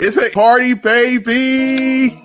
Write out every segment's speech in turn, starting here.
It's a party, baby.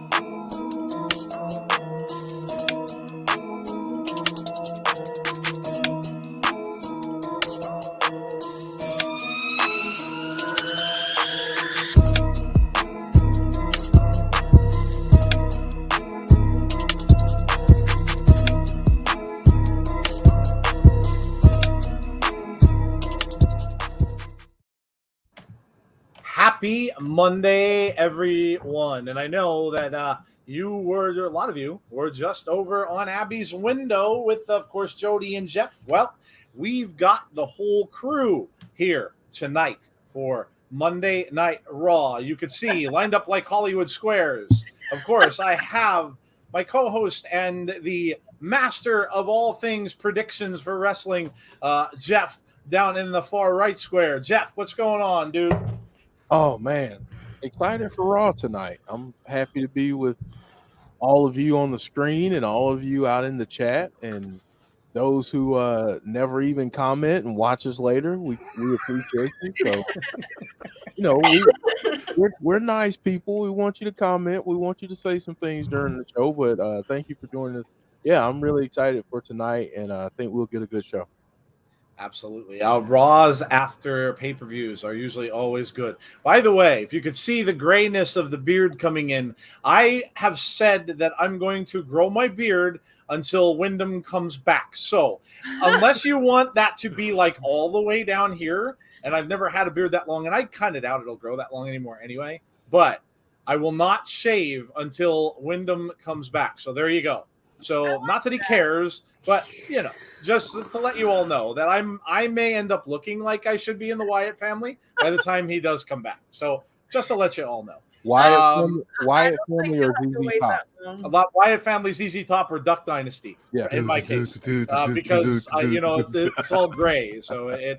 Happy Monday, everyone. And I know that a lot of you were just over on Abby's window with, of course, Jody and Jeff. Well, we've got the whole crew here tonight for Monday Night Raw. You could see lined up like Hollywood squares. Of course, I have my co-host and the master of all things predictions for wrestling, Jeff, down in the far right square. Jeff, what's going on, dude? Oh, man. Excited for Raw tonight. I'm happy to be with all of you on the screen and all of you out in the chat and those who never even comment and watch us later. We appreciate you. So, you know, we're nice people. We want you to comment. We want you to say some things during the show. But thank you for joining us. Yeah, I'm really excited for tonight, and I think we'll get a good show. Absolutely. Raws after pay-per-views are usually always good. By the way, if you could see the grayness of the beard coming in, I have said that I'm going to grow my beard until Wyndham comes back. So unless you want that to be like all the way down here, and I've never had a beard that long, and I kind of doubt it'll grow that long anymore anyway, but I will not shave until Wyndham comes back. So there you go. So not that he cares, but, you know, just to let you all know that I may end up looking like I should be in the Wyatt family by the time he does come back. So just to let you all know. Wyatt family or ZZ Top? Wyatt family, ZZ Top, or Duck Dynasty, in my case. Because, you know, it's all gray. So,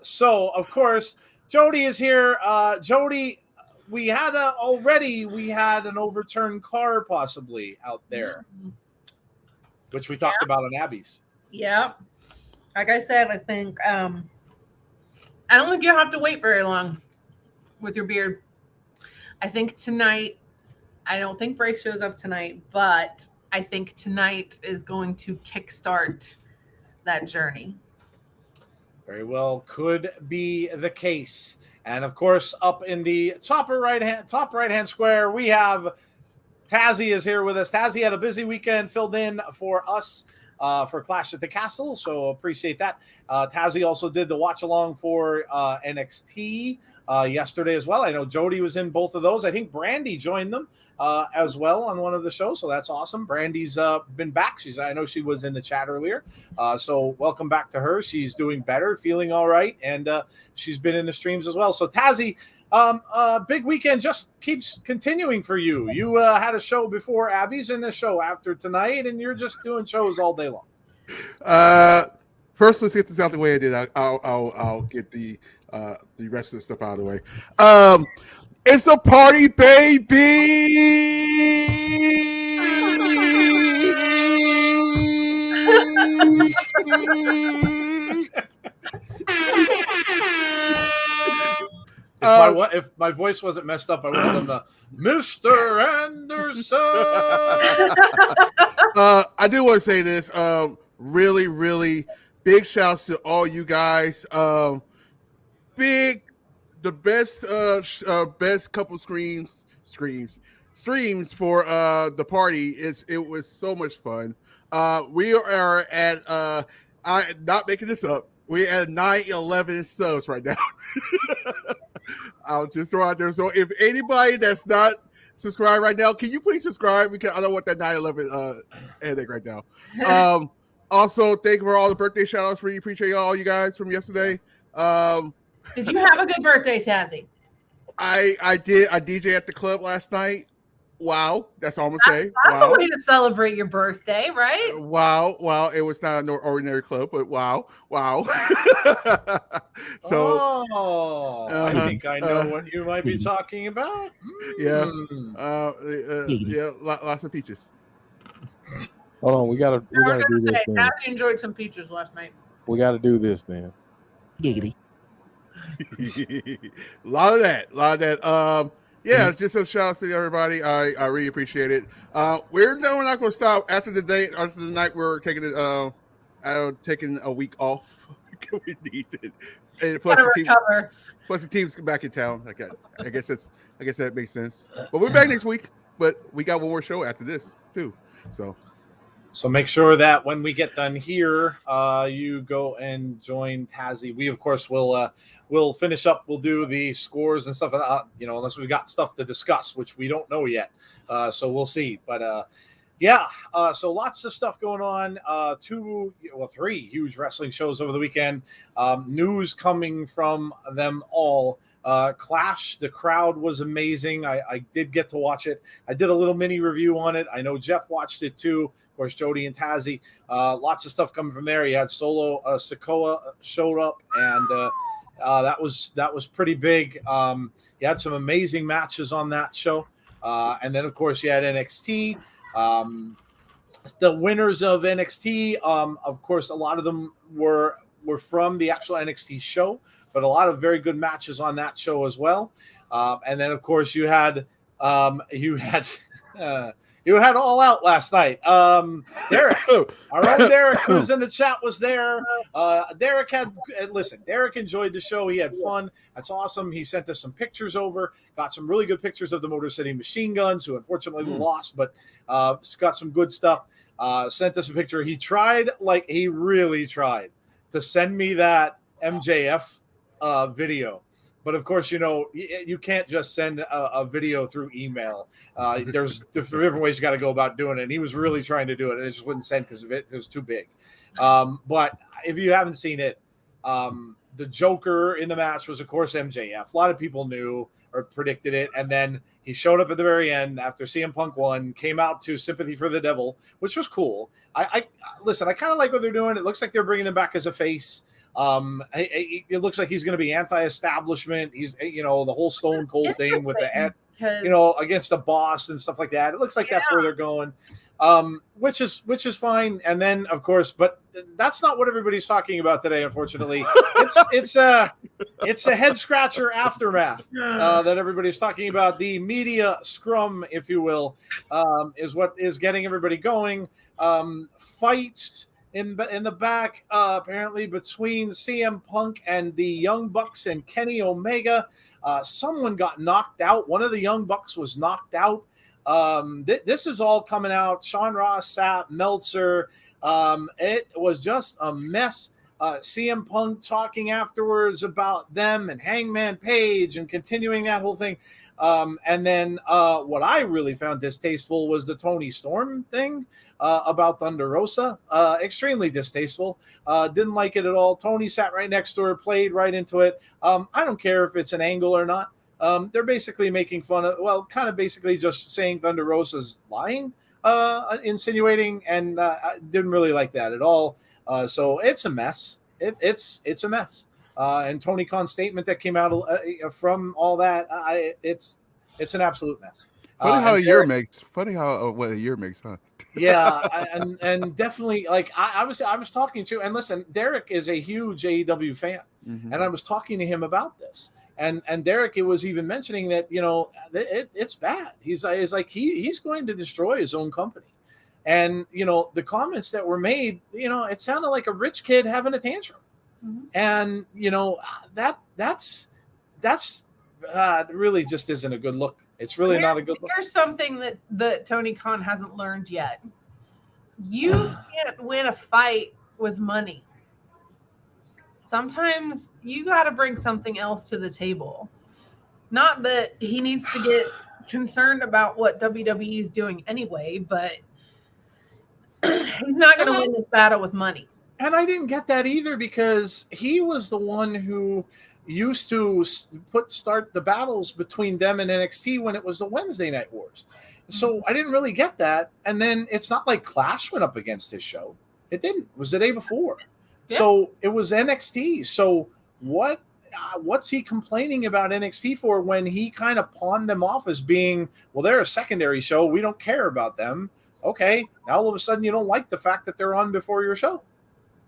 So, of course, Jody is here. Jody, we had an overturned car possibly out there, which we talked about on Abby's. Yeah. Like I said, I think I don't think you have to wait very long with your beard. I think tonight, I don't think Bray shows up tonight, but I think tonight is going to kickstart that journey. Very well, could be the case. And of course, up in the top right hand square, we have Tazzy is here with us. Tazzy had a busy weekend, filled in for us for Clash at the Castle, so appreciate that. Tazzy also did the watch along for NXT yesterday as well. I know Jody was in both of those. I think Brandy joined them as well on one of the shows, so that's awesome. Brandy's been back. I know she was in the chat earlier, so welcome back to her. She's doing better, feeling all right, and she's been in the streams as well. So Tazzy, big weekend just keeps continuing for you. You had a show before Abby's and a show after tonight, and you're just doing shows all day long. First, let's get this out the way. I'll get the rest of the stuff out of the way. It's a party, baby. If my voice wasn't messed up, I would have done the Mr. Anderson. I do want to say this. Really, really big shouts to all you guys. The best couple streams for the party. It was so much fun. We are at I'm not making this up. We're at 911 subs right now. I'll just throw out there. So if anybody that's not subscribed right now, can you please subscribe? Because I don't want that 911 headache right now. Also, thank you for all the birthday shout outs. Really appreciate all you guys from yesterday. Did you have a good birthday, Tazzy? I did. I DJ at the club last night. Wow, that's all I'm gonna say. That's wow. a way to celebrate your birthday, right? Wow. It was not an ordinary club, but wow. So, I think I know what you might be talking about. Yeah, yeah, lots of peaches. Hold on, we gotta do this. Tazzy enjoyed some peaches last night. We gotta do this then. Giggity. A lot of that. Yeah, just a shout out to everybody. I really appreciate it. We're not going to stop after the night. We're taking it, taking a week off. We need it. And plus the team's back in town. I guess that makes sense. But we're back next week. But we got one more show after this too. So make sure that when we get done here, you go and join Tazzy. We, of course, will finish up. We'll do the scores and stuff, unless we've got stuff to discuss, which we don't know yet. So we'll see. But, so lots of stuff going on. 3 huge wrestling shows over the weekend. News coming from them all. Clash, the crowd was amazing. I did get to watch it. I did a little mini review on it. I know Jeff watched it too. Of course, Jody and Tazzy. Lots of stuff coming from there. You had Solo Sikoa showed up, and that was pretty big. You had some amazing matches on that show, and then of course you had NXT. The winners of NXT, of course, a lot of them were from the actual NXT show. But a lot of very good matches on that show as well. And then, of course, you had All Out last night. Derek, our own Derek, who's in the chat, was there. Derek enjoyed the show. He had fun. That's awesome. He sent us some pictures over. Got some really good pictures of the Motor City Machine Guns, who unfortunately lost, but got some good stuff. Sent us a picture. He really tried to send me that MJF video, but of course, you can't just send a video through email. There's different ways you got to go about doing it, and he was really trying to do it, and it just wouldn't send because it was too big. But if you haven't seen it, the Joker in the match was, of course, MJF. A lot of people knew or predicted it, and then he showed up at the very end after CM Punk won, came out to Sympathy for the Devil, which was cool. I listen, I kind of like what they're doing. It looks like they're bringing him back as a face. It looks like he's going to be anti-establishment. He's, the whole Stone Cold thing with the, because against the boss and stuff like that. It looks like that's where they're going, which is fine. And then, of course, but that's not what everybody's talking about today. Unfortunately, it's a head scratcher aftermath that everybody's talking about. The media scrum, if you will, is what is getting everybody going. Fights in the back, apparently between CM Punk and the Young Bucks and Kenny Omega. Someone got knocked out. One of the Young Bucks was knocked out. This is all coming out. Sean Ross Sapp, Meltzer. It was just a mess. CM Punk talking afterwards about them and Hangman Page and continuing that whole thing. And then what I really found distasteful was the Tony Storm thing about Thunder Rosa. Extremely distasteful. Didn't like it at all. Tony sat right next to her, played right into it. I don't care if it's an angle or not. They're basically making fun of, kind of basically just saying Thunder Rosa's lying, insinuating, and I didn't really like that at all. So it's a mess. It's a mess. And Tony Khan's statement that came out from all that, it's an absolute mess. Funny how a year makes. Funny how what a year makes, huh? Yeah, and definitely, like I was talking to, and listen, Derek is a huge AEW fan, and I was talking to him about this, and Derek was even mentioning that it's bad. He's like he's going to destroy his own company, and the comments that were made, it sounded like a rich kid having a tantrum, and that's really just isn't a good look. It's really not a good look. Here's something that Tony Khan hasn't learned yet. You can't win a fight with money. Sometimes you got to bring something else to the table. Not that he needs to get concerned about what WWE is doing anyway, but he's not going to win this battle with money. And I didn't get that either, because he was the one who used to start the battles between them and NXT when it was the Wednesday Night Wars. So I didn't really get that. And then it's not like Clash went up against his show. It didn't. It was the day before. Yeah. So it was NXT. So what's he complaining about NXT for when he kind of pawned them off as being, well, they're a secondary show. We don't care about them. Okay. Now all of a sudden you don't like the fact that they're on before your show.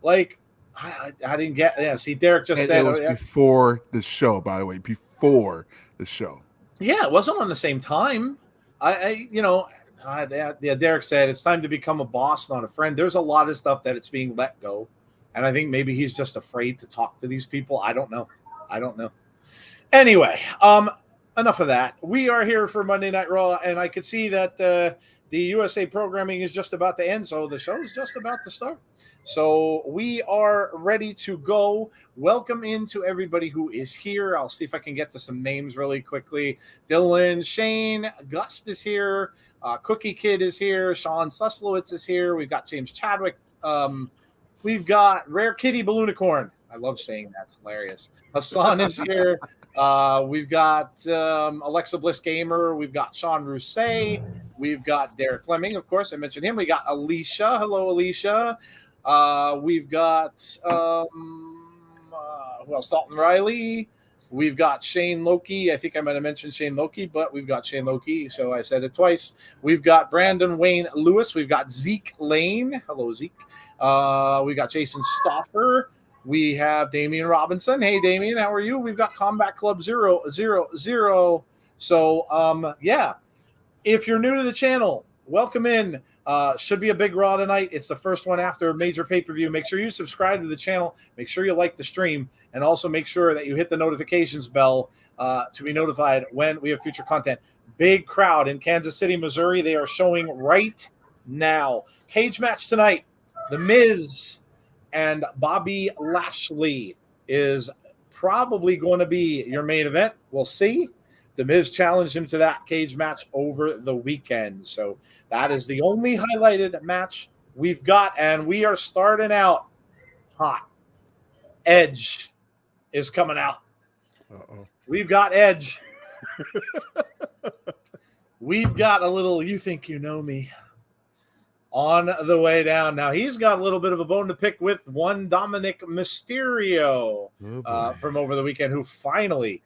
Like, I didn't get. Yeah, see, Derek just said it was before the show. By the way, before the show. Yeah, it wasn't on the same time. Derek said it's time to become a boss, not a friend. There's a lot of stuff that it's being let go, and I think maybe he's just afraid to talk to these people. I don't know. Anyway, enough of that. We are here for Monday Night Raw, and I could see that the USA programming is just about to end, so the show is just about to start. So we are ready to go. Welcome into everybody who is here. I'll see if I can get to some names really quickly. Dylan, Shane, Gust is here. Cookie Kid is here. Sean Suslowitz is here. We've got James Chadwick. We've got Rare Kitty Balloonicorn. I love saying that. It's hilarious. Hassan is here. We've got Alexa Bliss Gamer. We've got Sean Rousset. We've got Derek Fleming, of course. I mentioned him. We got Alicia. Hello, Alicia. We've got who else? Dalton Riley. We've got Shane Loki. I think I might have mentioned Shane Loki, but we've got Shane Loki, so I said it twice. We've got Brandon Wayne Lewis. We've got Zeke Lane. Hello, Zeke. We've got Jason Stoffer. We have Damian Robinson. Hey, Damian, how are you? We've got Combat Club 000. So, yeah. If you're new to the channel, welcome in. Should be a big Raw tonight. It's the first one after a major pay-per-view. Make sure you subscribe to the channel. Make sure you like the stream. And also make sure that you hit the notifications bell to be notified when we have future content. Big crowd in Kansas City, Missouri. They are showing right now. Cage match tonight. The Miz and Bobby Lashley is probably going to be your main event. We'll see. The Miz challenged him to that cage match over the weekend. So that is the only highlighted match we've got, and we are starting out hot. Edge is coming out. Uh-oh. We've got Edge. We've got a little, you think you know me. on the way down. Now he's got a little bit of a bone to pick with one Dominik Mysterio from over the weekend, who finally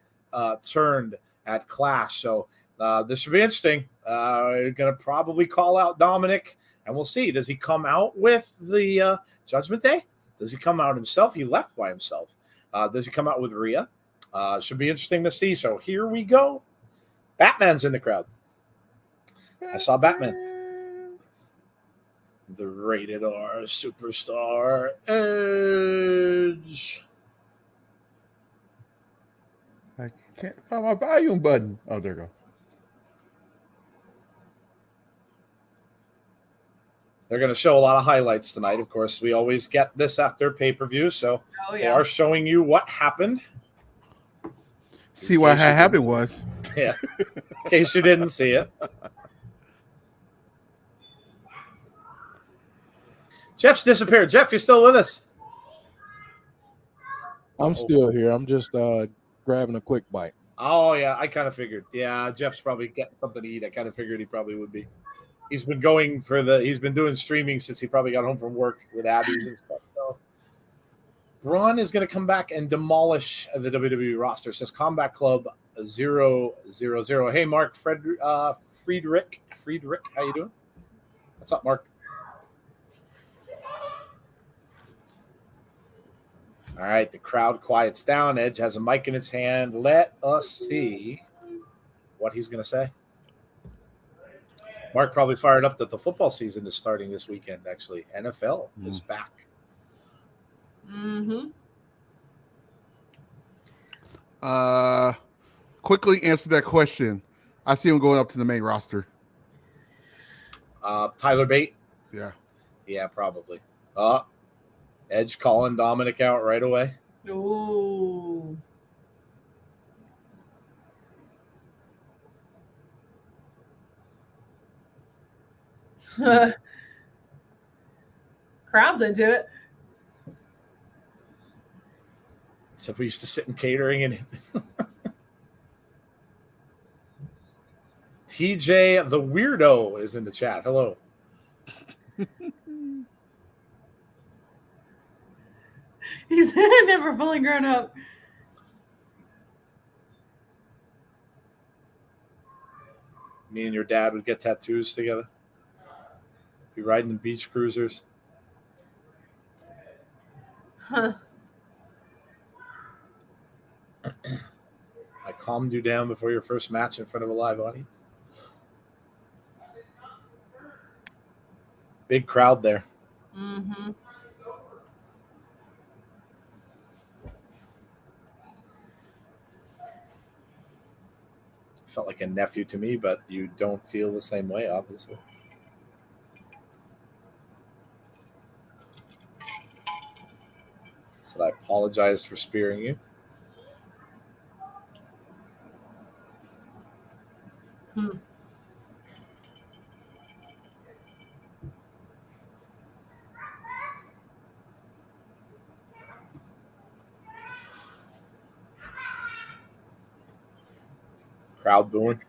turned at Clash. So this should be interesting. Going to probably call out Dominik, and we'll see. Does he come out with the Judgment Day? Does he come out himself? He left by himself. Does he come out with Rhea? Should be interesting to see. So here we go. Batman's in the crowd. I saw Batman. The rated R superstar Edge. I can't find my volume button. Oh, there you go. They're going to show a lot of highlights tonight. Of course, we always get this after pay-per-view, so they are showing you what happened. See what happened was. Yeah, in case you didn't see it. Jeff's disappeared. Jeff, you still with us? I'm still here. I'm just grabbing a quick bite. Oh, yeah, I kind of figured. Yeah, Jeff's probably getting something to eat. I kind of figured he probably would be. He's been doing streaming since he probably got home from work with Abby's and stuff. So Braun is going to come back and demolish the WWE roster. It says Combat Club 000. Hey, Mark Friedrich, how you doing? What's up, Mark? All right, the crowd quiets down. Edge has a mic in his hand. Let us see what he's going to say. Mark probably fired up that the football season is starting this weekend, actually. NFL is back. Mm-hmm. Quickly answer that question. I see him going up to the main roster. Tyler Bate? Yeah. Yeah, probably. Edge calling Dominik out right away. Ooh. Crowd's into it. So we used to sit in catering and TJ the Weirdo is in the chat. Hello. He's never fully grown up. Me and your dad would get tattoos together. Be riding in beach cruisers. Huh. I calmed you down before your first match in front of a live audience. Big crowd there. Mm-hmm. Felt like a nephew to me, but you don't feel the same way, obviously. So I apologize for spearing you. Crowd booing.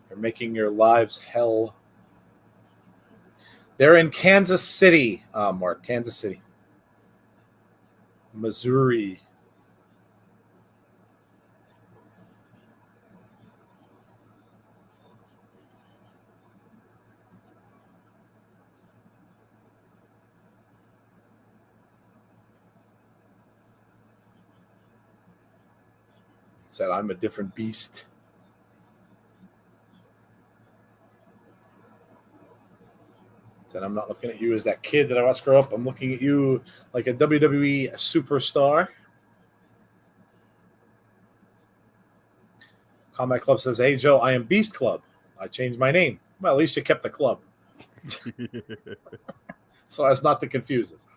They're making your lives hell. They're in Kansas City, Mark. Kansas City. Missouri. Said I'm a different beast. Said I'm not looking at you as that kid that I watched grow up. I'm looking at you like a WWE superstar. Combat Club says, "Hey Joe, I am Beast Club. I changed my name." Well, at least you kept the club, so as not to confuse us.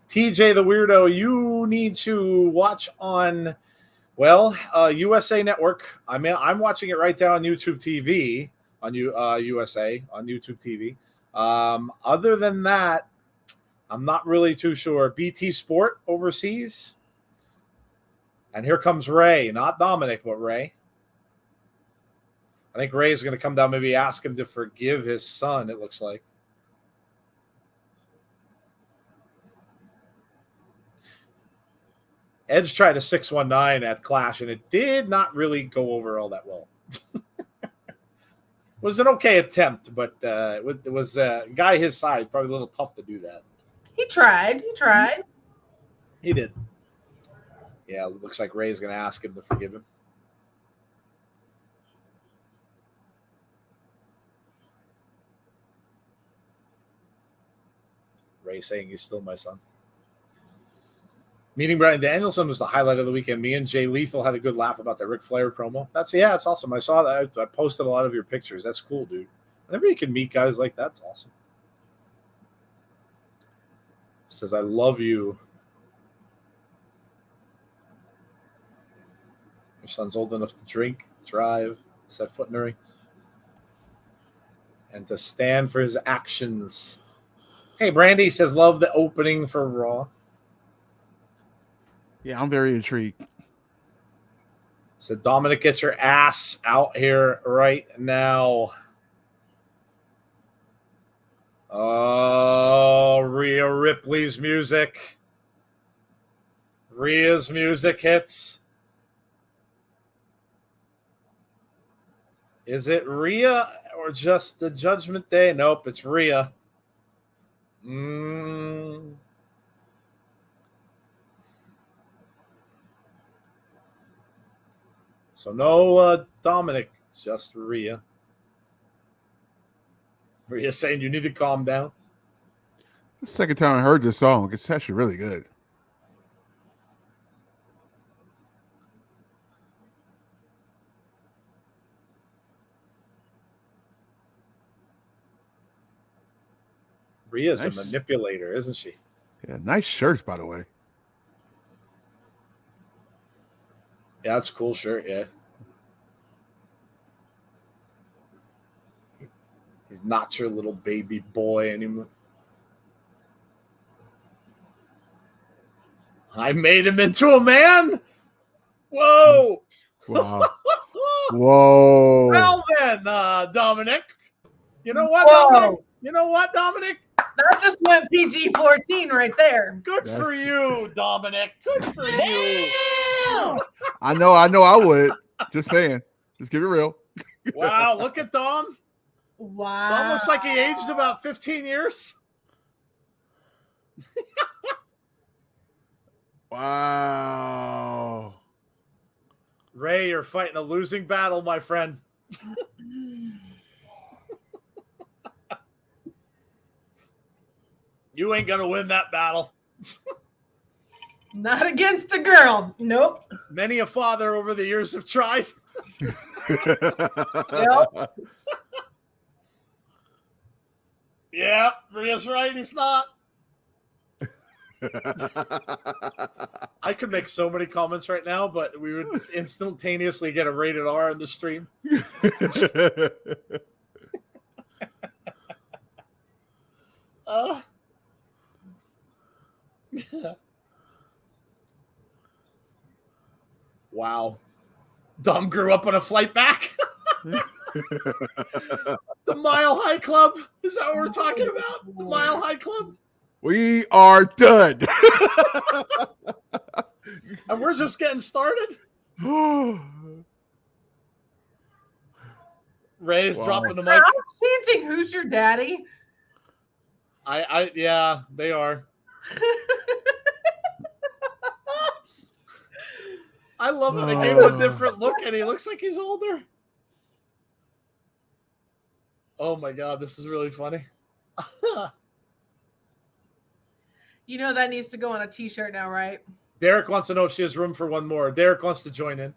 TJ the Weirdo, you need to watch on Well, USA Network. I'm watching it right now on YouTube TV on USA on YouTube TV. Other than that, I'm not really too sure. BT Sport overseas. And here comes Rey, not Dominik, but Rey. I think Rey is going to come down, maybe ask him to forgive his son, it looks like. Edge tried a 619 at Clash, and it did not really go over all that well. It was an okay attempt, but it was a guy his size, probably a little tough to do that. He tried. He did. Yeah, it looks like Rey's going to ask him to forgive him. Rey saying he's still my son. Meeting Bryan Danielson was the highlight of the weekend. Me and Jay Lethal had a good laugh about that Ric Flair promo. It's awesome. I saw that. I posted a lot of your pictures. That's cool, dude. Whenever you can meet guys like that, it's awesome. Says, I love you. Your son's old enough to drink, drive, set foot in the ring, and to stand for his actions. Hey, Brandy says, love the opening for Raw. Yeah, I'm very intrigued. So, Dominik, get your ass out here right now. Oh, Rhea Ripley's music. Rhea's music hits. Is it Rhea or just the Judgment Day? Nope, it's Rhea. So no Dominik, just Rhea. Rhea saying you need to calm down. The second time I heard this song, it's actually really good. Rhea's Nice. a manipulator, isn't she? Yeah, nice shirts, by the way. Yeah, that's a cool shirt, yeah. He's not your little baby boy anymore. I made him into a man? Whoa! Wow. Whoa. Well then, Dominik. You know what, Whoa. Dominik? You know what, Dominik? That just went PG-14 right there. Good for you, Dominik. Good for you. I know I would. Just saying. Just give it real. Wow, look at Dom. Wow. Dom looks like he aged about 15 years. Wow. Rey, you're fighting a losing battle, my friend. You ain't gonna win that battle. Not against a girl. Nope. Many a father over the years have tried. Yep. Yeah, Rhea's right. He's not. I could make so many comments right now, but we would instantaneously get a rated R on the stream. Wow. Dom grew up on a flight back. The Mile High Club. Is that what we're talking about? The Mile High Club? We are done. And we're just getting started. Ray's dropping the mic. I'm chanting, "Who's your daddy?" Yeah, they are. I love it. They gave him a different look, and he looks like he's older. Oh my god, this is really funny. You know that needs to go on a t-shirt now, right? Derek wants to know if she has room for one more. Derek wants to join in.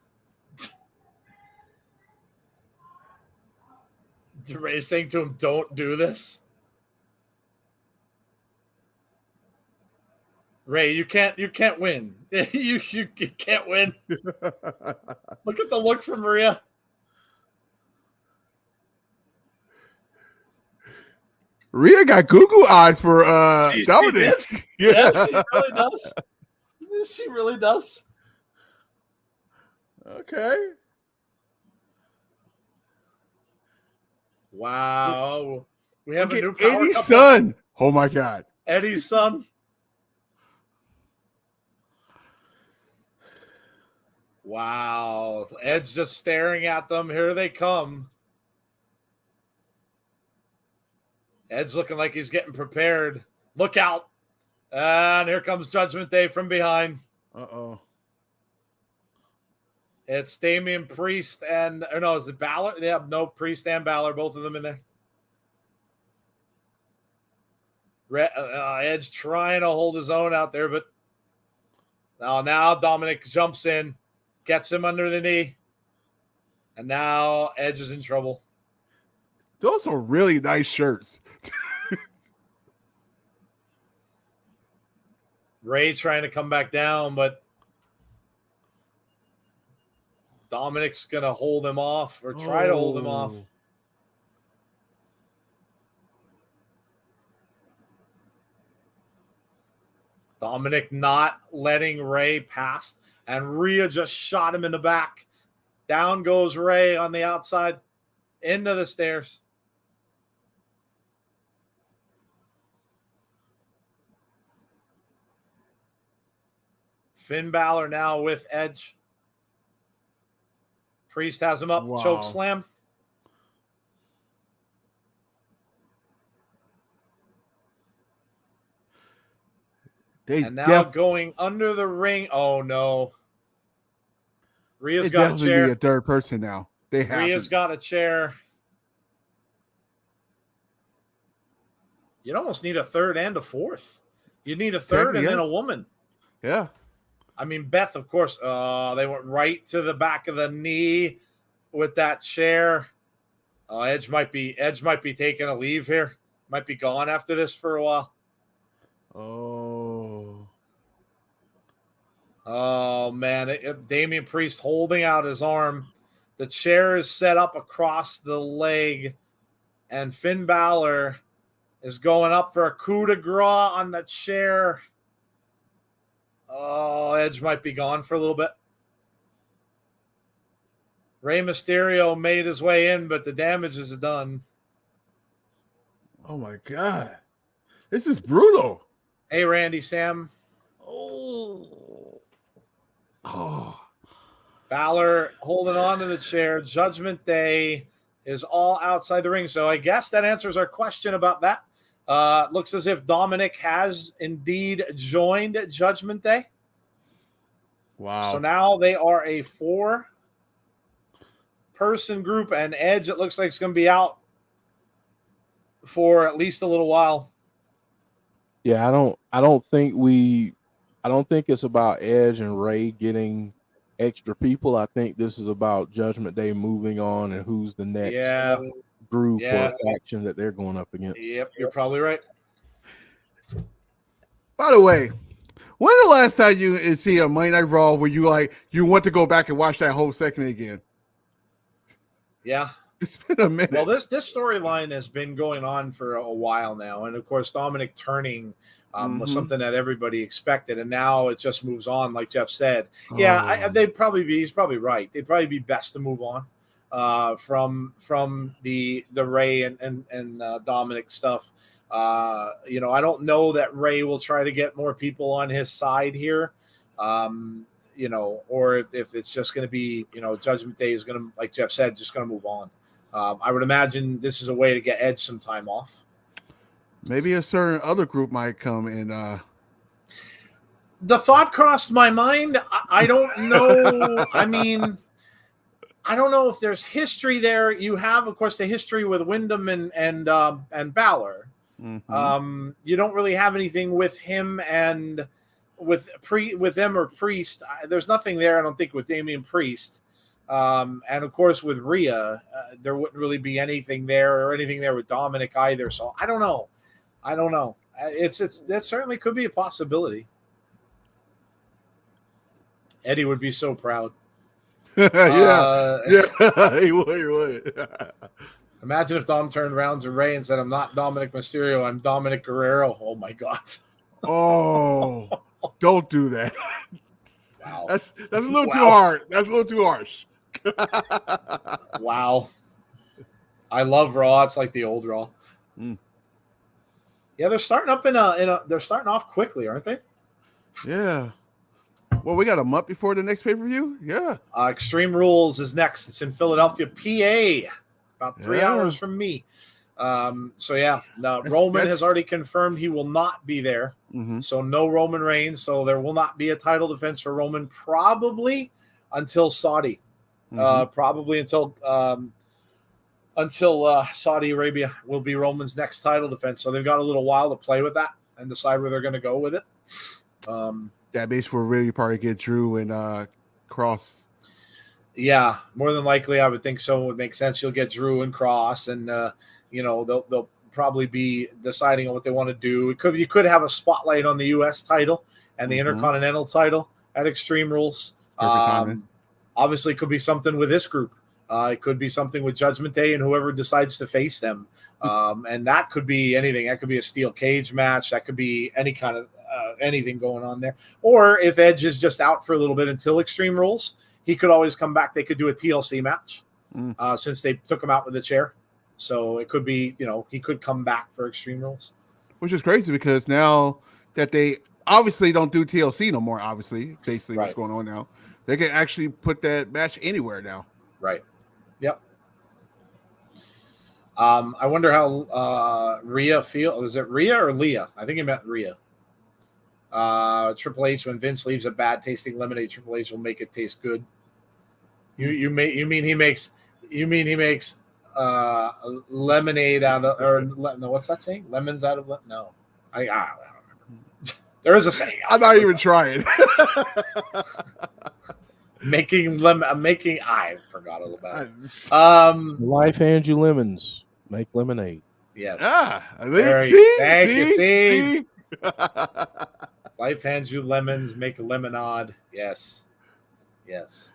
Ray's saying to him, don't do this. Ray, you can't win. you can't win. Look at the look from Maria. Rhea got Google eyes for She Dominik. did. Yeah, she really does. She really does. Okay. Wow. We have Look a new at power Eddie's couple. son. Oh my God. Eddie's son. Wow. Ed's just staring at them. Here they come. Ed's looking like he's getting prepared. Look out. And here comes Judgment Day from behind. Uh-oh. It's Damian Priest and, or no, is it Balor? Yeah, no, Priest and Balor, both of them in there. Edge trying to hold his own out there, but now Dominik jumps in, gets him under the knee, and now Edge is in trouble. Those are really nice shirts. Ray trying to come back down, but Dominik's going to hold him off or try to hold him off. Dominik not letting Ray pass, and Rhea just shot him in the back. Down goes Ray on the outside, into the stairs. Finn Balor now with Edge. Priest has him up, choke slam. And now going under the ring. Oh no. Rhea's got a chair. Be a third person now. Rhea's got a chair. You'd almost need a third and a fourth. You need a third and then a woman. Yeah. I mean, Beth, of course, they went right to the back of the knee with that chair. Edge might be taking a leave here. Might be gone after this for a while. Oh man, Damian Priest holding out his arm. The chair is set up across the leg, and Finn Balor is going up for a coup de grace on the chair. Oh, Edge might be gone for a little bit. Rey Mysterio made his way in, but the damage is done. Oh my God. This is brutal. Hey, Randy, Sam. Oh. Balor holding on to the chair. Judgment Day is all outside the ring. So I guess that answers our question about that. Looks as if Dominik has indeed joined Judgment Day. Wow. So now they are a 4-person group, and Edge, it looks like it's going to be out for at least a little while. Yeah, I don't think it's about Edge and Ray getting extra people. I think this is about Judgment Day moving on and who's the next group or faction that they're going up against. Yep, you're probably right. By the way, when the last time you see a Monday Night Raw where you want to go back and watch that whole segment again? Yeah. It's been a minute. Well, this storyline has been going on for a while now. And, of course, Dominik turning was something that everybody expected. And now it just moves on, like Jeff said. Yeah, he's probably right. They'd probably be best to move on from the Ray and Dominik stuff. I don't know that Ray will try to get more people on his side here. Or if it's just going to be, Judgment Day is going to, like Jeff said, just going to move on. I would imagine this is a way to get Edge some time off. Maybe a certain other group might come in. The thought crossed my mind. I don't know. I mean, I don't know if there's history there. You have, of course, the history with Wyndham and Balor. Mm-hmm. You don't really have anything with him and with them or Priest. There's nothing there, I don't think, with Damian Priest. And of course with Rhea, there wouldn't really be anything there or anything there with Dominik either. So I don't know. It certainly could be a possibility. Eddie would be so proud. Yeah, he would. Imagine if Dom turned around to Ray and said, "I'm not Dominik Mysterio. I'm Dominic Guerrero." Oh my God! Oh, don't do that. Wow, That's a little too hard. That's a little too harsh. Wow. I love Raw. It's like the old Raw. Mm. Yeah, they're starting up they're starting off quickly, aren't they? Yeah. Well, we got a month before the next pay-per-view. Yeah. Extreme Rules is next. It's in Philadelphia, PA, about 3 hours from me. So yeah, Roman has already confirmed he will not be there. Mm-hmm. So no Roman Reigns. So there will not be a title defense for Roman probably until Saudi. Probably until Saudi Arabia will be Roman's next title defense. So they've got a little while to play with that and decide where they're going to go with it. That base will really probably get Drew and Cross. Yeah, more than likely, I would think so. It would make sense. You'll get Drew and Cross, and they'll probably be deciding on what they want to do. You could have a spotlight on the U.S. title and the Intercontinental title at Extreme Rules. Obviously, it could be something with this group. It could be something with Judgment Day and whoever decides to face them. And that could be anything. That could be a steel cage match. That could be any kind of anything going on there. Or if Edge is just out for a little bit until Extreme Rules, he could always come back. They could do a TLC match since they took him out with a chair. So it could be, he could come back for Extreme Rules. Which is crazy because now that they obviously don't do TLC no more, obviously, basically what's going on now, they can actually put that match anywhere now. Right. Yep. I wonder how Rhea feels. Is it Rhea or Leah? I think he meant Rhea. Triple H, when Vince leaves a bad tasting lemonade, Triple H will make it taste good. You mean he makes lemonade out of no, what's that saying? Lemons out of no. I don't remember. There is a saying. I'm not even trying. I forgot all about it. Life hands you lemons, make lemonade. Yes. Thank you. See? Life hands you lemons, make lemonade. Yes. Next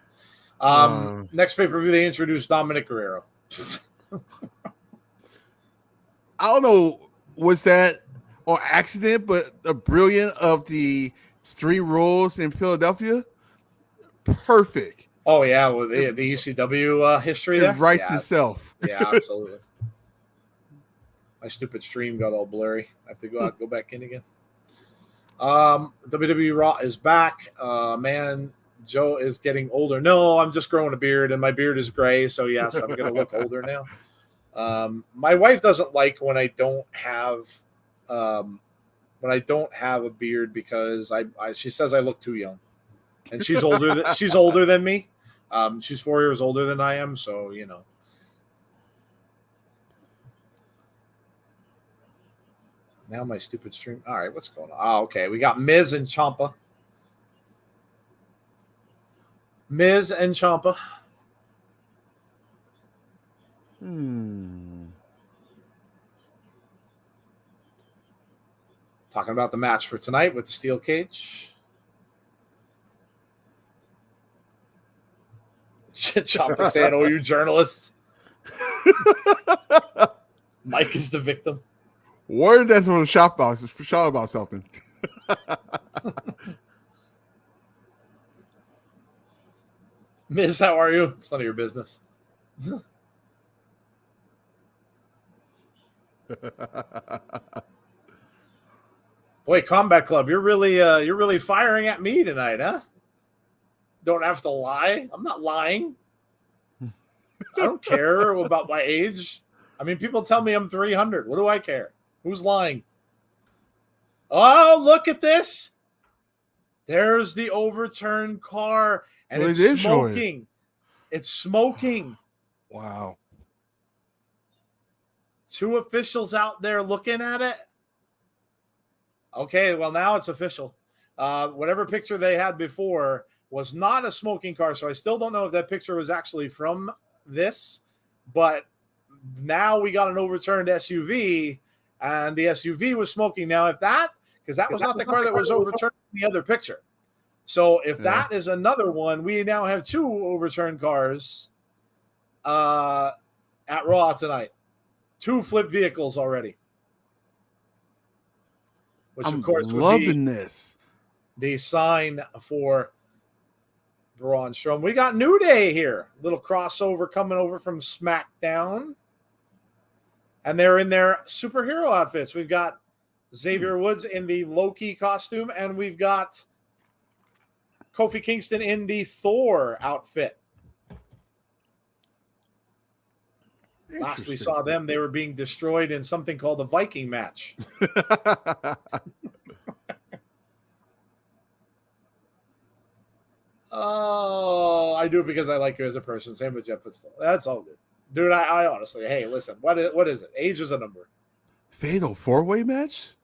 pay-per-view, they introduced Dominic Guerrero. I don't know, was that on accident, but the brilliant of the Extreme Rules in Philadelphia? Perfect. Oh, yeah, with the ECW history there? It writes itself. Yeah, absolutely. My stupid stream got all blurry. I have to go back in again. WWE Raw is back. Man, Joe is getting older. No, I'm just growing a beard, and my beard is gray, so yes, I'm going to look older now. My wife doesn't like when I don't have a beard because she says I look too young, and she's older than me. She's 4 years older than I am, so Now my stupid stream. All right, what's going on? Oh, okay. We got Miz and Ciampa. Talking about the match for tonight with the steel cage. Ciampa saying, "Oh, you journalists." Mike is the victim. Word that's on the shop box. It's for sure about something. Miz, how are you? It's none of your business. Boy, Combat Club, you're really firing at me tonight, huh? Don't have to lie. I'm not lying. I don't care about my age. I mean, people tell me I'm 300. What do I care? Who's lying? Oh, look at this. There's the overturned car, and it's smoking. It's smoking. Wow. 2 officials out there looking at it. Okay, well, now it's official. Whatever picture they had before was not a smoking car, so I still don't know if that picture was actually from this, but now we got an overturned SUV, and the SUV was smoking. Now, because that was not the car that was overturned in the other picture. So if that is another one, we now have 2 overturned cars at Raw tonight. 2 flip vehicles already. Which, I'm of course, loving this. The sign for Braun Strowman. We got New Day here. Little crossover coming over from SmackDown. And they're in their superhero outfits. We've got Xavier Woods in the Loki costume, and we've got Kofi Kingston in the Thor outfit. Last we saw them, they were being destroyed in something called the Viking match. Oh, I do it because I like you as a person. Same with Jeff, but still, that's all good. Dude, I honestly, hey, listen, what is it? Age is a number. Fatal 4-way match?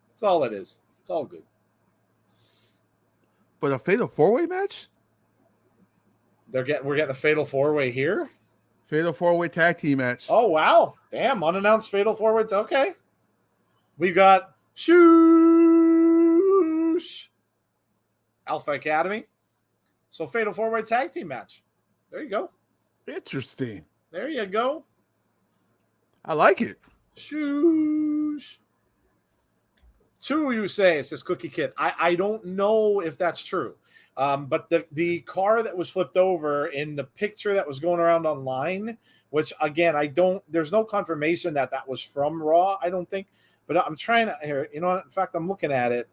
That's all it is. It's all good. But a fatal 4-way match? We're getting a fatal 4-way here? Fatal 4-way tag team match. Oh, wow. Damn, unannounced fatal 4-way. Okay. We've got Shoosh Alpha Academy. So fatal 4-way tag team match. There you go. Interesting. There you go. I like it. Shoosh. 2, you say, it says Cookie Kid. I don't know if that's true. But the car that was flipped over in the picture that was going around online, which again, there's no confirmation that was from Raw, I don't think, but I'm trying to here, in fact, I'm looking at it.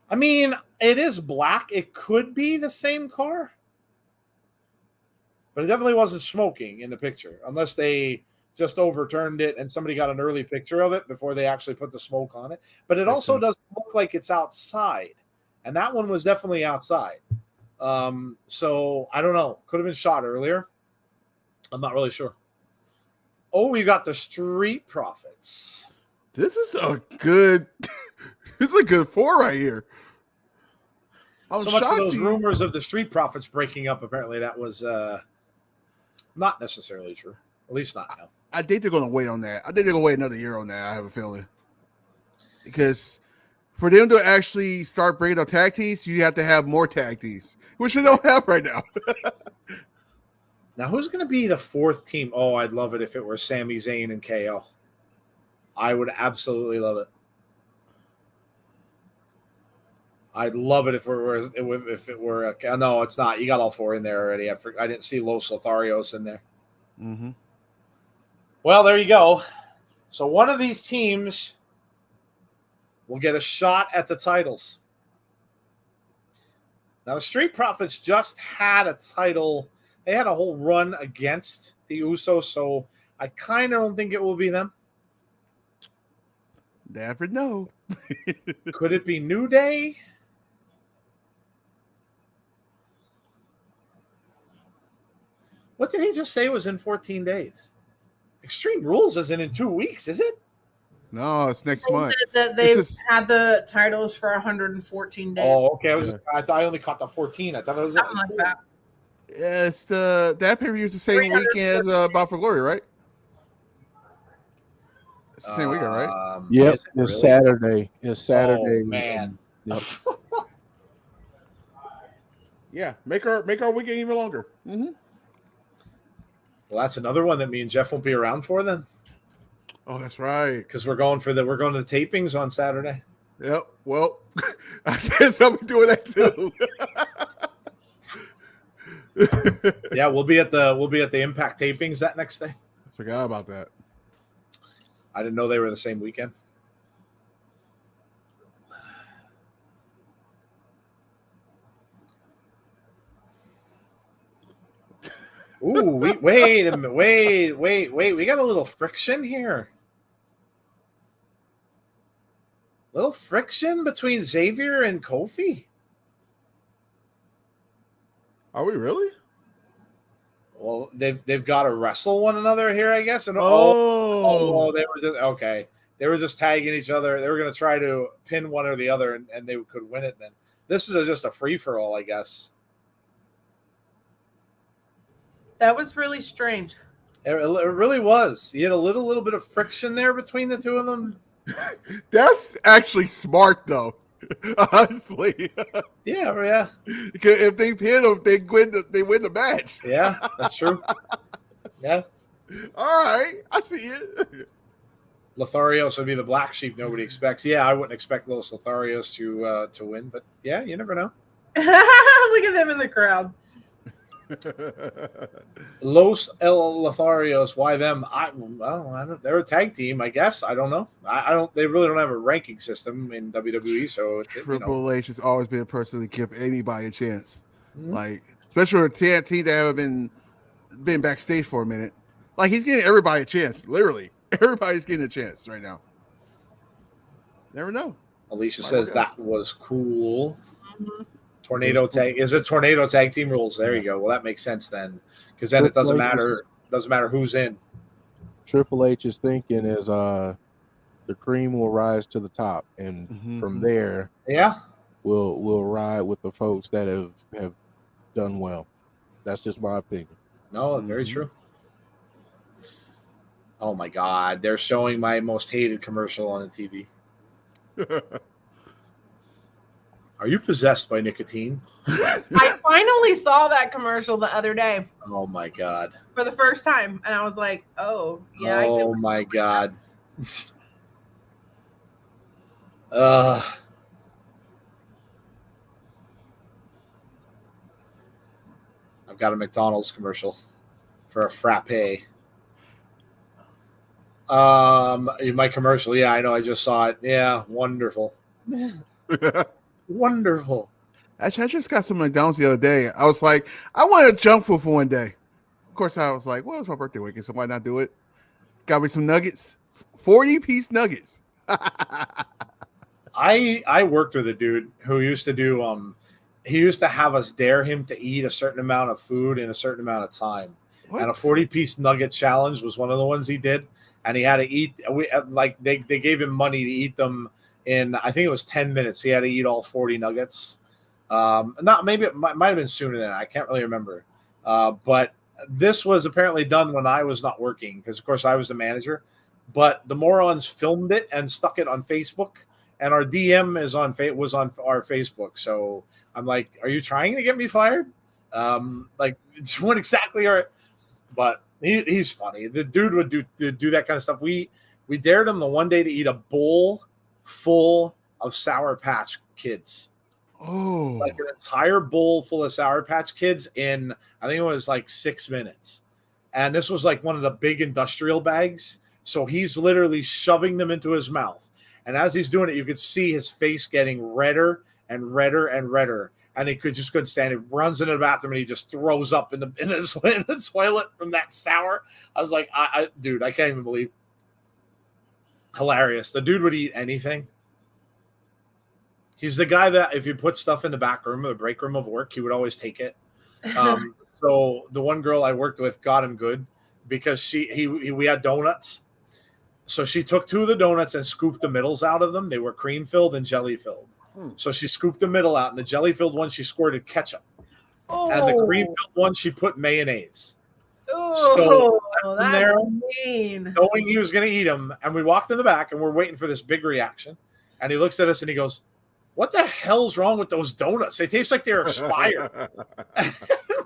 I mean, it is black. It could be the same car, but it definitely wasn't smoking in the picture, unless they just overturned it and somebody got an early picture of it before they actually put the smoke on it. But it also doesn't look like it's outside. And that one was definitely outside. So I don't know. Could have been shot earlier. I'm not really sure. Oh, we got the Street Profits. This is a good 4 right here. So much for those rumors of the Street Profits breaking up. Apparently that was not necessarily true. At least not now. I think they're going to wait on that. I think they're going to wait another year on that. I have a feeling. Because for them to actually start bringing up tag teams, you have to have more tag teams, which we don't have right now. Now, who's going to be the 4th team? Oh, I'd love it if it were Sami Zayn and KO. I would absolutely love it. I'd love it if it were. No, it's not. You got all 4 in there already. I didn't see Los Lotharios in there. Mm-hmm. Well, there you go. So one of these teams will get a shot at the titles. Now, the Street Profits just had a title. They had a whole run against the Usos, so I kind of don't think it will be them. Never know. Could it be New Day? What did he just say was in 14 days? Extreme Rules isn't in 2 weeks, is it? No, it's next month. They've had the titles for 114 days. Oh, okay. I only caught the 14. I thought it was something like that. Yeah, it's that pay-per-view is the same week as Bound for Glory, right? It's the same weekend, right? Yep, it's really? Saturday. It's Saturday. Oh, man. Yep. Yeah, make our weekend even longer. Mm-hmm. Well, that's another one that me and Jeff won't be around for then. Oh, that's right. Because we're going to the tapings on Saturday. Yep. Well, I guess I'll be doing that too. Yeah, we'll be at the Impact tapings that next day. Forgot about that. I didn't know they were the same weekend. Ooh, wait a minute. Wait. We got a little friction here. Little friction between Xavier and Kofi. Are we really? Well, they've got to wrestle one another here, I guess. And oh, they were just okay. They were just tagging each other. They were going to try to pin one or the other, and they could win it. Then this is just a free for all, I guess. That was really strange. It really was. You had a little bit of friction there between the two of them. That's actually smart, though. Honestly, Yeah. because if they pin them, they win the match. Yeah, that's true. Yeah. All right, I see it. Lotharios would be the black sheep nobody expects. Yeah, I wouldn't expect Los Lotharios to win, but yeah, you never know. Look at them in the crowd. Los El Lotharios, why them? I don't. They're a tag team, I guess. I don't know. I don't. They really don't have a ranking system in WWE, so Triple H has always been a person to give anybody a chance, Mhm. like especially with TNT that haven't been backstage for a minute. Like he's getting everybody a chance. Literally, everybody's getting a chance right now. Never know. Alicia Might says work out. that was cool. Mhm. Tornado tag is it tornado tag team rules? There you go. Well, that makes sense then, because then it doesn't matter. Doesn't matter who's in. Triple H is thinking is the cream will rise to the top, and from there, Yeah, we'll ride with the folks that have done well. That's just my opinion. no, very true. Oh my God, they're showing my most hated commercial on the TV. Are you possessed by nicotine? I finally saw that commercial the other day Oh my God. for the first time, and I was like, "Oh, yeah." Oh my God. I've got a McDonald's commercial for a frappe. My commercial. Yeah, I know. I just saw it. Yeah, wonderful. Wonderful. Actually, I just got some McDonald's the other day. I was like, I want a junk food for one day. Of course, I was like, well, it's my birthday weekend, so why not do it? Got me some nuggets, 40-piece nuggets. I worked with a dude who used to do he used to have us dare him to eat a certain amount of food in a certain amount of time. What? And a 40-piece nugget challenge was one of the ones he did. And he had to eat they gave him money to eat them in, I think it was 10 minutes. He had to eat all 40 nuggets. Not maybe it might have been sooner than that. I can't really remember. But this was apparently done when I was not working, because of course I was the manager. But the morons filmed it and stuck it on Facebook, and our DM was on our Facebook. So I'm like, "Are you trying to get me fired?" Like, what exactly are? But he's funny. The dude would do that kind of stuff. We dared him the one day to eat a bowl full of Sour Patch Kids. Oh, Like an entire bowl full of Sour Patch Kids in, I think it was like 6 minutes. And this was like one of the big industrial bags. So he's literally shoving them into his mouth. And as he's doing it, you could see his face getting redder and redder and redder. And he couldn't stand it. Runs into the bathroom and he just throws up in the toilet from that sour. I was like, dude, I can't even believe. Hilarious. The dude would eat anything. He's the guy that if you put stuff in the back room or the break room of work, he would always take it. So the one girl I worked with got him good because we had donuts. So she took 2 of the donuts and scooped the middles out of them. They were cream filled and jelly filled. So she scooped the middle out, and the jelly filled one she squirted ketchup. And the cream filled one she put mayonnaise. So that's there, mean. knowing he was going to eat them, and we walked in the back and we're waiting for this big reaction. And he looks at us and he goes, "What the hell's wrong with those donuts? They taste like they're expired."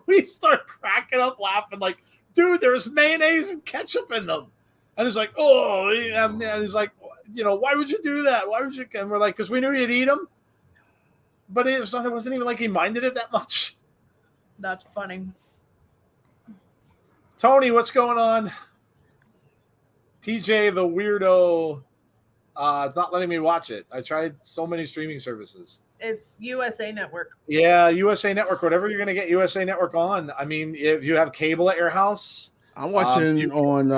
We start cracking up laughing like, "Dude, there's mayonnaise and ketchup in them." And he's like, "Oh," and he's like, "Why would you do that? Why would you?" And we're like, "Because we knew you'd eat them." But it wasn't even like he minded it that much. That's funny. Tony, what's going on? TJ, the weirdo, it's not letting me watch it. I tried so many streaming services. It's USA Network. Yeah, USA Network, whatever you're going to get USA Network on. I mean, if you have cable at your house. I'm watching on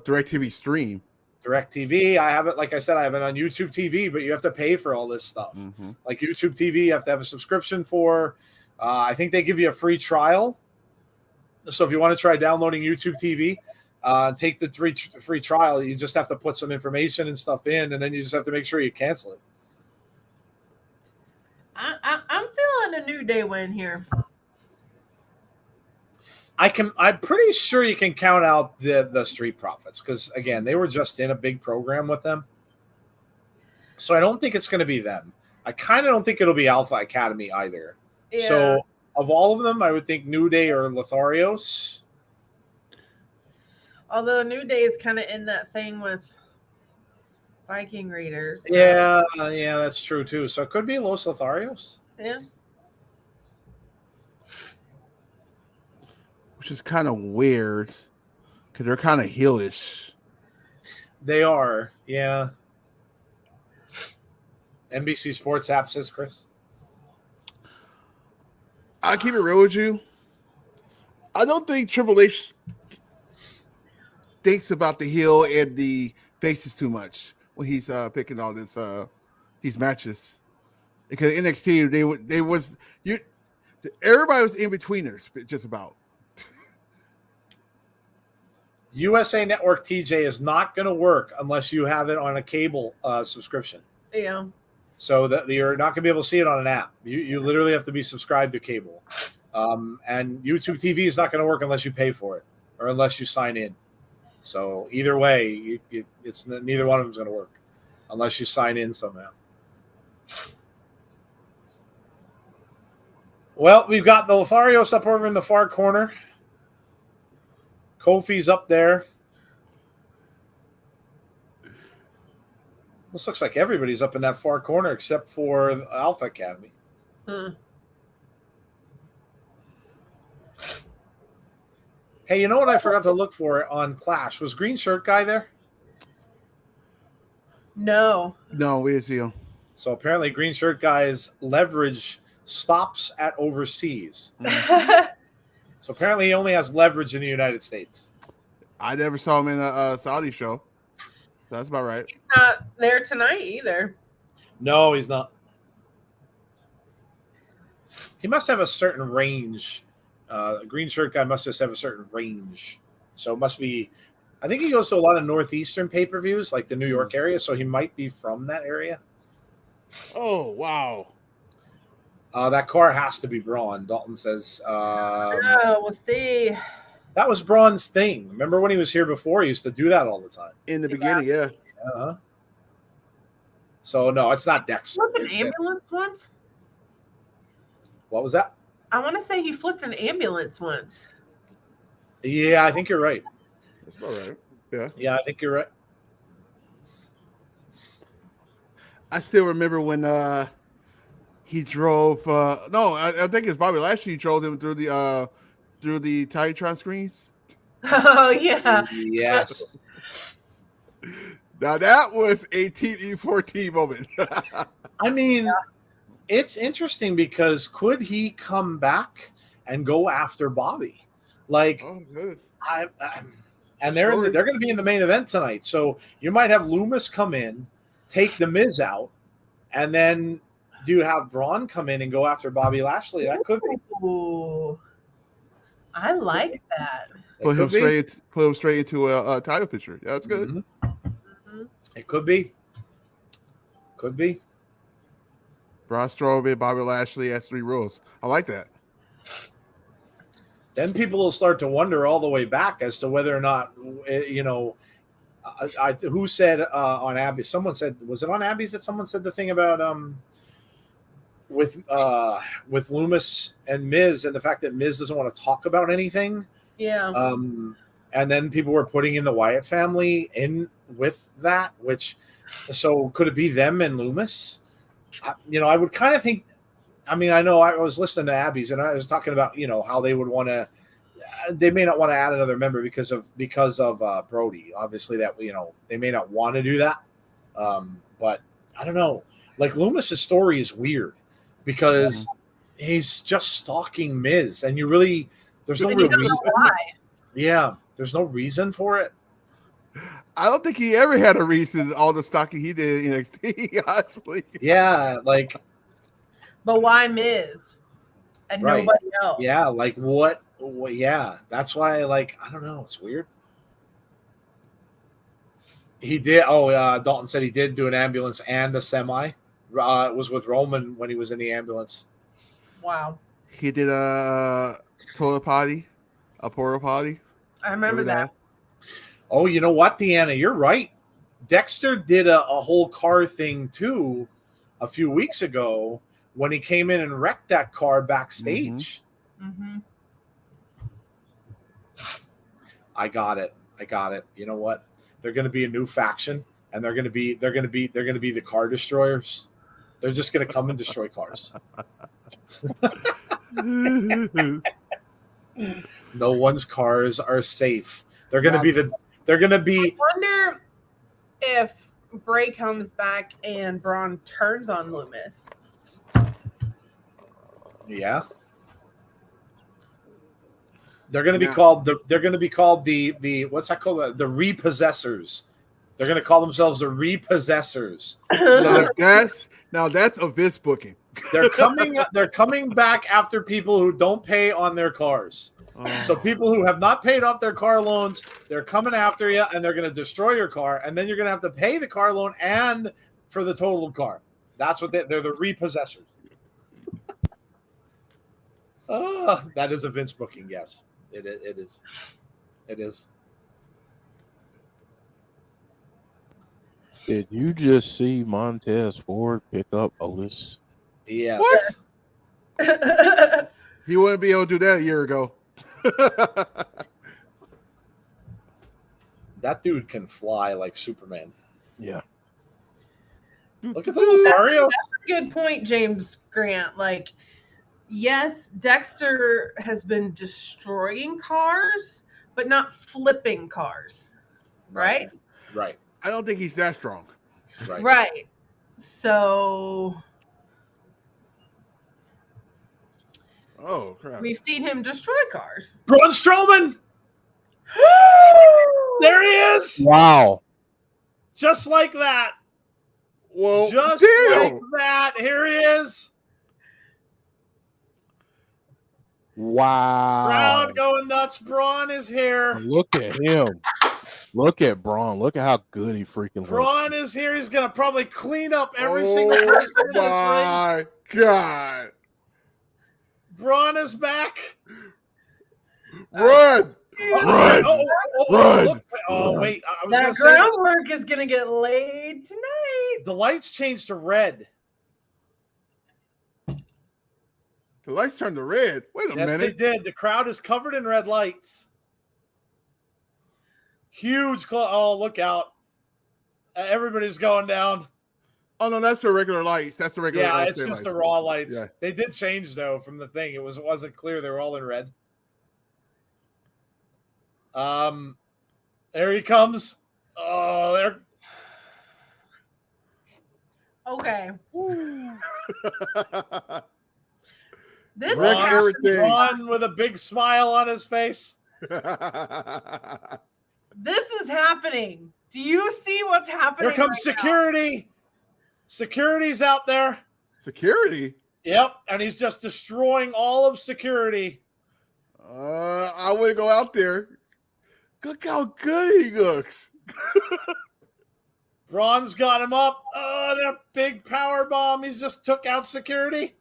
DirecTV Stream. DirecTV, I have it, like I said, I have it on YouTube TV, but you have to pay for all this stuff. Like YouTube TV, you have to have a subscription for. I think they give you a free trial. So if you want to try downloading YouTube TV, take the free trial. You just have to put some information and stuff in, and then you just have to make sure you cancel it. I'm feeling a New Day win here. I'm pretty sure you can count out the Street Profits because, again, they were just in a big program with them. So I don't think it's going to be them. I kind of don't think it'll be Alpha Academy either. Yeah. So of all of them, I would think New Day or Lotharios. Although New Day is kind of in that thing with Viking Raiders. So. Yeah, that's true too. So it could be Los Lotharios. Yeah. Which is kind of weird because they're kind of heelish. They are, yeah. NBC Sports app says Chris. I'll keep it real with you. I don't think Triple H thinks about the heel and the faces too much when he's picking all this these matches. Because NXT everybody was in betweeners, just about. USA Network TJ is not going to work unless you have it on a cable subscription. Yeah. So that you're not going to be able to see it on an app. You literally have to be subscribed to cable. And YouTube TV is not going to work unless you pay for it or unless you sign in. So either way, it's neither one of them is going to work unless you sign in somehow. Well, we've got the Lotharios up over in the far corner. Kofi's up there. This looks like everybody's up in that far corner except for the Alpha Academy. Hey, you know what I forgot to look for on Clash? Was Green Shirt Guy there? No. No, we see him. So apparently Green Shirt Guy's leverage stops at overseas. So apparently he only has leverage in the United States. I never saw him in a Saudi show. That's about right. He's not there tonight either. No, he's not. He must have a certain range. Green Shirt Guy must just have a certain range. So it must be, I think he goes to a lot of Northeastern pay-per-views, like the New York area, so he might be from that area. Oh, wow. That car has to be Braun, Dalton says. We'll see. That was Braun's thing. Remember when he was here before? He used to do that all the time. In the beginning, yeah. Uh-huh. So, no, it's not Dexter. Flipped an ambulance once? What was that? I want to say he flipped an ambulance once. Yeah, I think you're right. That's about right. Yeah. Yeah, I think you're right. I still remember when he drove. I think it's Bobby Lashley drove him through the Titantron screens. Oh yeah. Yes. Now that was a TV14 moment. I mean, it's interesting because could he come back and go after Bobby? Like, Oh, good. and they're going to be in the main event tonight. So you might have Loomis come in, take the Miz out, and then do you have Braun come in and go after Bobby Lashley? That could be. Ooh. I like that. Put him straight into a title picture. Yeah, that's good. Mm-hmm. It could be. Could be. Braun Strowman, Bobby Lashley has 3 rules. I like that. Then people will start to wonder all the way back as to whether or not, who said on Abby? Someone said, was it on Abby's that someone said the thing about with Loomis and Miz and the fact that Miz doesn't want to talk about anything. Yeah. And then people were putting in the Wyatt family in with that, so could it be them and Loomis? I would kind of think. I mean, I know I was listening to Abby's and I was talking about, how they would want to. They may not want to add another member because of Brody. Obviously, that they may not want to do that. But I don't know. Like Loomis's story is weird because he's just stalking Miz, and there's no real reason. Why? Yeah, there's no reason for it. I don't think he ever had a reason. All the stalking he did in NXT, honestly. Yeah, like. But why Miz and nobody else? Yeah, like what? Yeah, that's why. Like I don't know. It's weird. He did. Dalton said he did do an ambulance and a semi. It was with Roman when he was in the ambulance. Wow. He did a porta potty. I remember that. Oh, you know what, Deanna? You're right. Dexter did a whole car thing too a few weeks ago when he came in and wrecked that car backstage. Mm-hmm. I got it. You know what? They're going to be a new faction, and they're going to be the car destroyers. They're just going to come and destroy cars. No one's cars are safe. They're going to be I wonder if Bray comes back and Braun turns on Loomis. Yeah. They're going to be called the what's that called? The repossessors. They're going to call themselves the repossessors. So that's a Vince booking. They're coming back after people who don't pay on their cars. Oh. So people who have not paid off their car loans, they're coming after you, and they're going to destroy your car, and then you're going to have to pay the car loan and for the total car. That's what they're the repossessors. That is a Vince booking, yes. It is. It is. Did you just see Montez Ford pick up Otis? Yes. What? He wouldn't be able to do that a year ago. That dude can fly like Superman. Yeah. Look at the Lothario. That's a good point, James Grant. Like, yes, Dexter has been destroying cars, but not flipping cars. Right? Right. I don't think he's that strong. Right. So Oh crap! we've seen him destroy cars. Braun Strowman. There he is. Wow. Just like that. Well, Just like that. Here he is. Wow. Crowd going nuts. Braun is here. Look at him. Look at Braun. Look at how good he freaking looks. Braun is here. He's going to probably clean up every single person in this ring. My God. Braun is back. Run! Run! Run! Look. Oh, wait. I was That going to say groundwork is going to get laid tonight. the lights changed to red. The lights turned to red. Wait a Yes, they minute. did. The crowd is covered in red lights. Huge. Oh, look out. Everybody's going down. Oh no, that's the regular lights. That's the regular. Yeah, it's same just lights. the raw lights. Yeah. They did change though from the thing. It wasn't clear they were all in red. There he comes. Oh, there. Okay. This is Wreck happening. everything. Braun with a big smile on his face. This is happening. Do you see what's happening? Here comes right security. Security's out there. Security. Yep, and he's just destroying all of security. I wouldn't go out there. Look how good he looks. Braun's got him up. Oh, that big power bomb. He's just took out security.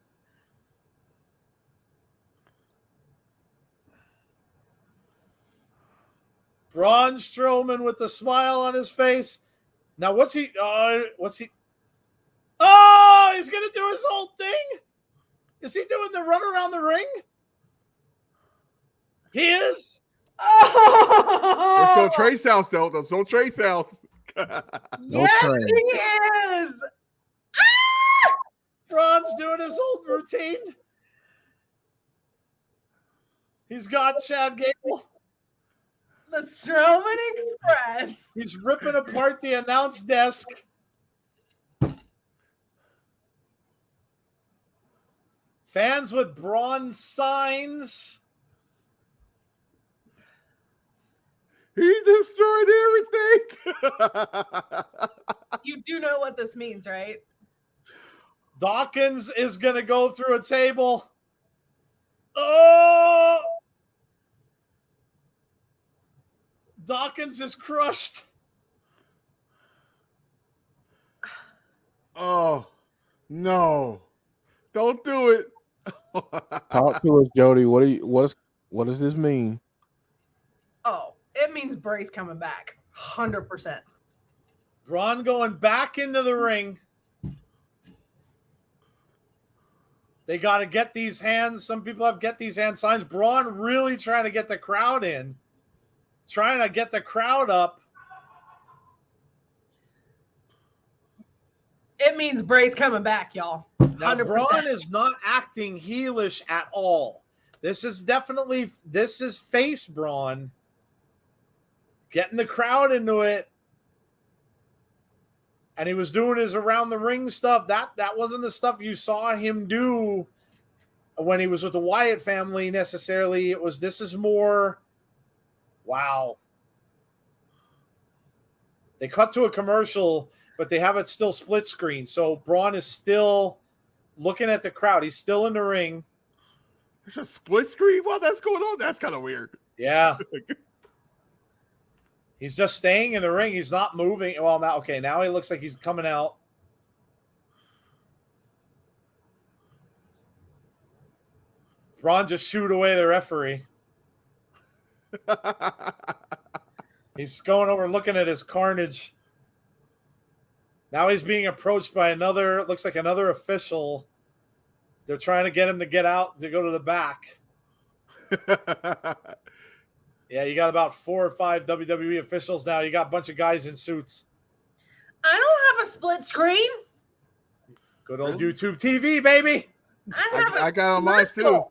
Braun Strowman with the smile on his face. Now, what's he? Oh, he's going to do his whole thing. Is he doing the run around the ring? He is. now? There's no trace house, though. There's no trace house. Yes, train. he is. Braun's doing his old routine. He's got Chad Gable. The Strowman Express. He's ripping apart the announce desk. Fans with Braun signs. He destroyed everything. You do know what this means, right? Dawkins is going to go through a table. Oh! Dawkins is crushed. Oh, no. Don't do it. Talk to us, Jody. What does this mean? Oh, it means Bray's coming back. 100%. Braun going back into the ring. They got to get these hands. Some people have get these hand signs. Braun really trying to get the crowd in. Trying to get the crowd up. It means Bray's coming back, y'all. 100%. Now, Braun is not acting heelish at all. This is face Braun. Getting the crowd into it. And he was doing his around the ring stuff. That wasn't the stuff you saw him do when he was with the Wyatt family necessarily. This is more, wow. They cut to a commercial, but they have it still split screen. So Braun is still looking at the crowd. He's still in the ring. There's a split screen while that's going on? That's kind of weird. Yeah. He's just staying in the ring. He's not moving. Well, now he looks like he's coming out. Braun just shooed away the referee. He's going over looking at his carnage. Now he's being approached by another official. They're trying to get him to get out to go to the back. Yeah, you got about 4 or 5 WWE officials now. You got a bunch of guys in suits. I don't have a split screen. Good old YouTube TV, baby. I got on mine too.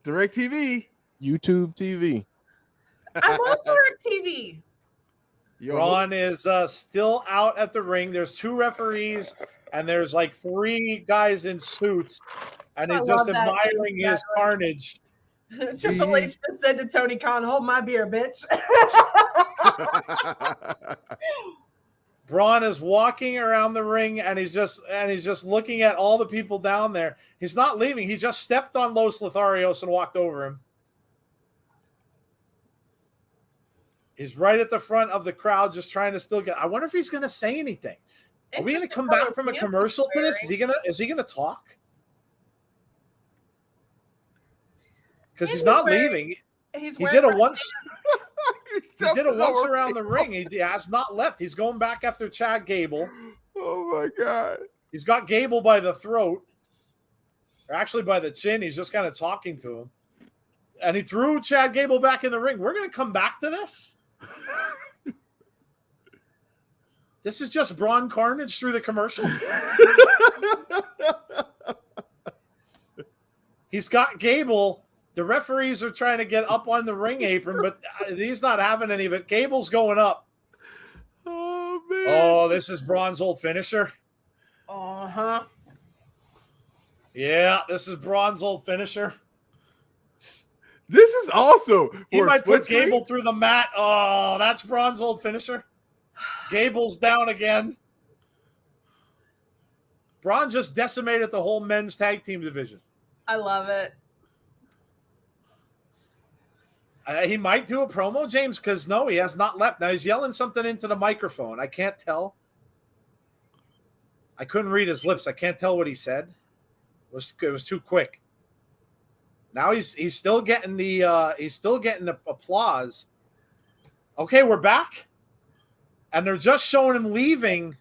Direct TV. YouTube TV. I'm on Direct TV. Braun is still out at the ring. There's 2 referees, and there's like 3 guys in suits, and he's just admiring his carnage. Triple H just said to Tony Khan, "Hold my beer, bitch." Braun is walking around the ring, and he's just looking at all the people down there. He's not leaving. He just stepped on Los Lotharios and walked over him. He's right at the front of the crowd, just trying to still get. I wonder if he's going to say anything. Are we going to come back from a commercial to this? Is he gonna talk? Because he's not leaving. He did a once around the ring. He has not left. He's going back after Chad Gable. Oh my God. He's got Gable by the throat. Or actually by the chin. He's just kind of talking to him. And he threw Chad Gable back in the ring. We're going to come back to this? This is just Braun Carnage through the commercial. He's got Gable. The referees are trying to get up on the ring apron, but he's not having any of it. Gable's going up. Oh, man. Oh, this is Braun's old finisher. Uh-huh. Yeah, this is Braun's old finisher. This is awesome. He might put Gable through the mat. Oh, that's Braun's old finisher. Gable's down again. Braun just decimated the whole men's tag team division. I love it. He might do a promo, James, because no, he has not left. Now he's yelling something into the microphone. I can't tell. I couldn't read his lips. I can't tell what he said. It was too quick. Now he's still getting the applause. Okay, we're back, and they're just showing him leaving.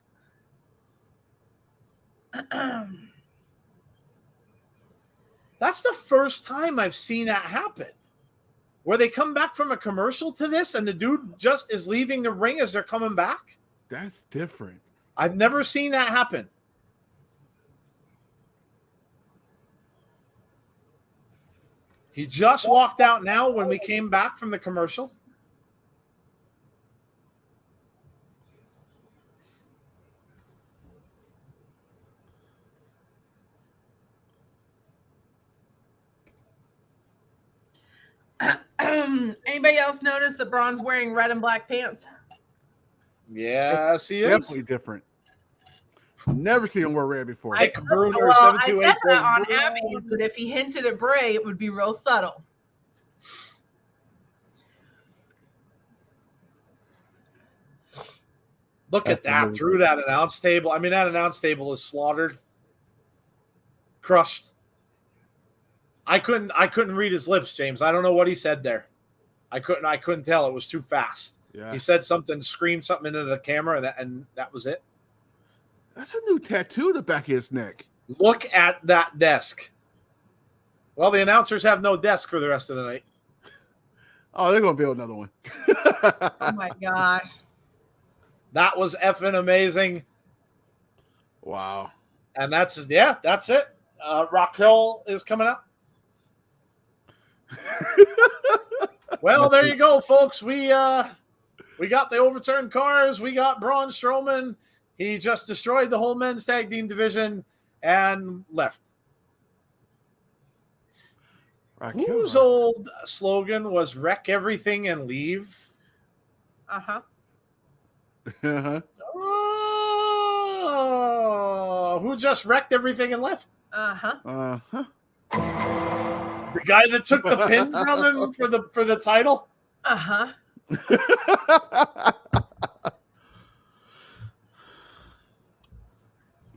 That's the first time I've seen that happen. Where they come back from a commercial to this, and the dude just is leaving the ring as they're coming back. That's different. I've never seen that happen. He just walked out now when we came back from the commercial. Anybody else notice that Braun's wearing red and black pants? Yes, he is. Definitely different. Never seen him wear red before. Nick Bruner, I 728. said that on Abby's, but if he hinted at Bray, it would be real subtle. Look at that through that announce table. I mean, that announce table is slaughtered, crushed. I couldn't read his lips, James. I don't know what he said there. I couldn't tell. It was too fast. Yeah. He said something, screamed something into the camera, and that was it. That's a new tattoo in the back of his neck. Look at that desk. Well, the announcers have no desk for the rest of the night. Oh, they're gonna build another one. Oh my gosh. That was effing amazing. Wow. And that's it. Raquel is coming up. Well, there you go, folks. We got the overturned cars. We got Braun Strowman. He just destroyed the whole men's tag team division and left. Whose old slogan was "Wreck everything and leave"? Uh-huh. Oh, who just wrecked everything and left? Uh-huh. The guy that took the pin from him for the title? Uh-huh.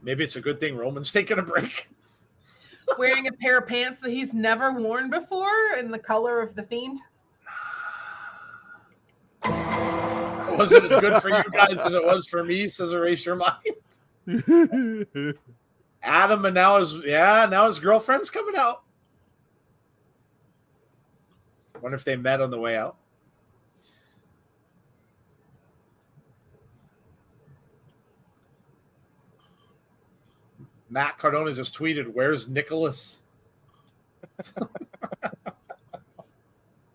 Maybe it's a good thing Roman's taking a break. Wearing a pair of pants that he's never worn before in the color of the Fiend. It wasn't as good for you guys as it was for me, says Erase Your Mind. Adam, and now his girlfriend's coming out. Wonder if they met on the way out. Matt Cardona just tweeted, "Where's Nicholas?"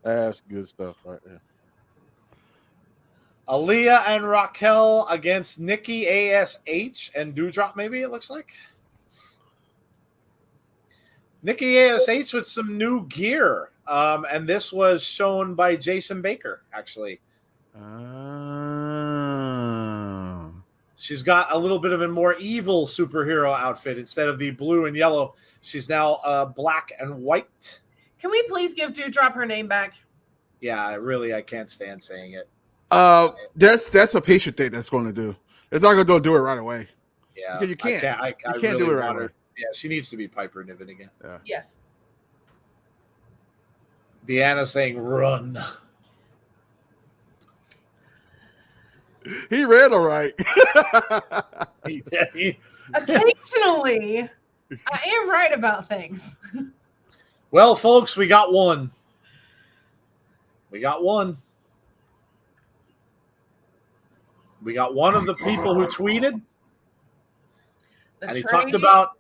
That's good stuff right there. Aaliyah and Raquel against Nikki ASH and Doudrop, maybe it looks like. Nikki ASH with some new gear. And this was shown by Jason Baker, actually. She's got a little bit of a more evil superhero outfit. Instead of the blue and yellow, she's now black and white. Can we please give Doudrop her name back? Yeah, I can't stand saying it. That's a patient thing that's going to do. It's not going to do it right away. Yeah, because you can't. I can't really do it right away. Yeah, she needs to be Piper Niven again. Yeah. Yes. Deanna saying, "Run." He ran all right. Occasionally, I am right about things. Well, folks, we got one. We got one of the people who tweeted, and he talked about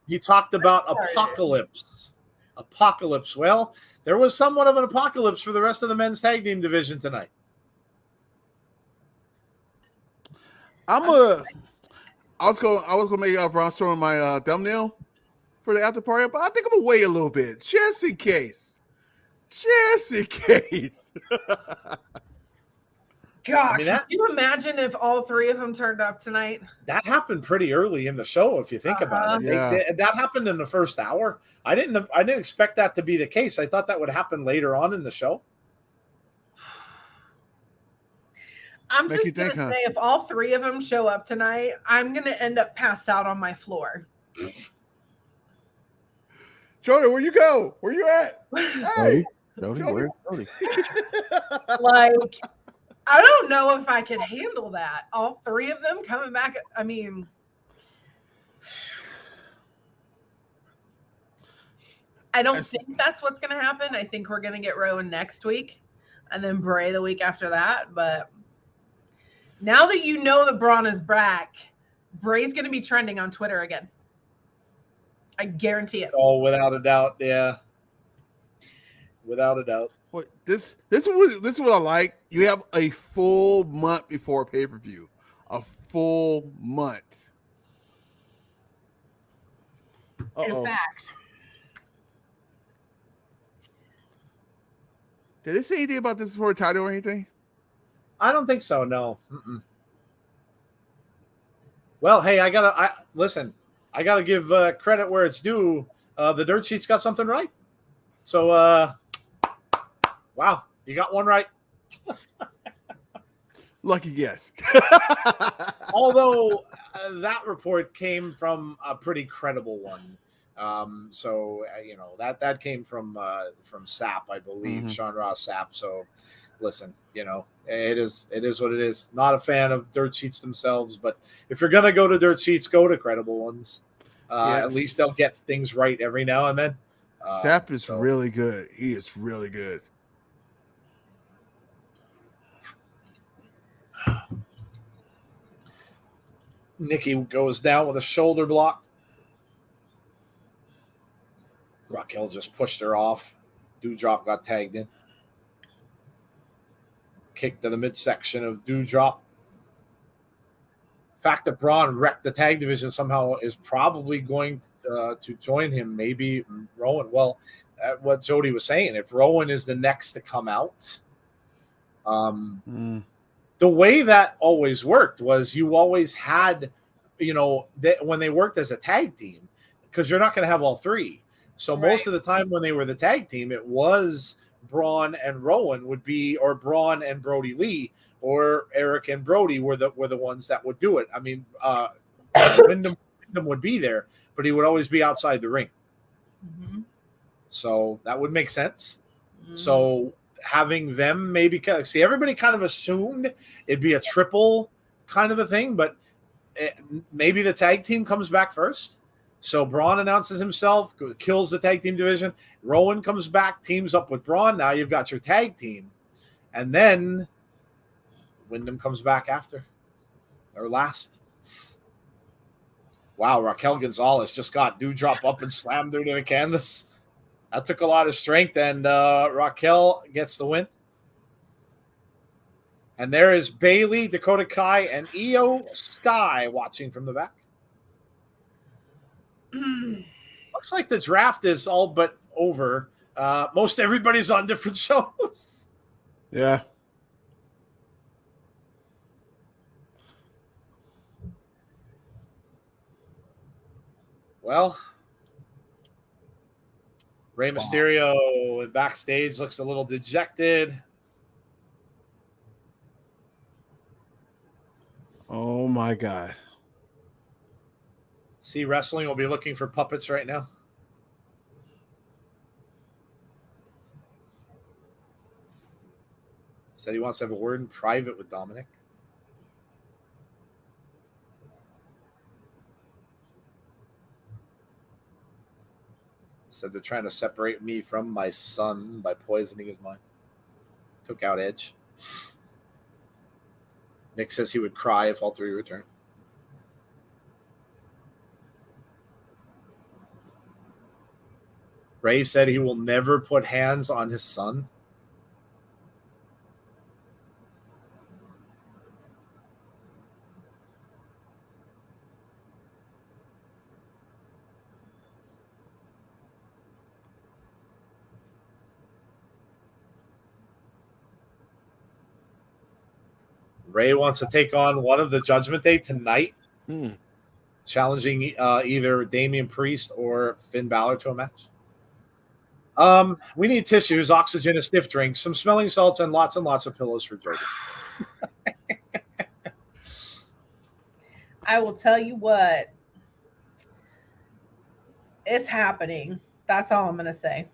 apocalypse. Apocalypse. Well, there was somewhat of an apocalypse for the rest of the men's tag team division tonight. I was gonna make Braun Strowman my thumbnail for the after party, but I think I'm gonna wait a little bit just in case. God, can you imagine if all three of them turned up tonight? That happened pretty early in the show, if you think about it. Yeah. That happened in the first hour. I didn't expect that to be the case. I thought that would happen later on in the show. I'm just going to say, if all three of them show up tonight, I'm going to end up passed out on my floor. Jody, where you go? Where you at? Hey, Jody, where's Jody? Like, I don't know if I could handle that. All three of them coming back. I mean, I don't think that's what's going to happen. I think we're going to get Rowan next week and then Bray the week after that. But now that you know that Braun is back, Bray's going to be trending on Twitter again. I guarantee it. Oh, without a doubt. Yeah. Without a doubt. What this is what I like. You have a full month before pay-per-view. A full month. In fact. Did they say anything about this for a title or anything? I don't think so. No. Mm-mm. Well, hey, I gotta give credit where it's due. The dirt sheet's got something right. So, wow, you got one right. Lucky guess. Although that report came from a pretty credible one. So that came from SAP, I believe, Sean Ross SAP. So listen, it is what it is. Not a fan of dirt sheets themselves, but if you're gonna go to dirt sheets, go to credible ones. At least they'll get things right every now and then. Sap is really good. He is really good. Nikki goes down with a shoulder block. Raquel just pushed her off. Doudrop got tagged in. Kick to the midsection of Doudrop. The fact that Braun wrecked the tag division somehow is probably going to join him. Maybe Rowan. Well, what Jody was saying, if Rowan is the next to come out, the way that always worked was you always had, when they worked as a tag team, because you're not going to have all three. So most of the time when they were the tag team, it was Braun and Rowan would be, or Braun and Brody Lee, or Eric and Brody were the ones that would do it. I mean, Wyndham would be there, but he would always be outside the ring. Mm-hmm. So that would make sense. Mm-hmm. So having them maybe see, everybody kind of assumed it'd be a triple kind of a thing, but maybe the tag team comes back first. So Braun announces himself, kills the tag team division. Rowan comes back, teams up with Braun. Now you've got your tag team. And then Wyndham comes back after or last. Wow, Raquel Gonzalez just got Doudrop up and slammed her to the canvas. That took a lot of strength, and Raquel gets the win. And there is Bayley, Dakota Kai, and Io Sky watching from the back. Looks like the draft is all but over. Most everybody's on different shows. Yeah. Well, Rey Mysterio in Backstage looks a little dejected. Oh, my God. See, Wrestling will be looking for puppets right now. Said he wants to have a word in private with Dominik. Said they're trying to separate me from my son by poisoning his mind. Took out Edge. Nick says he would cry if all three returned. Ray said he will never put hands on his son. Ray wants to take on one of the Judgment Day tonight, challenging either Damian Priest or Finn Balor to a match. We need tissues, oxygen, a stiff drink, some smelling salts, and lots of pillows for Jody. I will tell you what. It's happening. That's all I'm going to say.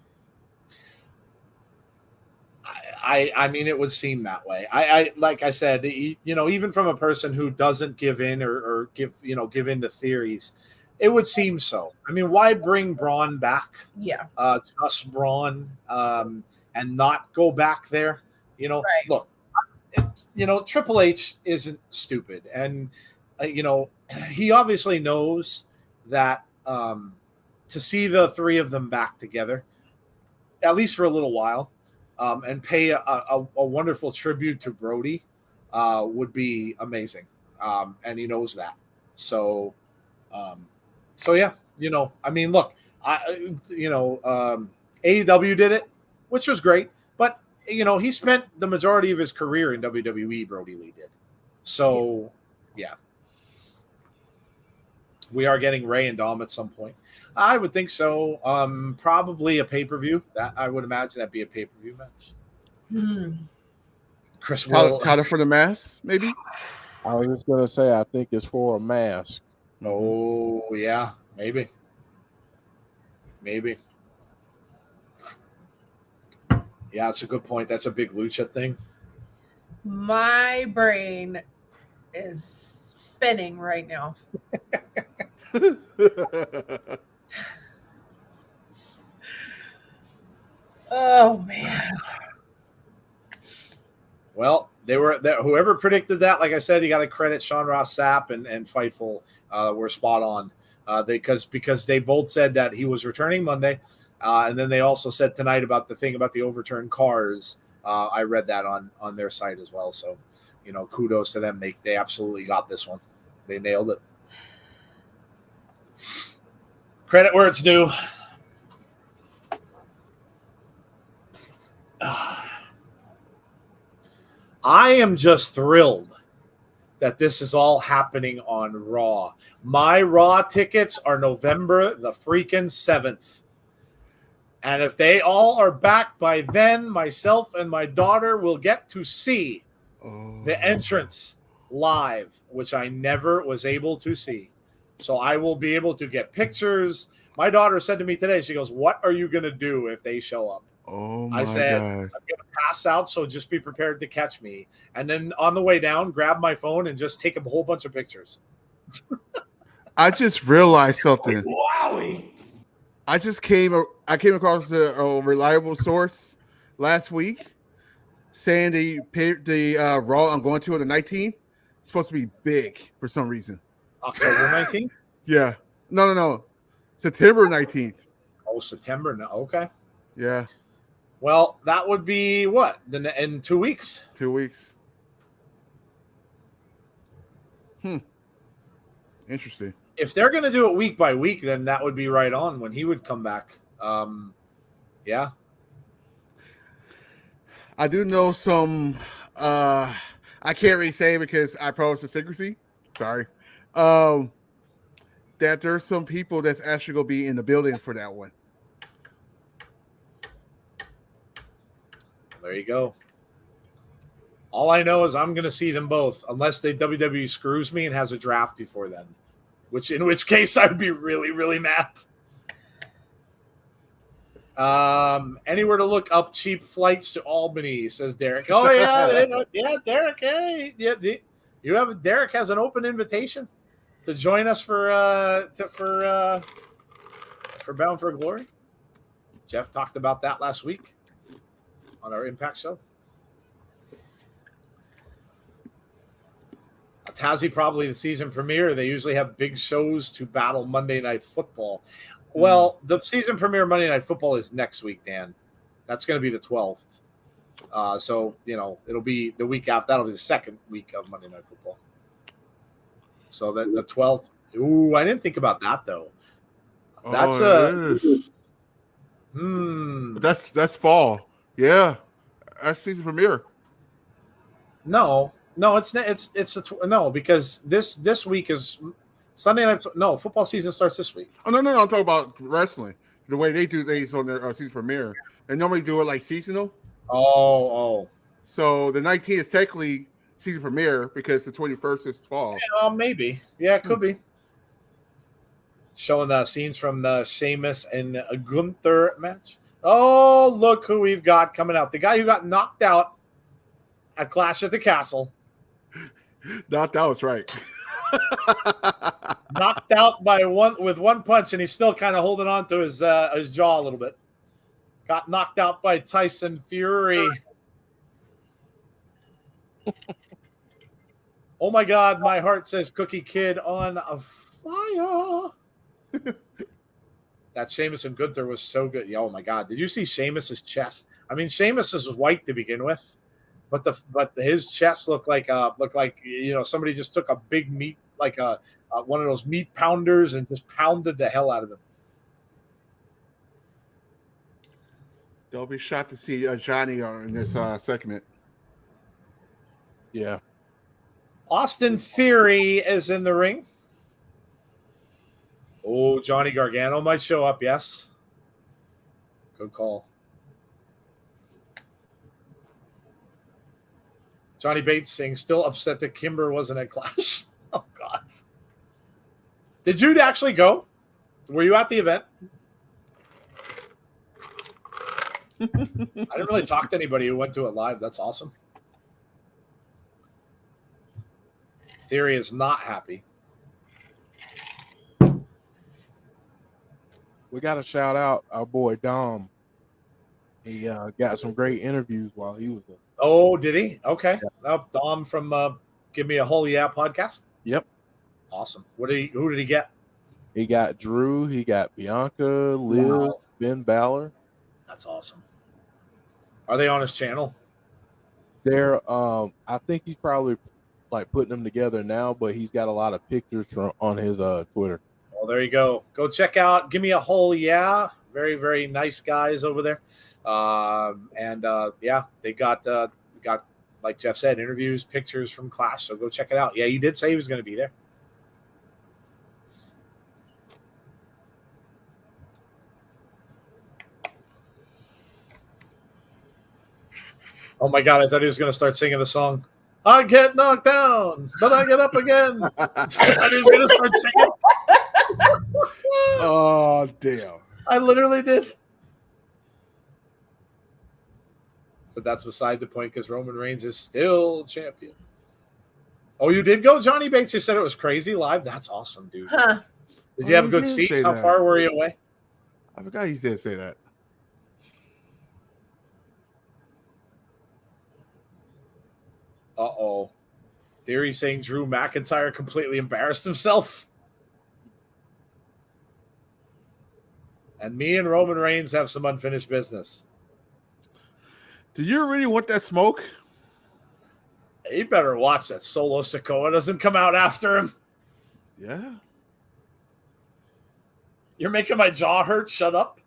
I mean, it would seem that way. I like I said, even from a person who doesn't give in or give in to theories, it would seem so. I mean, why bring Braun back? Yeah. Just Braun, and not go back there. Look, Triple H isn't stupid, and he obviously knows that to see the three of them back together, at least for a little while. And pay a wonderful tribute to Brody would be amazing. And he knows that. So yeah, I mean, look, AEW did it, which was great, but he spent the majority of his career in WWE, Brody Lee did. So yeah. We are getting Ray and Dom at some point. I would think so. Probably a pay-per-view. That I would imagine that'd be a pay-per-view match. Chris will title for the mask, maybe. I was just gonna say I think it's for a mask. Oh yeah, maybe. Yeah, that's a good point. That's a big lucha thing. My brain is spinning right now. Oh man. Well, whoever predicted that. Like I said, you got to credit Sean Ross Sapp and Fightful. Were spot on. Because they both said that he was returning Monday, and then they also said tonight about the thing about the overturned cars. I read that on their site as well. So, kudos to them. They absolutely got this one. They nailed it. Credit where it's due. I am just thrilled that this is all happening on Raw. My Raw tickets are November the freaking 7th. And if they all are back by then, myself and my daughter will get to see the entrance live, which I never was able to see. So I will be able to get pictures. My daughter said to me today, she goes, "What are you going to do if they show up?" Oh my I said, God. "I'm going to pass out, so just be prepared to catch me." And then on the way down, grab my phone and just take a whole bunch of pictures. I just realized something. Wowie. I came across a reliable source last week saying the Raw I'm going to on the 19th is supposed to be big for some reason. October 19th? Yeah. No. September 19th. Oh, September. No. Okay. Yeah. Well, that would be what? Then in 2 weeks? 2 weeks. Interesting. If they're going to do it week by week, then that would be right on when he would come back. Yeah. I do know some I can't really say because I promised the secrecy. Sorry. That there's some people that's actually gonna be in the building for that one. There you go. All I know is I'm going to see them both, unless WWE screws me and has a draft before then, in which case I'd be really, really mad. Anywhere to look up cheap flights to Albany, says Derek. Oh yeah, Derek. Hey, yeah, Derek has an open invitation to join us for Bound for Glory. Jeff talked about that last week on our Impact show. Tazi probably the season premiere. They usually have big shows to battle Monday Night Football. Well, the season premiere Monday Night Football is next week, Dan. That's going to be the 12th. So, it'll be the week after. That'll be the second week of Monday Night Football. So the 12th. Ooh, I didn't think about that, though. That's That's fall. Yeah. That's season premiere. No, no, because this week is Sunday night. No, football season starts this week. Oh no, I'm talking about wrestling. The way they do things on their season premiere. They normally do it like seasonal. Oh. So the 19th is technically season premiere because the 21st is fall. Yeah, maybe. Yeah, it could be. Showing the scenes from the Sheamus and Gunther match. Oh, look who we've got coming out. The guy who got knocked out at Clash at the Castle. That was right. Knocked out with one punch, and he's still kind of holding on to his jaw a little bit. Got knocked out by Tyson Fury. Oh my God, my heart says Cookie Kid on a fire. That Sheamus and Gunther was so good. Oh my God, did you see Sheamus's chest? I mean, Sheamus's was white to begin with, but his chest looked like somebody just took a big meat, like one of those meat pounders, and just pounded the hell out of him. They'll be shocked to see Johnny in this segment. Yeah. Austin Theory is in the ring. Oh, Johnny Gargano might show up, yes. Good call. Johnny Bates saying, still upset that Kimber wasn't at Clash. Oh, God. Did you actually go? Were you at the event? I didn't really talk to anybody who went to it live. That's awesome. Theory is not happy. we got to shout out our boy Dom. He got some great interviews while he was there. Oh, did he? Okay. Yeah. Dom from Give Me a Holy Yeah podcast. Yep. Awesome. Who did he get? He got Drew. He got Bianca, Liv, Wow. Ben Balor. That's awesome. Are they on his channel? They're I think he's probably like putting them together now, but he's got a lot of pictures on his Twitter. Well, there you go. Go check out Give Me a Whole Yeah. Very, very nice guys over there. Yeah, they got like Jeff said, interviews, pictures from Clash. So go check it out. Yeah, he did say he was going to be there. Oh my God, I thought he was going to start singing the song. I get knocked down, but I get up again. I thought he was going to start singing. Oh, damn. I literally did. So that's beside the point because Roman Reigns is still champion. Oh, you did go? Johnny Bates, you said it was crazy live? That's awesome, dude. Huh. Did you have he good did seats? say How that. far were you away? I forgot he did say that. Uh-oh. Theory saying Drew McIntyre completely embarrassed himself. And me and Roman Reigns have some unfinished business. Do you really want that smoke? He better watch that Solo Sikoa doesn't come out after him. Yeah. You're making my jaw hurt. Shut up.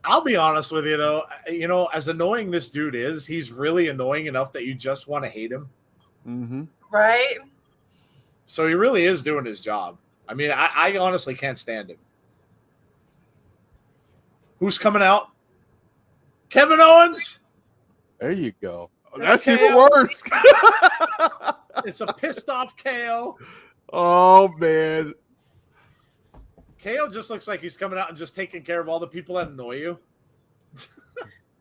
I'll be honest with you, though. You know, as annoying this dude is, he's really annoying enough that you just want to hate him. Mm-hmm. Right? So he really is doing his job. I mean, I honestly can't stand him. Who's coming out? Kevin Owens. There you go. That's Okay. even worse. It's a pissed off KO. Oh, man. KO just looks like he's coming out and just taking care of all the people that annoy you.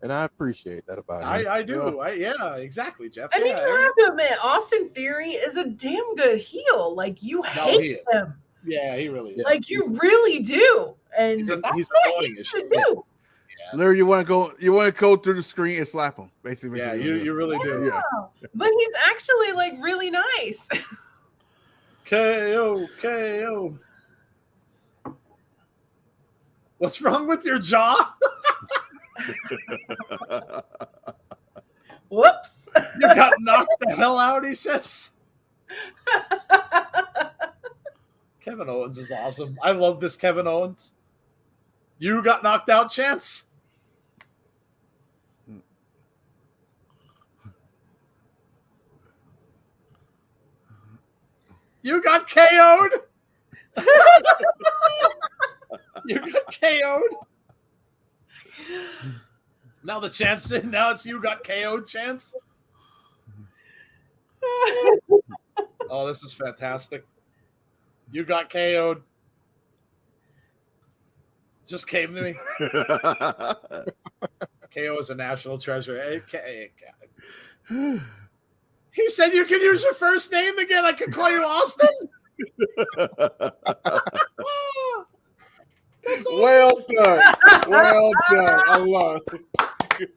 And I appreciate that about him. I do. Yeah, exactly, Jeff. I mean, Yeah, you have to admit, Austin Theory is a damn good heel. Like, you he hate is. him. Yeah, he really is. Like, you really do. And He's that's he's what annoying he as should shit. do. Larry, you want to go through the screen and slap him, basically. Yeah, you really do. Yeah. But he's actually, like, really nice. KO. What's wrong with your jaw? Whoops. You got knocked the hell out, he says. Kevin Owens is awesome. I love this Kevin Owens. You got knocked out, Chance? You got KO'd? You got KO'd? Now the Chance, now it's you got KO'd, Chance? Oh, this is fantastic. You got KO'd. Just came to me. KO is a national treasure. He said you can use your first name again. I could call you Austin. That's awesome. Well done. Well done. I love it.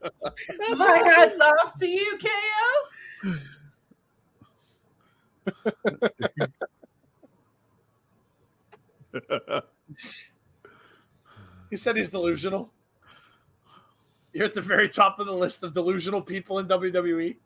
That's My awesome. hat's off to you, KO. He said he's delusional. You're at the very top of the list of delusional people in WWE.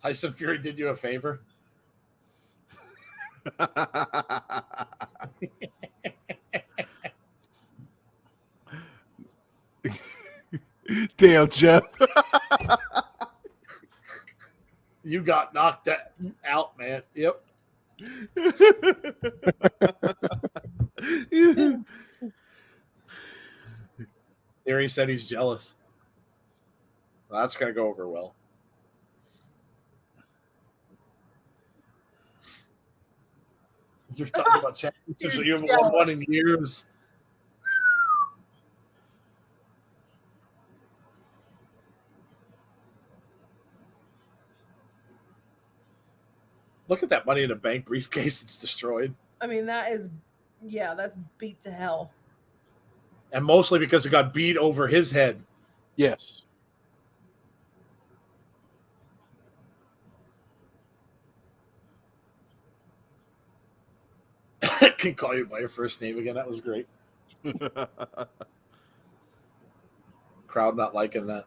Tyson Fury did you a favor. Damn, Jeff. You got knocked out, man. Yep. Theory said he's jealous. Well, that's going to go over well. You're talking about championships that you haven't won one in years. Look at that Money in the Bank briefcase. It's destroyed. I mean, that's beat to hell. And mostly because it got beat over his head. Yes. I can call you by your first name again. That was great. Crowd not liking that.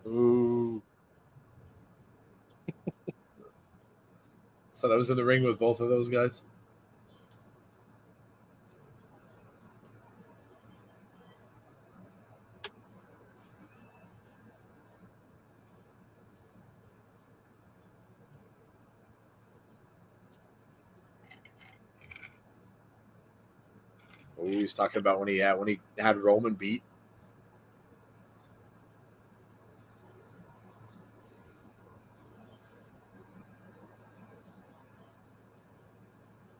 Ooh. So I was in the ring with both of those guys. He was talking about when he had Roman beat.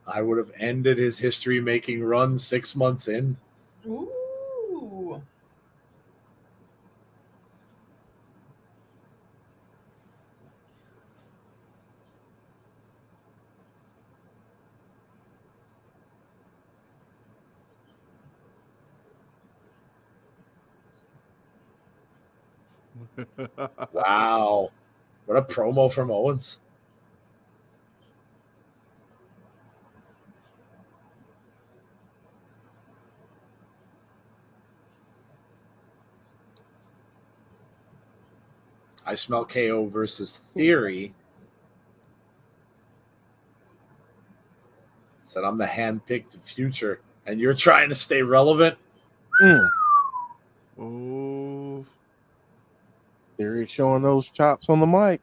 I would have ended his history-making run 6 months in. Ooh. Wow. What a promo from Owens. I smell KO versus Theory. Said I'm the hand-picked future, and you're trying to stay relevant. Oh, Theory showing those chops on the mic.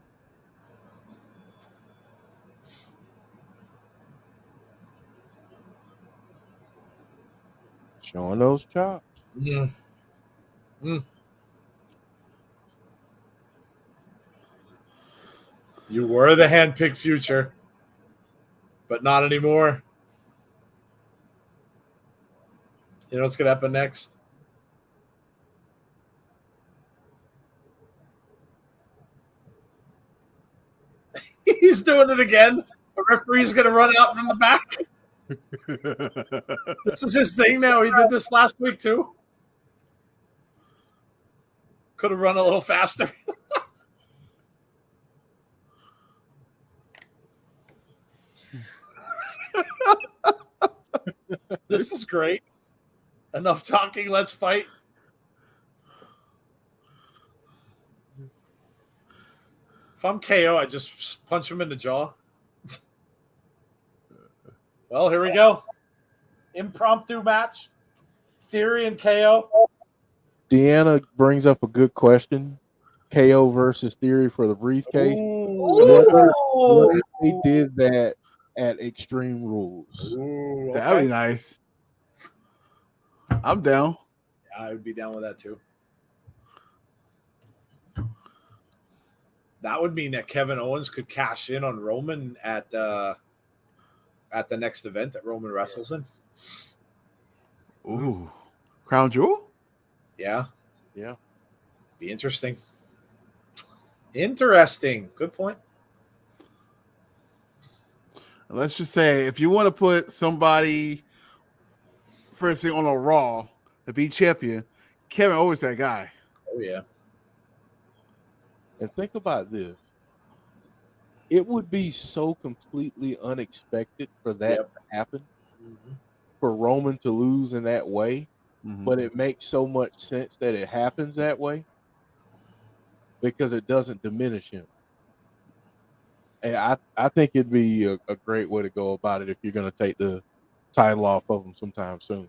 Showing those chops. Mm. Mm. You were the hand-picked future, but not anymore. You know what's going to happen next? He's doing it again. The referee's going to run out from the back. This is his thing now. He did this last week too. Could have run a little faster. This is great. Enough talking. Let's fight. If I'm KO, I just punch him in the jaw. Well, here we go. Impromptu match. Theory and KO. Deanna brings up a good question. KO versus Theory for the briefcase. What if they did that at Extreme Rules? Ooh, okay. That'd be nice. I'm down. Yeah, I would be down with that too. That would mean that Kevin Owens could cash in on Roman at the next event that Roman wrestles in. Ooh, Crown Jewel? Yeah. Yeah. Be interesting. Interesting. Good point. Let's just say if you want to put somebody first thing on a Raw to be champion, Kevin Owens that guy. Oh yeah. And think about this. It would be so completely unexpected for that to happen, for Roman to lose in that way, but it makes so much sense that it happens that way because it doesn't diminish him. And I think it'd be a great way to go about it if you're going to take the title off of him sometime soon.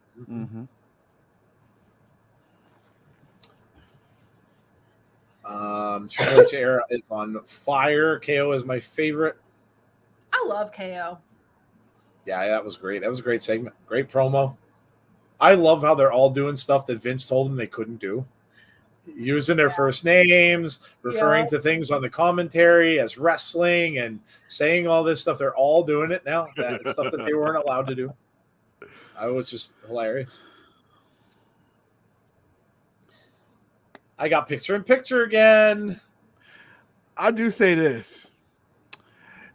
Triple H era is on fire. KO is my favorite. I love KO. Yeah, that was great. That was a great segment. Great promo. I love how they're all doing stuff that Vince told them they couldn't do. using their first names, referring Yeah. to things on the commentary as wrestling, and saying all this stuff. They're all doing it now. That stuff that they weren't allowed to do. I was just hilarious. I got picture in picture again. I do say this.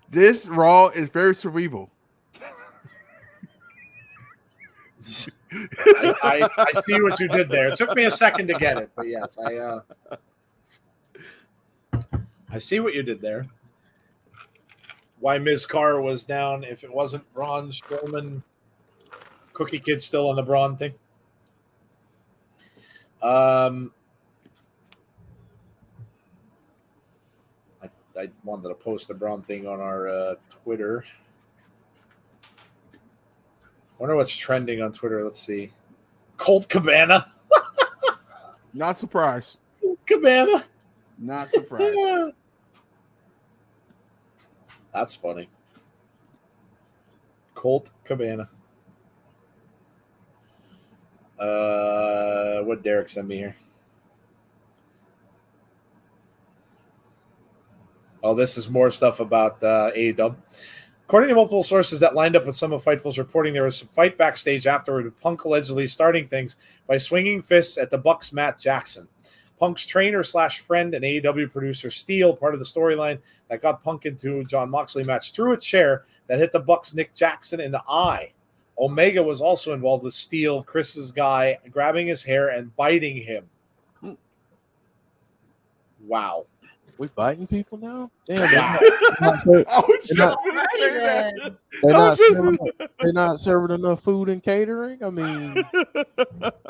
This Raw is very cerebral. I see what you did there. It took me a second to get it, but yes, I see what you did there. Why Ms. Carr was down if it wasn't Braun Strowman. Cookie Kid still on the Braun thing. I wanted to post a Braun thing on our Twitter. Wonder what's trending on Twitter. Let's see. Colt Cabana. Not surprised. Colt Cabana. Not surprised. That's funny. Colt Cabana. What Derek sent me here? Oh, this is more stuff about AEW. According to multiple sources that lined up with some of Fightful's reporting, there was a fight backstage afterward with Punk allegedly starting things by swinging fists at the Bucks' Matt Jackson. Punk's trainer/friend and AEW producer Steele, part of the storyline that got Punk into John Moxley match, threw a chair that hit the Bucks' Nick Jackson in the eye. Omega was also involved with Steele, Chris's guy, grabbing his hair and biting him. Wow. We biting people now? Damn, they're not serving enough food and catering. I mean,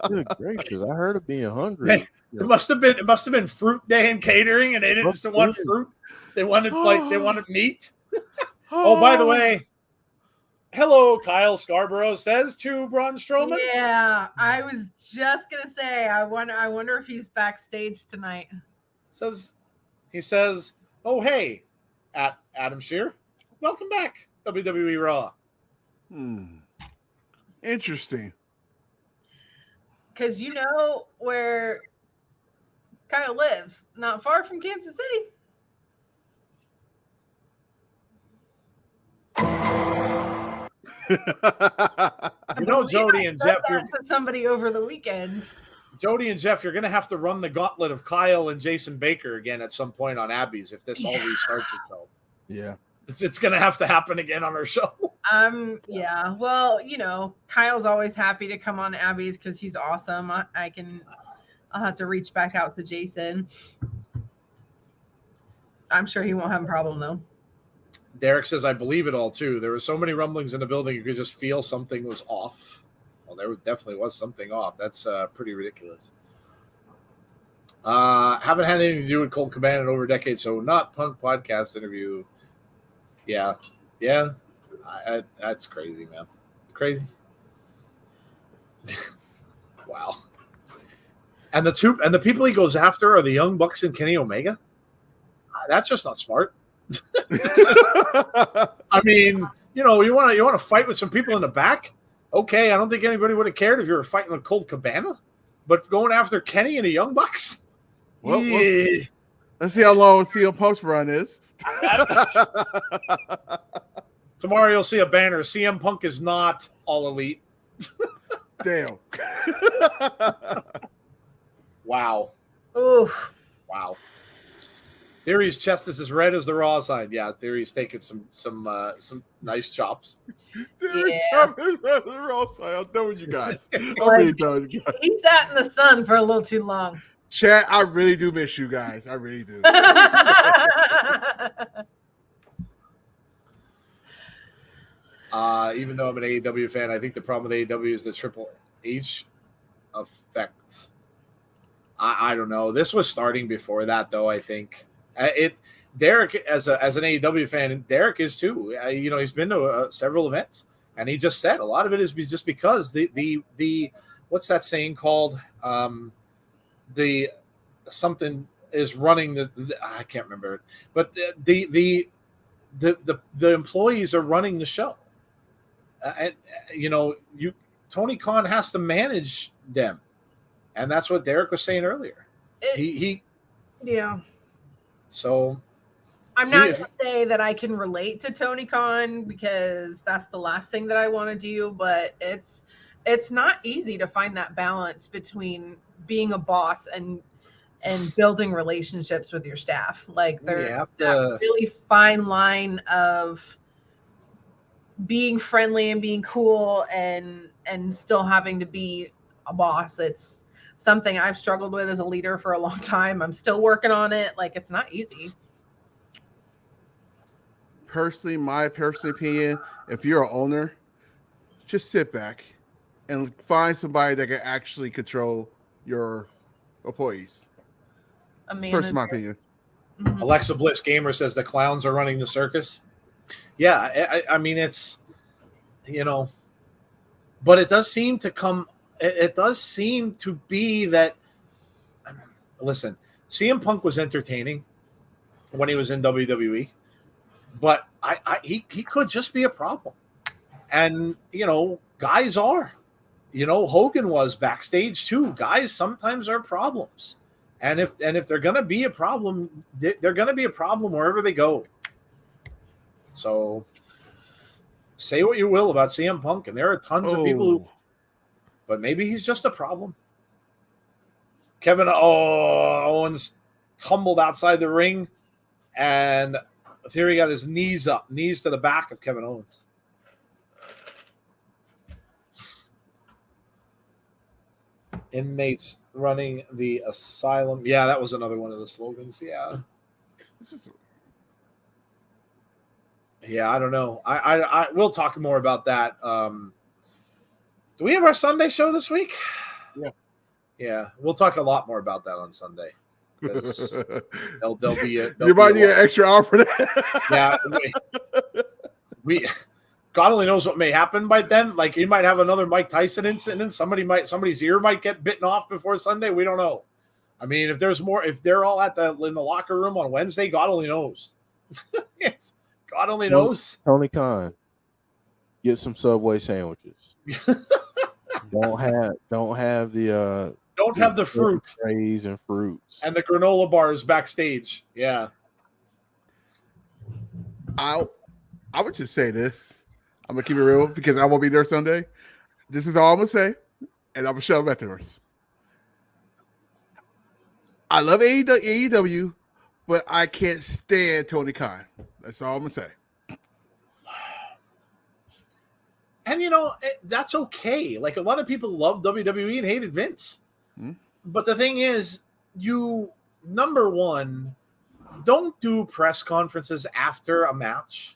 good gracious! I heard of being hungry. It must have been fruit day and catering, and they didn't just want fruit. They wanted meat. Oh, by the way, hello, Kyle Scarborough says to Braun Strowman. Yeah, I was just gonna say. I wonder if he's backstage tonight. He says, "Oh hey, at Adam Shear, welcome back, WWE Raw." Interesting. Because you know where Kyle lives, not far from Kansas City. You know, Jody and Jeff, to somebody over the weekend. Jody and Jeff, you're going to have to run the gauntlet of Kyle and Jason Baker again at some point on Abby's if this all restarts itself. Yeah. It's going to have to happen again on our show. Yeah. Well, you know, Kyle's always happy to come on Abby's because he's awesome. I'll have to reach back out to Jason. I'm sure he won't have a problem though. Derek says, I believe it all too. There were so many rumblings in the building, you could just feel something was off. Well, there definitely was something off. That's pretty ridiculous. Haven't had anything to do with Colt Cabana in over a decade, so not Punk podcast interview. Yeah. That's crazy, man. Crazy. Wow. And the people he goes after are the Young Bucks and Kenny Omega. That's just not smart. It's just, I mean, you know, you want to fight with some people in the back. Okay, I don't think anybody would have cared if you were fighting with Colt Cabana, but going after Kenny and the Young Bucks. Well, let's see how long CM Punk's run is. Tomorrow you'll see a banner. CM Punk is not All Elite. Damn. Wow. Oof. Wow. Theory's chest is as red as the Raw side. Yeah, Theory's taking some nice chops. I'm done with you guys. I'm really done with you guys. He sat in the sun for a little too long. Chat, I really do miss you guys. I really do. Even though I'm an AEW fan, I think the problem with AEW is the Triple H effect. I don't know. This was starting before that, though. I think Derek, as an AEW fan, Derek is too. You know, he's been to several events, and he just said a lot of it is just because the what's that saying called? The something is running the I can't remember it, but the employees are running the show, and you know, Tony Khan has to manage them, and that's what Derek was saying earlier. He Yeah. so I'm not going to say that I can relate to Tony Khan because that's the last thing that I want to do, but it's not easy to find that balance between being a boss and building relationships with your staff. Like there's that really fine line of being friendly and being cool and still having to be a boss. It's something I've struggled with as a leader for a long time. I'm still working on it. Like it's not easy. Personally, my personal opinion, if you're an owner, just sit back and find somebody that can actually control your employees. First, my opinion. Mm-hmm. Alexa Bliss Gamer says the clowns are running the circus. Yeah, I mean, it's, you know, but it does seem to come, it does seem to be that, listen, CM Punk was entertaining when he was in WWE, but he could just be a problem. And, you know, guys are. You know, Hogan was backstage too. Guys sometimes are problems. And if they're going to be a problem, they're going to be a problem wherever they go. So say what you will about CM Punk, and there are tons of people who, but maybe he's just a problem. Kevin Owens tumbled outside the ring, and Theory got his knees up, knees to the back of Kevin Owens. Inmates running the asylum. Yeah, that was another one of the slogans. Yeah. Yeah, I don't know. I we'll talk more about that. Do we have our Sunday show this week? Yeah. Yeah, we'll talk a lot more about that on Sunday. There'll be you might need an extra hour for that. Yeah, we God only knows what may happen by then. Like you might have another Mike Tyson incident. Somebody's ear might get bitten off before Sunday. We don't know. I mean, if there's more, if they're all in the locker room on Wednesday, God only knows. Yes, God only knows. Tony Khan, get some Subway sandwiches. Don't have the fruit trays and fruits and the granola bars backstage. Yeah, I would just say this. I'm gonna keep it real because I won't be there Sunday. This is all I'm gonna say, and I'm gonna shut up afterwards. I love AEW, but I can't stand Tony Khan. That's all I'm gonna say. And you know that's okay. Like a lot of people love WWE and hated Vince, but the thing is, number one, don't do press conferences after a match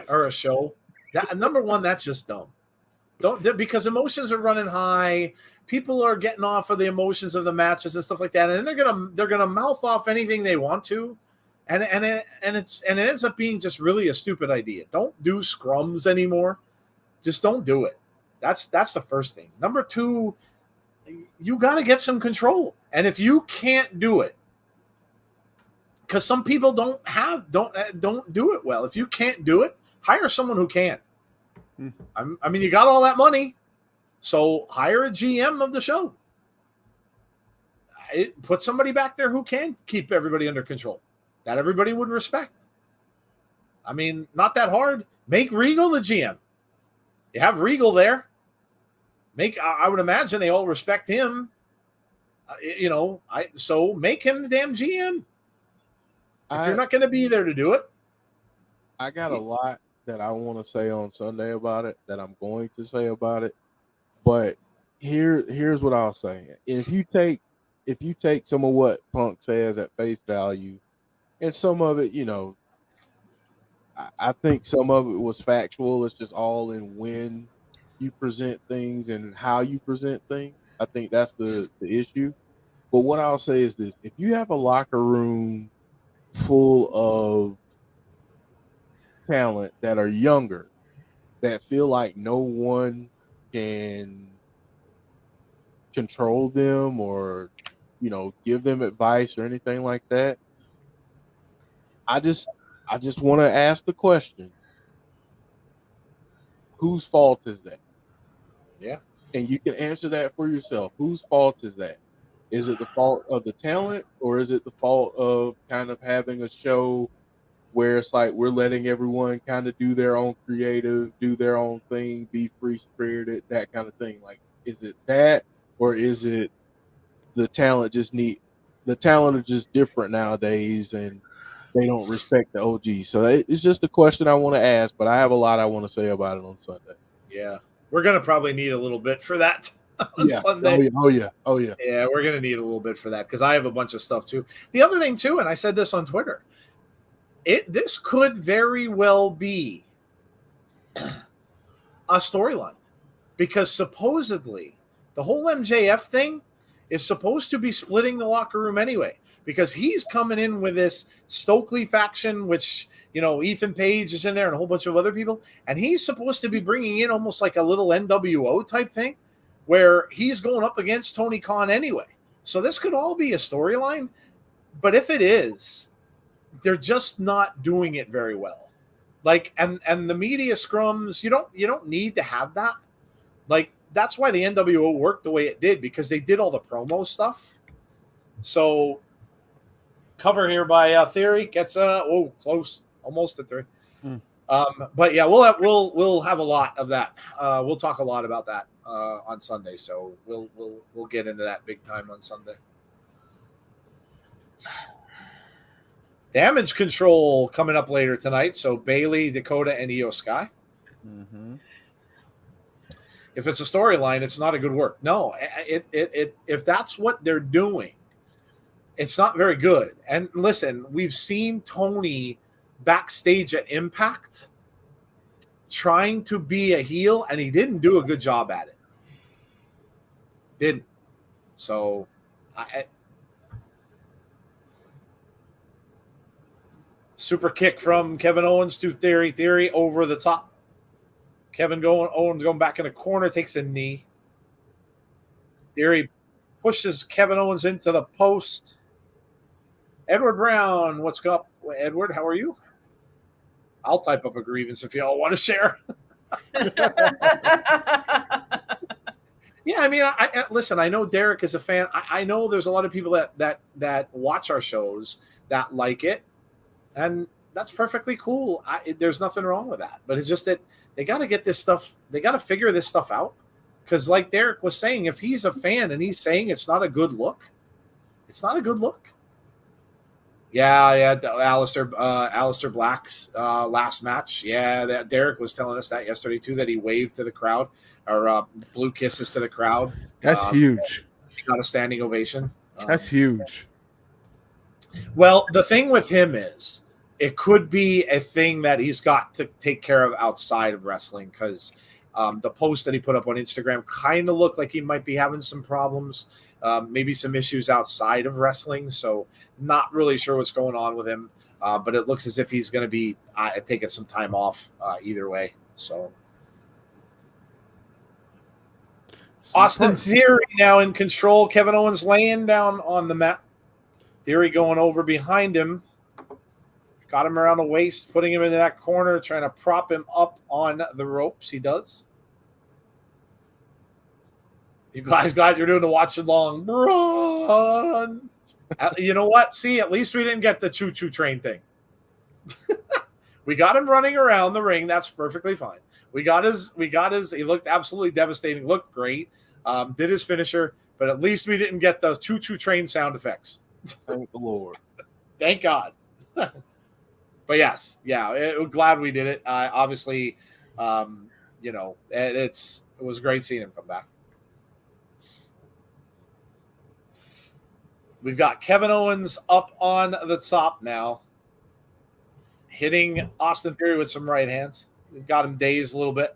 or a show. Number one, that's just dumb. Because emotions are running high. People are getting off of the emotions of the matches and stuff like that, and they're gonna mouth off anything they want to, and it ends up being just really a stupid idea. Don't do scrums anymore. Just don't do it. That's the first thing. Number two, you got to get some control, and if you can't do it, because some people don't do it well. If you can't do it, hire someone who can. I mean, you got all that money, so hire a GM of the show. Put somebody back there who can keep everybody under control, that everybody would respect. I mean, not that hard. Make Regal the GM. You have Regal there. I would imagine they all respect him. So make him the damn GM. If you're not going to be there to do it. I got a lot that I want to say on Sunday about it, that I'm going to say about it. But here's what I'll say. If you take some of what Punk says at face value, and some of it, I think some of it was factual. It's just all in when you present things and how you present things. I think that's the issue. But what I'll say is this: if you have a locker room full of talent that are younger, that feel like no one can control them or give them advice or anything like that, I just want to ask the question, whose fault is that? Yeah. And you can answer that for yourself. Whose fault is that? Is it the fault of the talent, or is it the fault of kind of having a show where it's like we're letting everyone kind of do their own creative, do their own thing, be free spirited, that kind of thing? Like, is it that, or is it the talent the talent are just different nowadays and they don't respect the OG? So it's just a question I want to ask, but I have a lot I want to say about it on Sunday. Yeah, we're gonna probably need a little bit for that on Sunday. Oh yeah. Yeah, we're gonna need a little bit for that because I have a bunch of stuff too. The other thing too, and I said this on Twitter, this could very well be a storyline because supposedly the whole MJF thing is supposed to be splitting the locker room anyway, because he's coming in with this Stokely faction, which, you know, Ethan Page is in there and a whole bunch of other people, and he's supposed to be bringing in almost like a little NWO type thing where he's going up against Tony Khan anyway. So this could all be a storyline, but if it is, they're just not doing it very well. Like, and the media scrums, you don't need to have that. Like, that's why the NWO worked the way it did, because they did all the promo stuff. So, cover here by Theory gets close, almost at 3. But yeah, we'll have a lot of that. We'll talk a lot about that on Sunday. So we'll get into that big time on Sunday. Damage Control coming up later tonight. So Bailey, Dakota, and Io Sky. Mm-hmm. If it's a storyline, it's not a good work. No, if that's what they're doing, it's not very good. And listen, we've seen Tony backstage at Impact trying to be a heel, and he didn't do a good job at it. Didn't. So, super kick from Kevin Owens to Theory. Theory over the top. Owens going back in the corner, takes a knee. Theory pushes Kevin Owens into the post. Edward Brown, what's up, Edward? How are you? I'll type up a grievance if y'all want to share. Yeah, I mean, I listen. I know Derek is a fan. I know there's a lot of people that watch our shows that like it, and that's perfectly cool. There's nothing wrong with that. But it's just that they got to get this stuff. They got to figure this stuff out. Because, like Derek was saying, if he's a fan and he's saying it's not a good look, it's not a good look. Yeah. Aleister Black's last match. Yeah, Derek was telling us that yesterday too. That he waved to the crowd or blew kisses to the crowd. That's huge. He got a standing ovation. That's huge. Well, the thing with him is it could be a thing that he's got to take care of outside of wrestling, because the post that he put up on Instagram kind of looked like he might be having some problems, maybe some issues outside of wrestling. So not really sure what's going on with him, but it looks as if he's going to be taking some time off either way. So Austin Theory now in control. Kevin Owens laying down on the mat. Theory going over behind him. Got him around the waist, putting him into that corner, trying to prop him up on the ropes. He does. You guys glad you're doing the watch along. Run. You know what? See, at least we didn't get the choo-choo train thing. We got him running around the ring. That's perfectly fine. We got his, he looked absolutely devastating, looked great, did his finisher, but at least we didn't get those choo-choo train sound effects. Thank the Lord. Thank God. But yes, glad we did it. Obviously, it was great seeing him come back. We've got Kevin Owens up on the top now, hitting Austin Theory with some right hands. Got him dazed a little bit.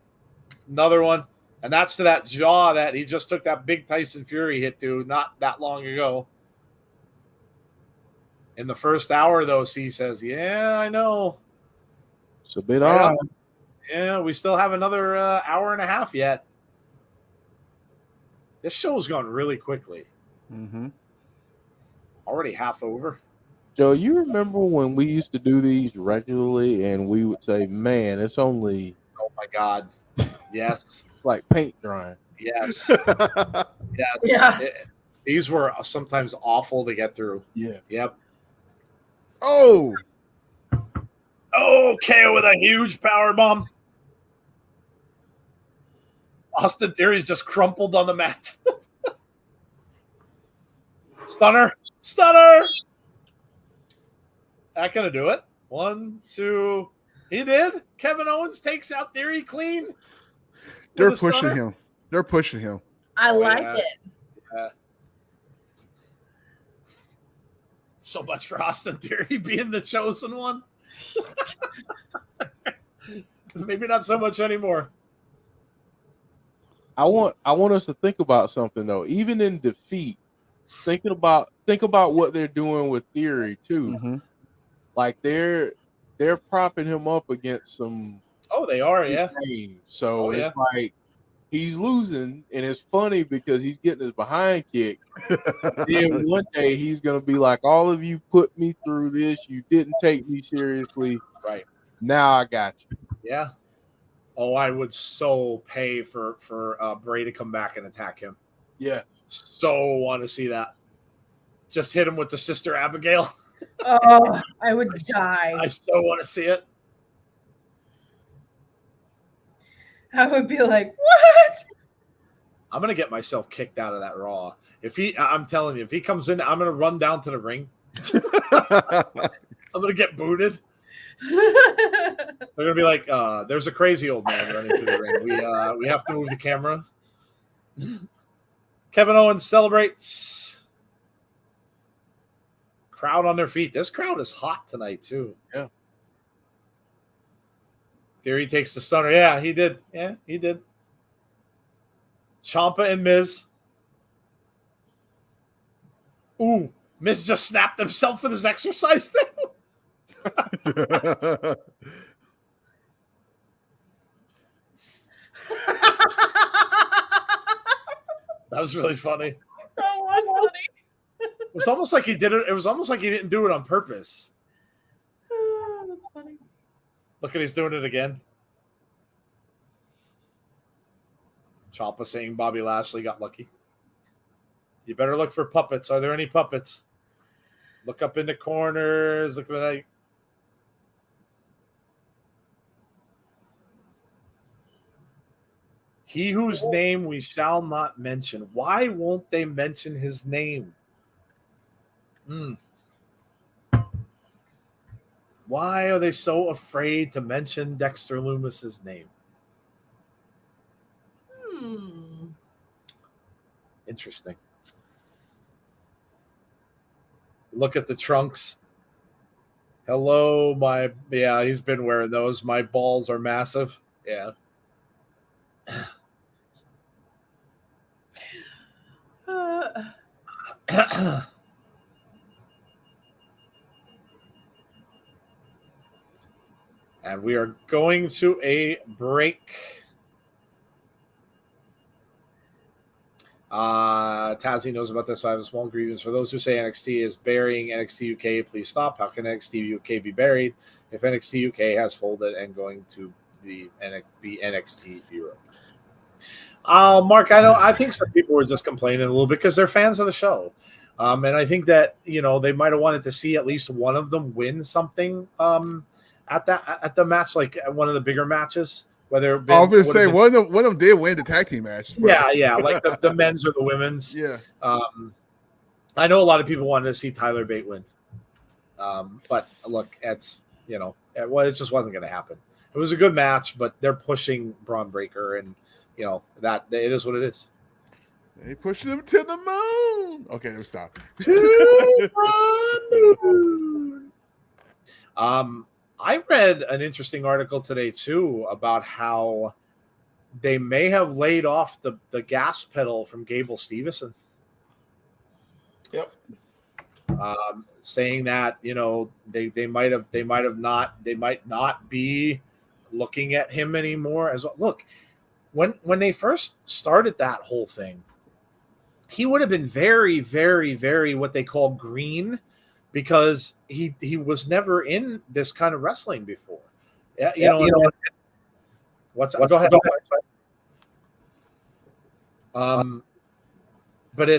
Another one, and that's to that jaw that he just took that big Tyson Fury hit to not that long ago. In the first hour, though, C says, yeah, I know. It's a bit odd. Yeah, we still have another hour and a half yet. This show's gone really quickly. Mm-hmm. Already half over. Joe, you remember when we used to do these regularly and we would say, man, it's only... Oh, my God. Yes. like paint drying. Yes. Yes. Yeah. These were sometimes awful to get through. Yeah. Yep. Oh, Oh, KO with a huge power bomb. Austin Theory's just crumpled on the mat. Stunner. Not gonna do it. 1, 2. He did. Kevin Owens takes out Theory clean. they're pushing him. They're pushing him. I like yeah. it. Yeah. So much for Austin Theory being the chosen one. Maybe not so much anymore. I want us to think about something though. Even in defeat, think about what they're doing with Theory too. Mm-hmm. Like they're propping him up against some. Oh, they are, yeah. Games. So it's like he's losing, and it's funny because he's getting his behind kicked. Then one day he's gonna be like, "All of you put me through this. You didn't take me seriously. Right now, I got you." Yeah. Oh, I would so pay for Bray to come back and attack him. Yeah. So want to see that. Just hit him with the Sister Abigail. Oh, I would die. I so want to see it. I would be like, what? I'm gonna get myself kicked out of that Raw. I'm telling you, if he comes in, I'm gonna run down to the ring. I'm gonna get booted. They're gonna be like, "There's a crazy old man running through the ring. We have to move the camera." Kevin Owens celebrates. Crowd on their feet. This crowd is hot tonight too. Yeah. Theory takes the stunner. Yeah, he did. Yeah, he did. Ciampa and Miz. Ooh, Miz just snapped himself with his exercise thing. That was really funny. That was funny. It was almost like he did it. It was almost like he didn't do it on purpose. Oh, that's funny. Look at he's doing it again. Ciampa saying Bobby Lashley got lucky. You better look for puppets. Are there any puppets? Look up in the corners. Look what I. He whose name we shall not mention. Why won't they mention his name? Why are they so afraid to mention Dexter Loomis's name? Interesting. Look at the trunks. Hello, he's been wearing those. My balls are massive. Yeah. And we are going to a break. Tazzy knows about this. So I have a small grievance. For those who say NXT is burying NXT UK, please stop. How can NXT UK be buried if NXT UK has folded and going to be NXT Europe? Mark, I think some people were just complaining a little bit because they're fans of the show. And I think that, they might have wanted to see at least one of them win something at the match, like one of the bigger matches. Whether I was going to say one of them did win the tag team match. But. Yeah, like the men's or the women's. Yeah. I know a lot of people wanted to see Tyler Bate win. But look, it just wasn't going to happen. It was a good match, but they're pushing Braun Breaker, and that it is what it is. They pushed him to the moon. Okay, let's stop. To the moon. I read an interesting article today too about how they may have laid off the gas pedal from Gable Steveson. Yep. Saying that they might not be looking at him anymore as well. Look, when they first started that whole thing, he would have been very, very, very what they call green, because he was never in this kind of wrestling before. What's go ahead. But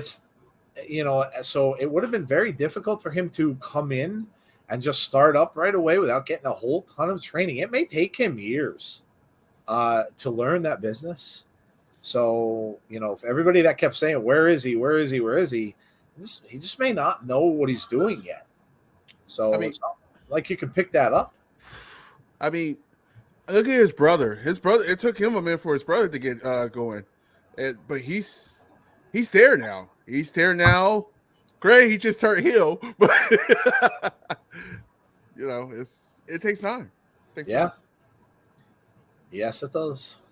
so it would have been very difficult for him to come in and just start up right away without getting a whole ton of training. It may take him years to learn that business. So, if everybody that kept saying, where is he? Where is he? Where is he? He just may not know what he's doing yet. So it's not like you can pick that up. I mean, look at his brother. It took him a minute for his brother to get going. But he's there now. He's there now. Great, he just turned heel. But, it takes time. Time. Yes, it does.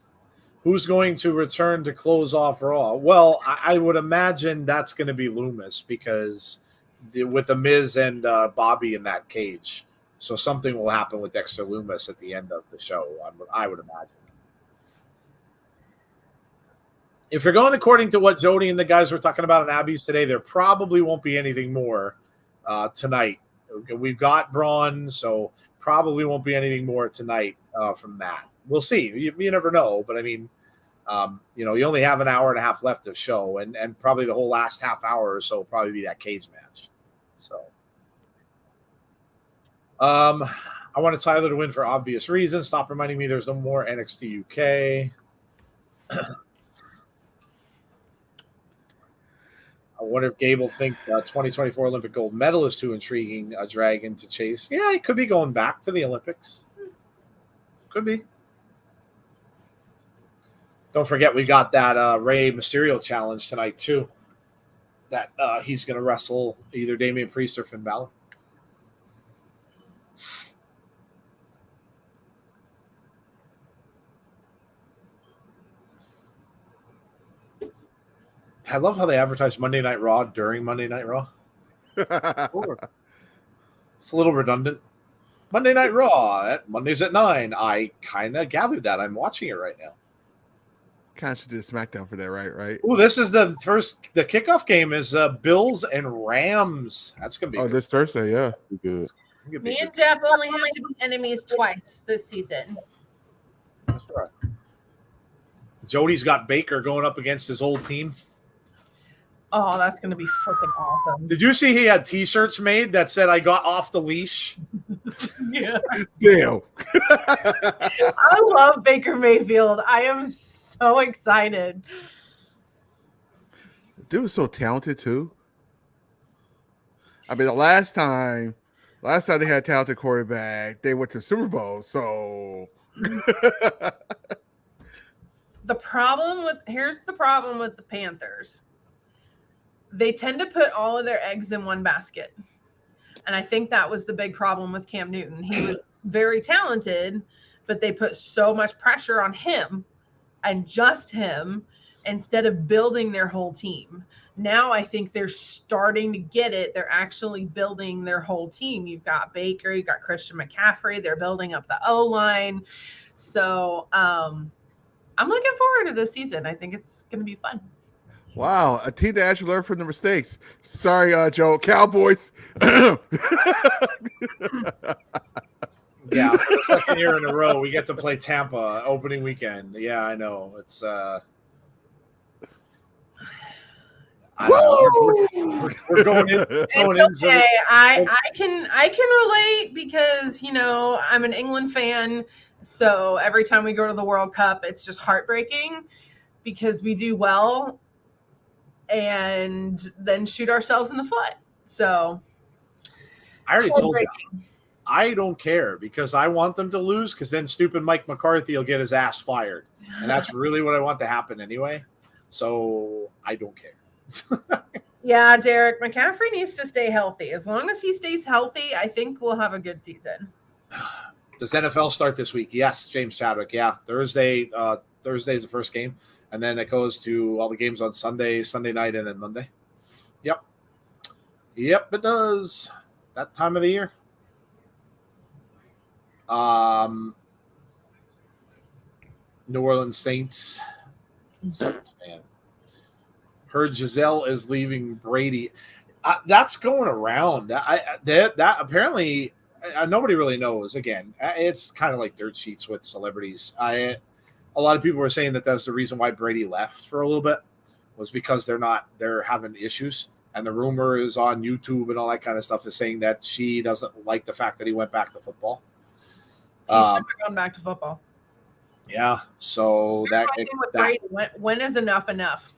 Who's going to return to close off Raw? Well, I would imagine that's going to be Loomis because with the Miz and Bobby in that cage. So something will happen with Dexter Loomis at the end of the show, I would imagine. If you're going according to what Jody and the guys were talking about in Abby's today, there probably won't be anything more tonight. We've got Braun, so probably won't be anything more tonight from that. We'll see. You never know, but I mean, you only have an hour and a half left of show, and probably the whole last half hour or so will probably be that cage match. So, I wanted Tyler to win for obvious reasons. Stop reminding me there's no more NXT UK. I wonder if Gabe will think 2024 Olympic gold medal is too intriguing a dragon to chase. Yeah, he could be going back to the Olympics. Could be. Don't forget, we got that Rey Mysterio challenge tonight, too. That he's going to wrestle either Damian Priest or Finn Balor. I love how they advertise Monday Night Raw during Monday Night Raw. It's a little redundant. Monday Night Raw, Mondays at 9. I kind of gathered that. I'm watching it right now. Kind of should do SmackDown for that, right? Oh, this is the kickoff game is Bills and Rams. That's going to be good. This Thursday, yeah. Good. Me and Jeff only had to be enemies twice this season. That's right. Jody's got Baker going up against his old team. Oh, that's going to be freaking awesome. Did you see he had T-shirts made that said, I got off the leash? Yeah. Damn. I love Baker Mayfield. I am so excited. Dude was so talented, too. I mean, the last time they had a talented quarterback, they went to Super Bowl, so... Here's the problem with the Panthers. They tend to put all of their eggs in one basket. And I think that was the big problem with Cam Newton. He was very talented, but they put so much pressure on him and just him instead of building their whole team. Now I think they're starting to get it. They're actually building their whole team. You've got Baker, you've got Christian McCaffrey. They're building up the O-line. So I'm looking forward to this season. I think it's going to be fun. Wow, a team that actually learned from the mistakes. Sorry, Joe. Cowboys. Yeah, for the second year in a row, we get to play Tampa opening weekend. Yeah, I know. It's we're going in. It's okay. I can relate because I'm an England fan. So every time we go to the World Cup, it's just heartbreaking because we do well and then shoot ourselves in the foot. So I already told you, I don't care because I want them to lose because then stupid Mike McCarthy will get his ass fired. And that's really what I want to happen anyway. So I don't care. Yeah, Derek, McCaffrey needs to stay healthy. As long as he stays healthy, I think we'll have a good season. Does NFL start this week? Yes, James Chadwick. Yeah, Thursday is the first game. And then it goes to all the games on Sunday night, and then Monday. Yep, it does. That time of the year. New Orleans Saints fan. Heard Giselle is leaving Brady. That's going around. That apparently nobody really knows. Again, it's kind of like dirt sheets with celebrities. A lot of people were saying that that's the reason why Brady left for a little bit was because they're having issues And the rumor is on YouTube and all that kind of stuff is saying that she doesn't like the fact that he went back to football. He should have gone back to football. Yeah, so that when is enough enough?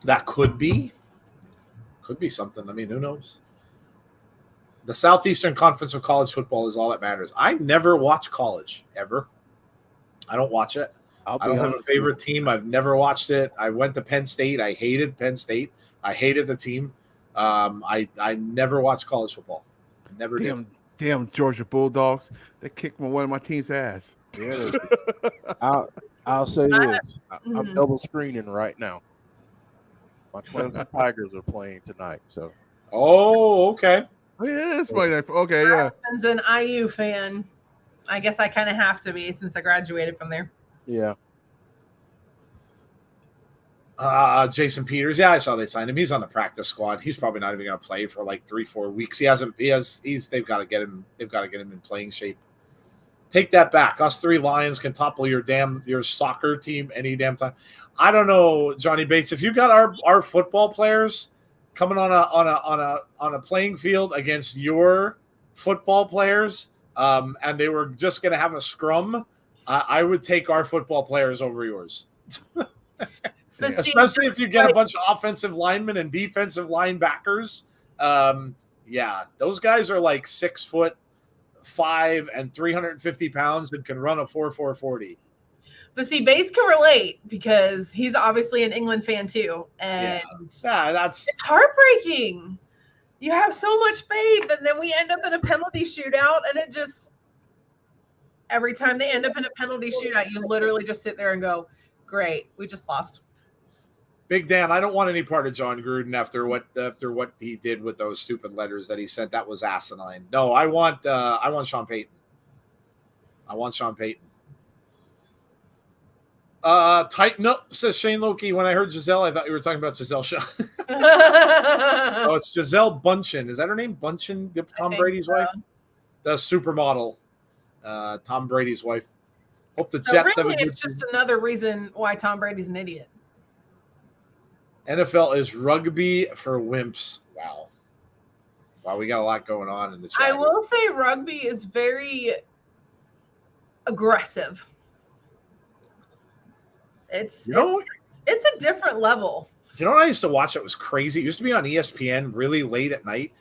That could be something. I mean, who knows? The Southeastern Conference of College Football is all that matters. I never watch college, ever. I don't watch it. I don't have a favorite team. I've never watched it. I went to Penn State. I hated Penn State. I hated the team. I never watched college football. Never did. Damn Georgia Bulldogs. They kicked one of my team's ass. Yeah, I'll say this. I'm double screening right now. My Clemson Tigers are playing tonight. So. Oh, okay. Yeah, it's my okay, yeah. As an IU fan, I guess I kind of have to be since I graduated from there. Yeah. Jason Peters. Yeah, I saw they signed him. He's on the practice squad. He's probably not even going to play for like 3-4 weeks. They've got to get him in playing shape. Take that back. Us three Lions can topple your soccer team any damn time. I don't know, Johnny Bates. If you got our football players coming on a playing field against your football players, and they were just going to have a scrum, I would take our football players over yours. Especially if you get a bunch of offensive linemen and defensive linebackers. Yeah, those guys are like 6'5" and 350 pounds and can run a 4.40. But see, Bates can relate because he's obviously an England fan too. And it's heartbreaking. You have so much faith, and then we end up in a penalty shootout, and it just every time they end up in a penalty shootout, you literally just sit there and go, great, we just lost. Big Dan, I don't want any part of John Gruden after what he did with those stupid letters that he sent. That was asinine. No, I want Sean Payton. I want Sean Payton. Tighten up, says Shane Loki. When I heard Giselle, I thought you were talking about Giselle Shaw. Oh, it's Giselle Bundchen. Is that her name? Bundchen, Tom Brady's wife? The supermodel. Tom Brady's wife. Hope the Jets really, it's just another reason why Tom Brady's an idiot. NFL is rugby for wimps. Wow, we got a lot going on in the chat. I will say rugby is very aggressive. It's a different level. Do you know what I used to watch that was crazy? It used to be on ESPN really late at night.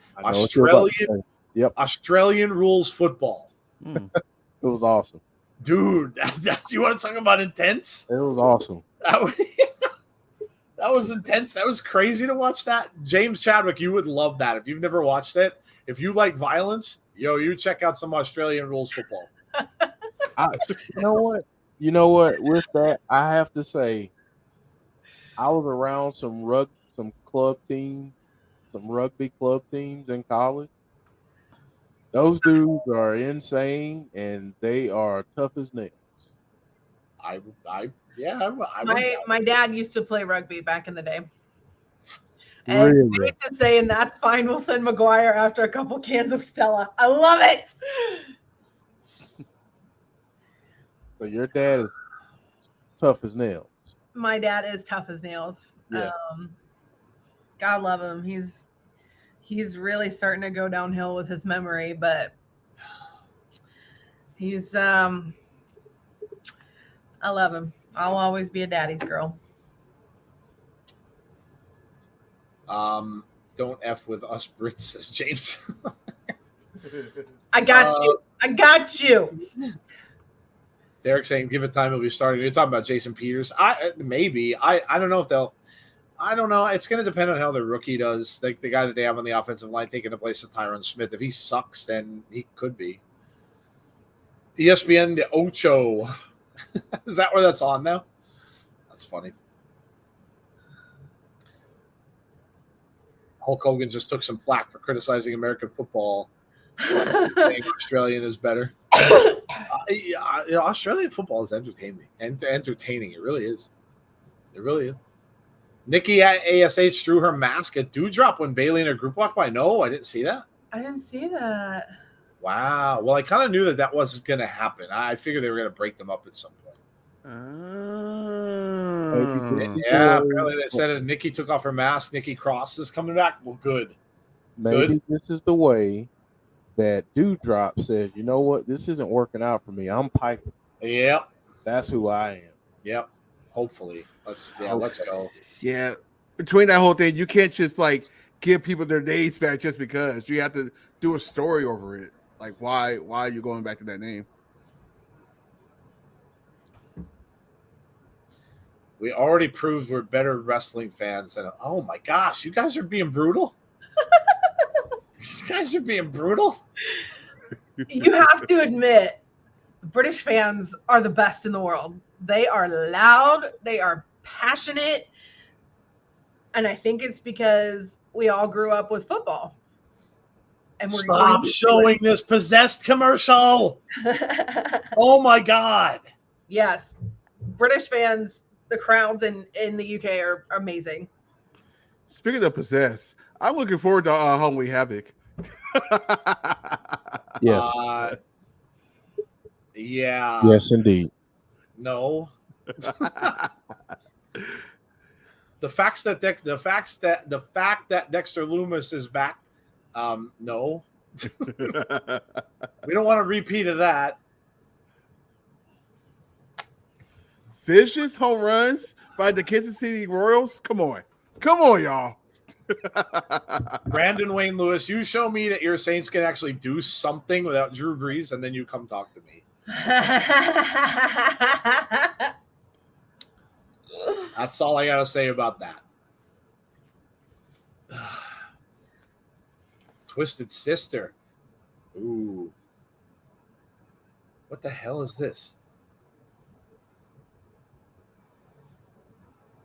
Australian rules football. It was awesome. Dude, that's you want to talk about intense? It was awesome. That was intense. That was crazy to watch that. James Chadwick, you would love that. If you've never watched it, if you like violence, you check out some Australian rules football. You know what? With that, I have to say, I was around some rugby club teams in college. Those dudes are insane, and they are tough as nails. My dad used to play rugby back in the day. And really? Bates saying that's fine. We'll send McGuire after a couple cans of Stella. I love it. So your dad is tough as nails. My dad is tough as nails. Yeah. God love him. He's really starting to go downhill with his memory, but he's I love him. I'll always be a daddy's girl. Don't F with us Brits, says James. I got you. Derek saying, give it time, it'll be starting. You're talking about Jason Peters. I don't know if they'll. I don't know. It's going to depend on how the rookie does. Like the guy that they have on the offensive line taking the place of Tyron Smith. If he sucks, then he could be. ESPN, the Ocho. Is that where that's on now? That's funny. Hulk Hogan just took some flack for criticizing American football. Saying Australian is better. Australian football is entertaining. Entertaining. It really is. It really is. Nikki at ASH threw her mask at Dewdrop when Bailey in her group walked by. No, I didn't see that. I didn't see that. Wow. Well, I kind of knew that wasn't going to happen. I figured they were going to break them up at some point. this is the Yeah, way- apparently they said it. Nikki took off her mask. Nikki Cross is coming back. Well, good. Maybe this is the way that Dewdrop says, you know what, this isn't working out for me. I'm Piper. Yep. That's who I am. Yep. Hopefully. Let's go. Yeah, between that whole thing, you can't just like give people their names back just because. You have to do a story over it. Like why are you going back to that name? We already proved we're better wrestling fans than. Oh my gosh, you guys are being brutal. You guys are being brutal. You have to admit, British fans are the best in the world. They are loud, they are passionate, and I think it's because we all grew up with football. And Stop showing this possessed commercial. Oh my God. Yes, British fans, the crowds in the UK are amazing. Speaking of possessed, I'm looking forward to Halloween Havoc. Yes. Yeah. Yes, indeed. No. The fact that Dexter Loomis is back. No. We don't want a repeat of that. Vicious home runs by the Kansas City Royals. Come on, y'all. Brandon Wayne Lewis, you show me that your Saints can actually do something without Drew Brees, and then you come talk to me. That's all I gotta say about that. Twisted Sister. Ooh. What the hell is this?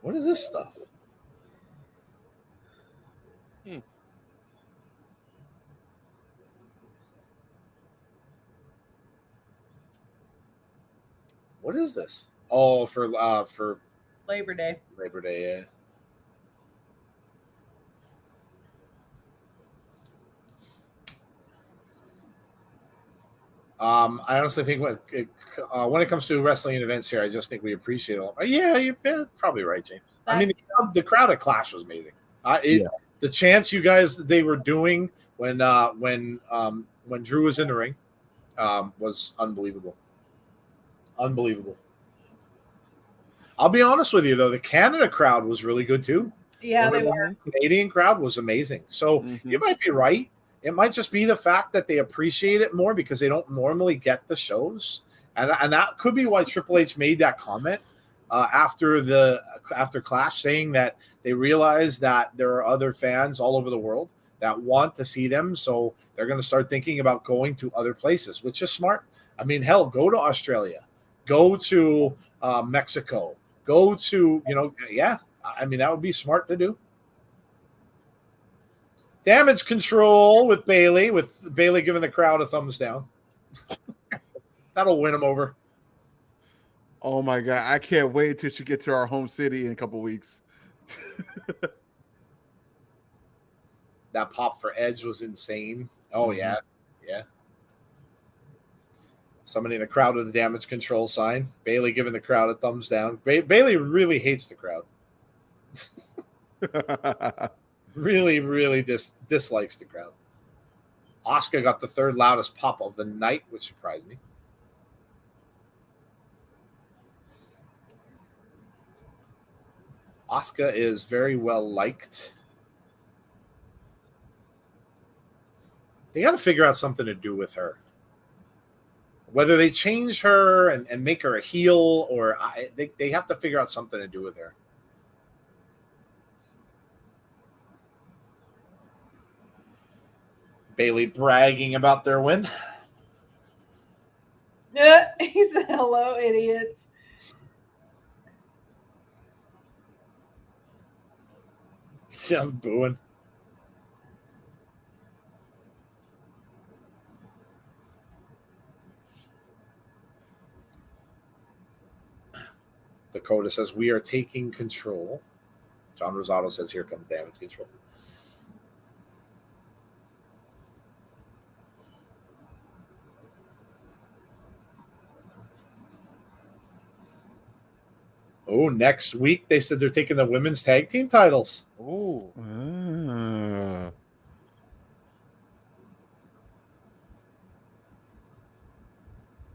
What is this stuff? What is this? Oh, for Labor Day. Labor Day, yeah. I honestly think when it comes to wrestling events here, I just think we appreciate it. Yeah, you're probably right, James. I mean, the crowd at Clash was amazing. The chants you guys they were doing when Drew was in the ring was unbelievable. Unbelievable. I'll be honest with you though, the Canada crowd was really good too. Yeah, they were. The Canadian crowd was amazing. So you might be right. It might just be the fact that they appreciate it more because they don't normally get the shows, and that could be why Triple H made that comment after Clash, saying that they realize that there are other fans all over the world that want to see them, so they're going to start thinking about going to other places, which is smart. I mean, hell, go to Australia, go to Mexico, go to I mean, that would be smart to do. Damage Control with Bailey giving the crowd a thumbs down. That'll win him over. Oh my God, I can't wait till she get to our home city in a couple weeks. That pop for Edge was insane. Oh yeah. Somebody in the crowd with the Damage Control sign. Bailey giving the crowd a thumbs down. Bailey really hates the crowd. Really dislikes the crowd. Asuka got the third loudest pop of the night, which surprised me. Asuka is very well liked. They got to figure out something to do with her. Whether they change her and make her a heel, or they have to figure out something to do with her. Bailey bragging about their win. Yeah, he said, hello, idiots. I'm booing. Dakota says, we are taking control. John Rosado says, here comes Damage Control. Oh, next week they said they're taking the women's tag team titles. Oh,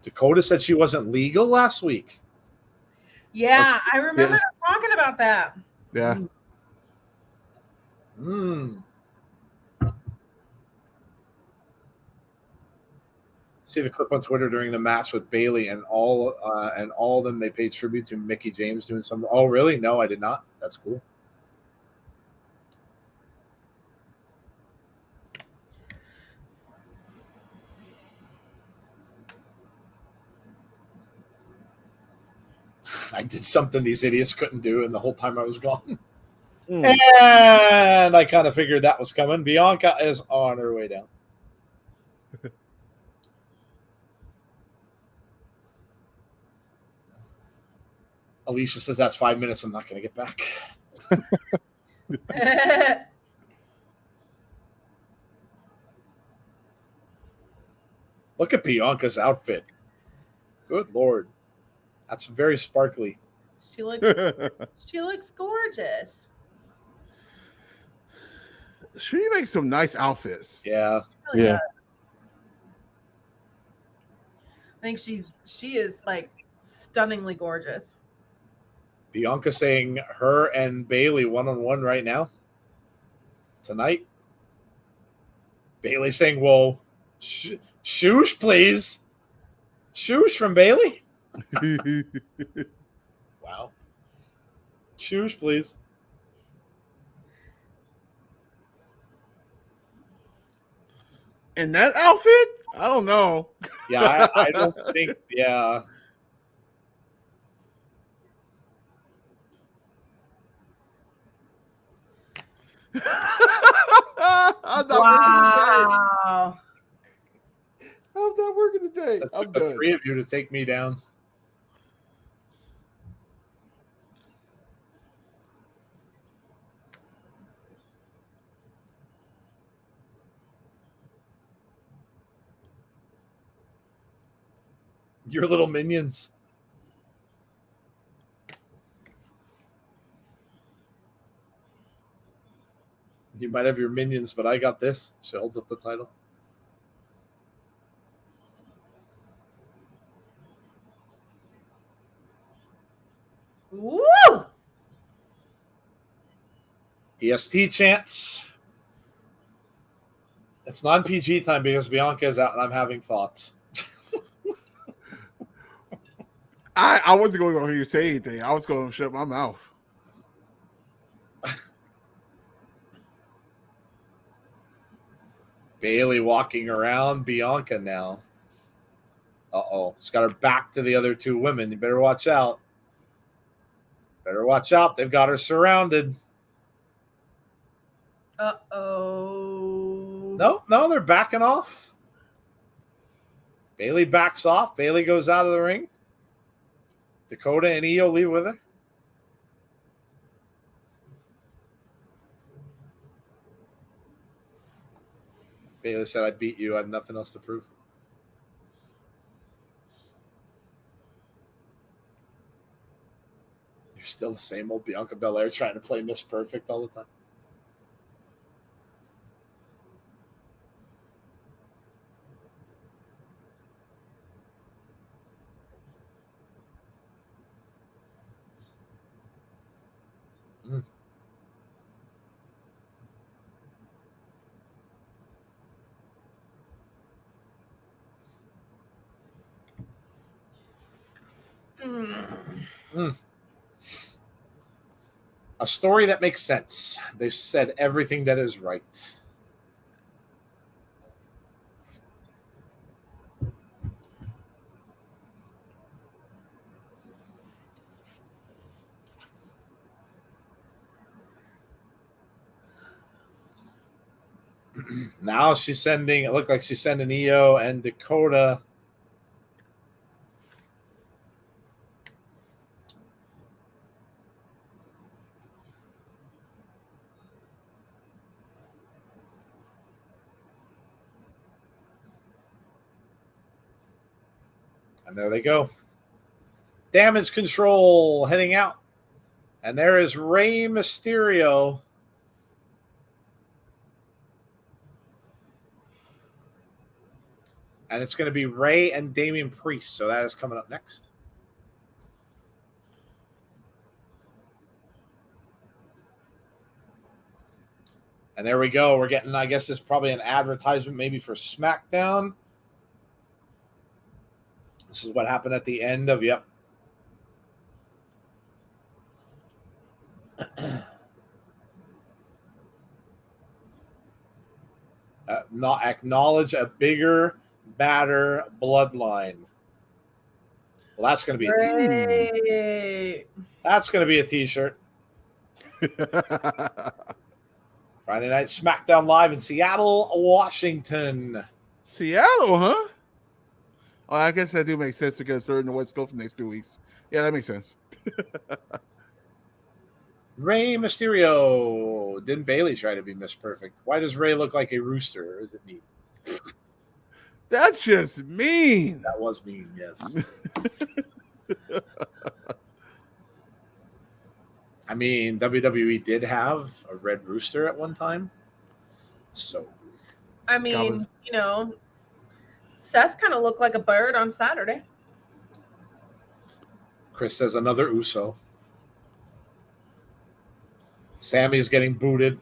Dakota said she wasn't legal last week. Yeah, I remember Yeah. them talking about that. Yeah. See the clip on Twitter during the match with Bailey and all of them. They paid tribute to Mickey James doing something. Oh, really? No, I did not. That's cool. I did something these idiots couldn't do, and the whole time I was gone. And I kind of figured that was coming. Bianca is on her way down. Alicia says that's 5 minutes. I'm not going to get back. Look at Bianca's outfit. Good Lord. That's very sparkly. She looks gorgeous. She makes some nice outfits. Yeah. Really Yeah. does. I think she is like stunningly gorgeous. Bianca saying her and Bailey one-on-one right now. Tonight. Bailey saying, whoa, shoosh, please. Shoosh from Bailey. Wow. Shoosh, please. In that outfit? I don't know. Yeah, I don't think, yeah. I'm not Wow. working today. It I'm took the done. three of you to take me down. Your little minions. You might have your minions, but I got this. She holds up the title. Woo! EST chants. It's non-PG time because Bianca is out and I'm having thoughts. I wasn't going to hear you say anything. I was going to shut my mouth. Bailey walking around Bianca now. Uh-oh. She's got her back to the other two women. You better watch out. Better watch out. They've got her surrounded. Uh-oh. No, they're backing off. Bailey backs off. Bailey goes out of the ring. Dakota and Io leave with her. Bailey said, I beat you. I have nothing else to prove. You're still the same old Bianca Belair trying to play Miss Perfect all the time. A story that makes sense. They've said everything that is right. Now she's sending, it looked like she's sending Io and Dakota. And there they go. Damage control heading out. And there is Rey Mysterio. And it's going to be Rey and Damian Priest. So that is coming up next. And there we go. We're getting, I guess, this is probably an advertisement maybe for SmackDown. This is what happened at the end of, yep. Not acknowledge a bigger, badder bloodline. Well, that's going to be a t-shirt. That's going to be a t-shirt. Friday night SmackDown Live in Seattle, Washington. Seattle, huh? Oh, I guess that do make sense because they're in the West Coast for the next 2 weeks. Yeah, that makes sense. Rey Mysterio. Didn't Bailey try to be Miss Perfect? Why does Rey look like a rooster? Or is it me? That's just mean. That was mean, yes. I mean, WWE did have a red rooster at one time. So, I mean, you know, Seth kind of looked like a bird on Saturday. Chris says another Uso. Sammy is getting booted.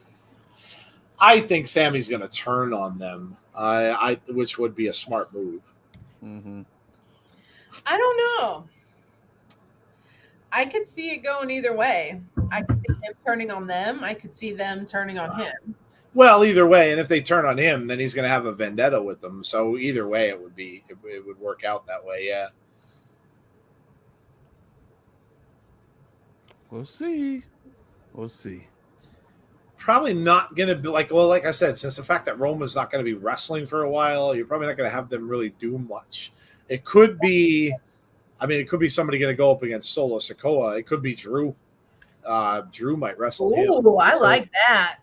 I think Sammy's going to turn on them, which would be a smart move. Mm-hmm. I don't know. I could see it going either way. I could see him turning on them. I could see them turning on him. Well, either way, and if they turn on him, then he's going to have a vendetta with them. So either way, it would work out that way. Yeah. We'll see. We'll see. Probably not going to be like I said, since the fact that Roman's not going to be wrestling for a while, you're probably not going to have them really do much. It could be. I mean, it could be somebody going to go up against Solo Sikoa. It could be Drew. Drew might wrestle him. Ooh, I like that.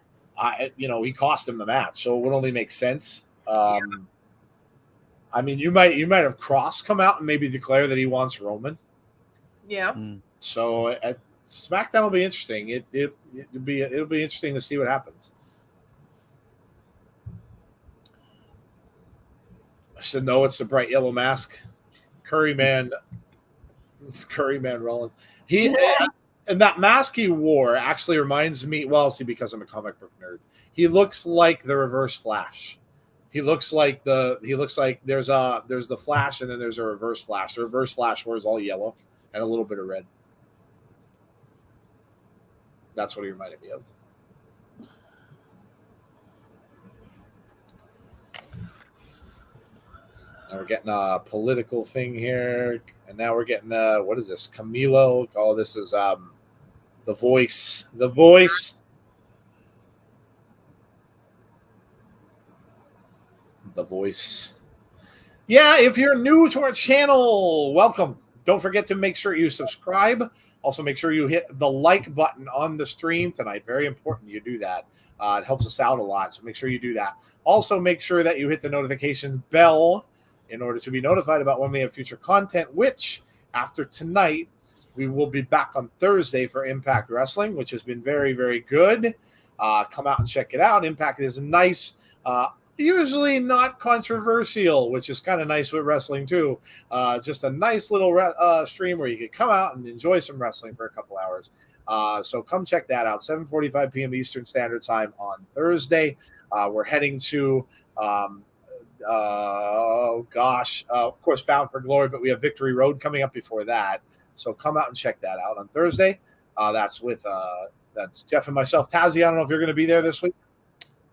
He cost him the match, so it would only make sense. I mean, you might have Cross come out and maybe declare that he wants Roman. Yeah. So at SmackDown will be interesting. It'll be interesting to see what happens. I said no. It's the bright yellow mask. Curryman Rollins. And that mask he wore actually reminds me. Well, see, because I'm a comic book nerd, he looks like the Reverse Flash. He looks like there's the Flash and then there's a Reverse Flash. The Reverse Flash wears all yellow and a little bit of red. That's what he reminded me of. Now we're getting a political thing here, and now we're getting what is this? Camilo. Oh, this is The Voice. The Voice. The Voice. Yeah, if you're new to our channel, welcome. Don't forget to make sure you subscribe. Also, make sure you hit the like button on the stream tonight. Very important you do that. It helps us out a lot, so make sure you do that. Also, make sure that you hit the notifications bell in order to be notified about when we have future content, which, after tonight, we will be back on Thursday for Impact Wrestling, which has been very, very good. Come out and check it out. Impact is nice. Usually not controversial, which is kind of nice with wrestling too. Just a nice little stream where you can come out and enjoy some wrestling for a couple hours. So come check that out. 7:45 p.m. Eastern Standard Time on Thursday. We're heading to, of course, Bound for Glory, but we have Victory Road coming up before that. So come out and check that out on Thursday. That's with Jeff and myself. Tazzy, I don't know if you're going to be there this week.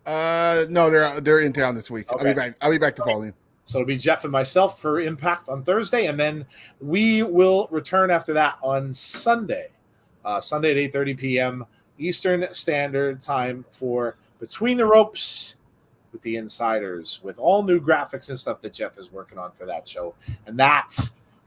No, they're in town this week. Okay. I'll be back to fall in. So it'll be Jeff and myself for Impact on Thursday, and then we will return after that on Sunday. Sunday at 8:30 p.m. Eastern Standard Time for Between the Ropes with the Insiders, with all new graphics and stuff that Jeff is working on for that show. And that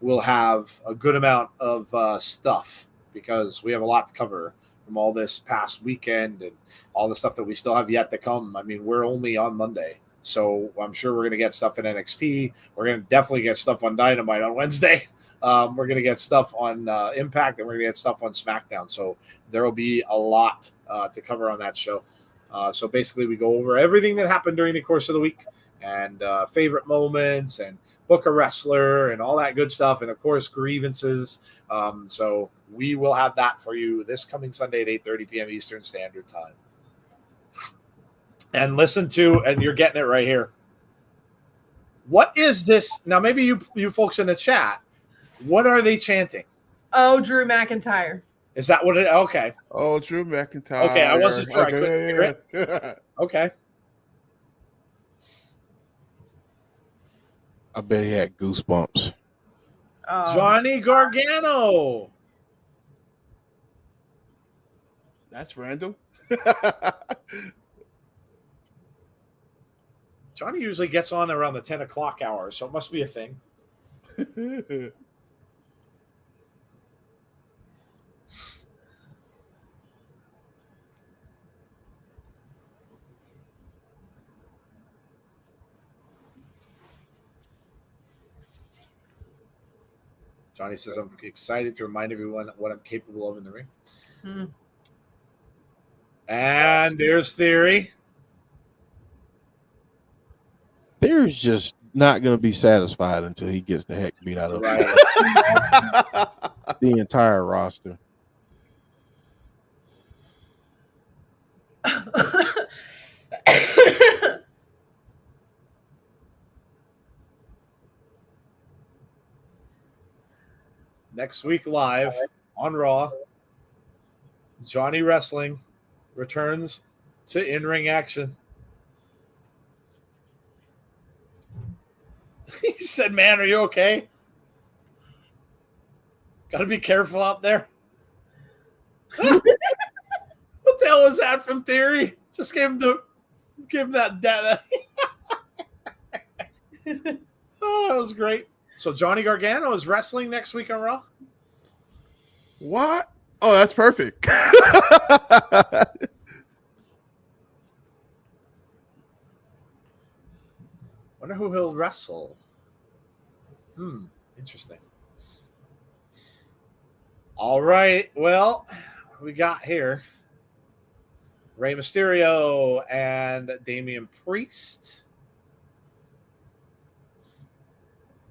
will have a good amount of stuff because we have a lot to cover from all this past weekend and all the stuff that we still have yet to come. I mean, we're only on Monday, so I'm sure we're going to get stuff in NXT. We're going to definitely get stuff on Dynamite on Wednesday. We're going to get stuff on Impact, and we're going to get stuff on SmackDown. So there will be a lot to cover on that show. So basically, we go over everything that happened during the course of the week, and favorite moments, and book a wrestler, and all that good stuff, and of course grievances. So we will have that for you this coming Sunday at 8:30 p.m. Eastern Standard Time. And listen to, and you're getting it right here. What is this? Now, maybe you folks in the chat, what are they chanting? Oh, Drew McIntyre. Is that what it? Okay. Oh, Drew McIntyre. Okay, I wasn't sure. Okay, I couldn't hear it. Okay. I bet he had goosebumps. Oh. Johnny Gargano. That's random. Johnny usually gets on around the 10 o'clock hour, so it must be a thing. Johnny says, I'm excited to remind everyone what I'm capable of in the ring. Hmm. And there's Theory. There's just not going to be satisfied until he gets the heck beat out of Right. the entire roster. Next week live on Raw, Johnny Wrestling returns to in-ring action. He said, man, are you okay? Got to be careful out there. What the hell is that from Theory? Just give him that. Oh, that was great. So Johnny Gargano is wrestling next week on Raw? What? Oh, that's perfect. Wonder who he'll wrestle. Interesting. All right. Well, what we got here? Rey Mysterio and Damian Priest.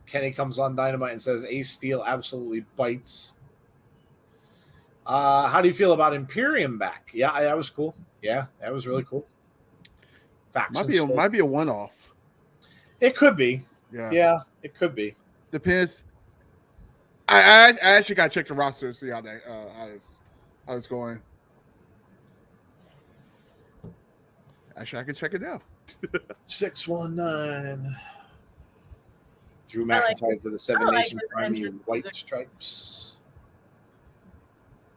Kenny comes on Dynamite and says Ace Steel absolutely bites. How do you feel about Imperium back? Yeah, that was cool. Yeah, that was really cool. Might be a one-off. It could be. Yeah, it could be. Depends. I actually got to check the roster to see how that how it's going. Actually, I can check it now. 619. Drew McIntyre to the Seven Nations Army White Stripes.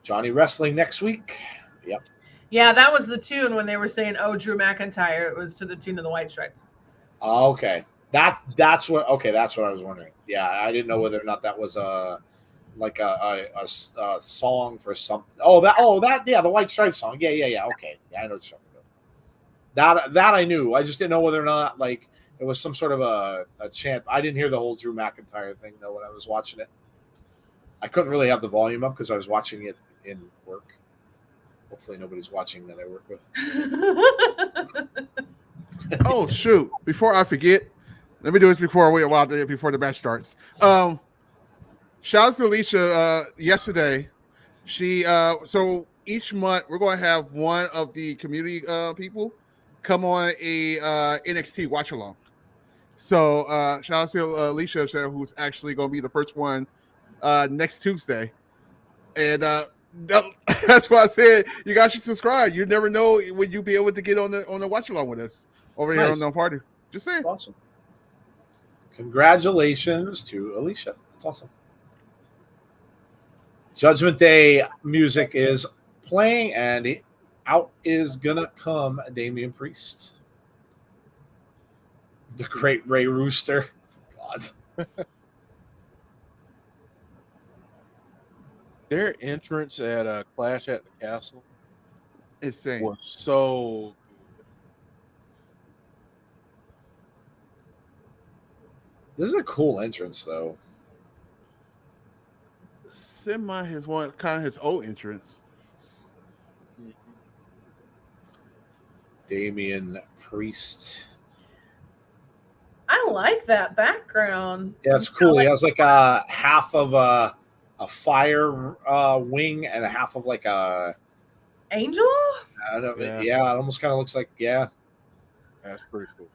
Johnny Wrestling next week. Yep. Yeah, that was the tune when they were saying, "Oh, Drew McIntyre." It was to the tune of the White Stripes. Okay, that's what. Okay, that's what I was wondering. Yeah, I didn't know whether or not that was a song for some. The White Stripes song. Yeah. Okay, yeah, I know what you're talking about. That I knew. I just didn't know whether or not like it was some sort of a chant. I didn't hear the whole Drew McIntyre thing though when I was watching it. I couldn't really have the volume up because I was watching it in work. Hopefully nobody's watching that I work with. Oh shoot! Before I forget, let me do this before the match starts. Shout out to Alicia. Yesterday, she so each month we're going to have one of the community people come on a NXT watch along. So shout out to Alicia, who's actually going to be the first one next Tuesday, and that's why I said you guys should subscribe. You never know when you'll be able to get on the watch along with us over here on the party. Just saying. Awesome. Congratulations to Alicia. That's awesome. Judgment Day music is playing, and out is gonna come Damian Priest. The great Ray Rooster. God. Their entrance at Clash at the Castle Insane. was so This is a cool entrance, though. semi his one kind of his old entrance. Damian Priest. I like that background. Yeah, it's cool. He has like a half of a fire wing and a half of like a Angel? yeah, it almost kind of looks like That's pretty cool.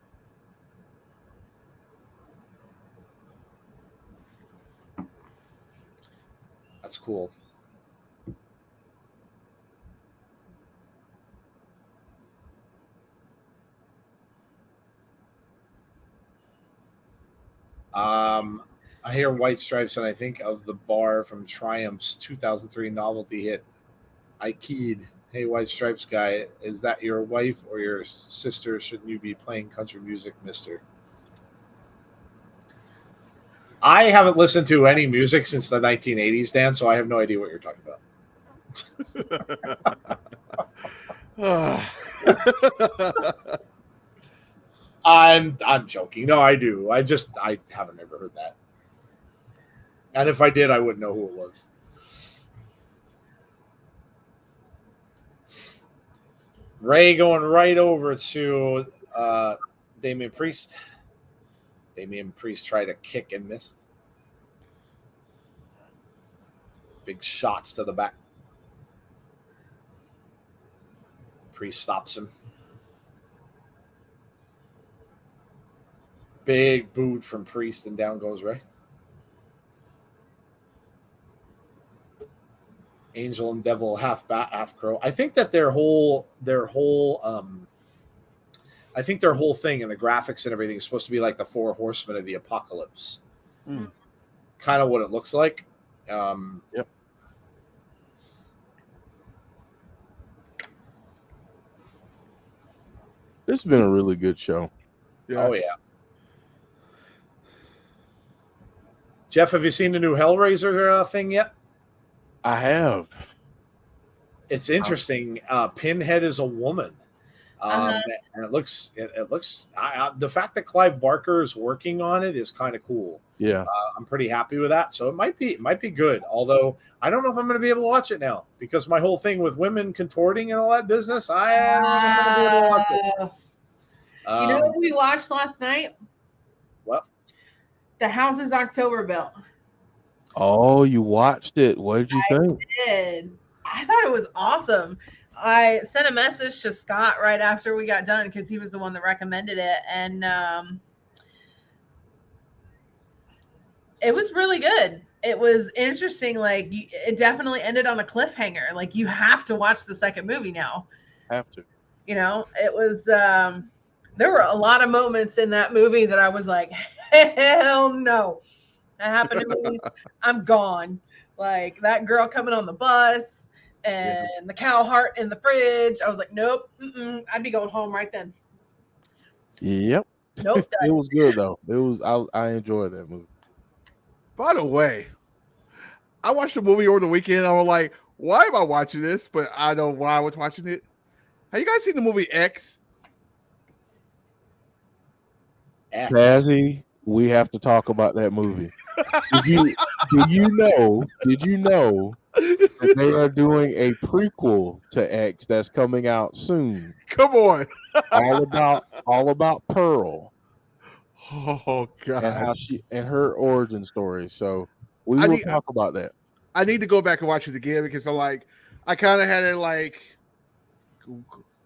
That's cool. I hear White Stripes and I think of the bar from Triumph's 2003 novelty hit, I keyed. Hey, White Stripes guy, is that your wife or your sister? Shouldn't you be playing country music, mister? I haven't listened to any music since the 1980s, Dan, so I have no idea what you're talking about. I'm joking. No, I do. I haven't ever heard that. And if I did, I wouldn't know who it was. Ray going right over to Damian Priest. Damian Priest tried to kick and missed. Big shots to the back. Priest stops him. Big boot from Priest, and down goes Ray. Angel and Devil half bat, half crow. I think that their whole I think their whole thing and the graphics and everything is supposed to be like the 4 horsemen of the apocalypse. Mm. Kind of what it looks like. Yep. This has been a really good show. Yeah. Oh, yeah. Jeff, have you seen the new Hellraiser thing yet? I have. It's interesting. Pinhead is a woman. And it looks the fact that Clive Barker is working on it is kind of cool. Yeah. I'm pretty happy with that. So it might be good. Although I don't know if I'm going to be able to watch it now because my whole thing with women contorting and all that business, I don't know if I'm going to be able to watch it. You know what we watched last night? What? The Houses October Built. Oh, you watched it. What did you think? I thought it was awesome. I sent a message to Scott right after we got done because he was the one that recommended it. And it was really good. It was interesting. Like, it definitely ended on a cliffhanger. Like, you have to watch the second movie now. Have to. You know, it was, there were a lot of moments in that movie that I was like, hell no. That happened to me. I'm gone. Like, that girl coming on the bus and the cow heart in the fridge. I was like, nope. I'd be going home right then. Yep. Nope. It was good though. It was. I enjoyed that movie. By the way, I watched the movie over the weekend. I was like, why am I watching this? But I know why I was watching it. Have you guys seen the movie X? Kazzy, we have to talk about that movie. Did you know that they are doing a prequel to X that's coming out soon? Come on. all about Pearl. Oh God. And how her origin story. So we will talk about that. I need to go back and watch it again because I kind of had it like,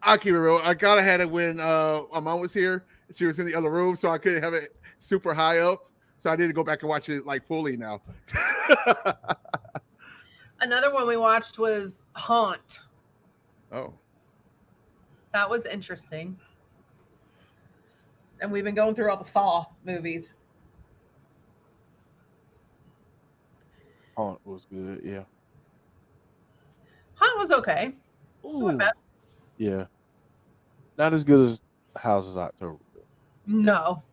I'll keep it real. I kind of had it when my mom was here. She was in the other room, so I couldn't have it super high up. So I need to go back and watch it like fully now. Another one we watched was Haunt. Oh. That was interesting. And we've been going through all the Saw movies. Haunt was good, yeah. Haunt was okay. Ooh. Yeah. Not as good as Houses October. No.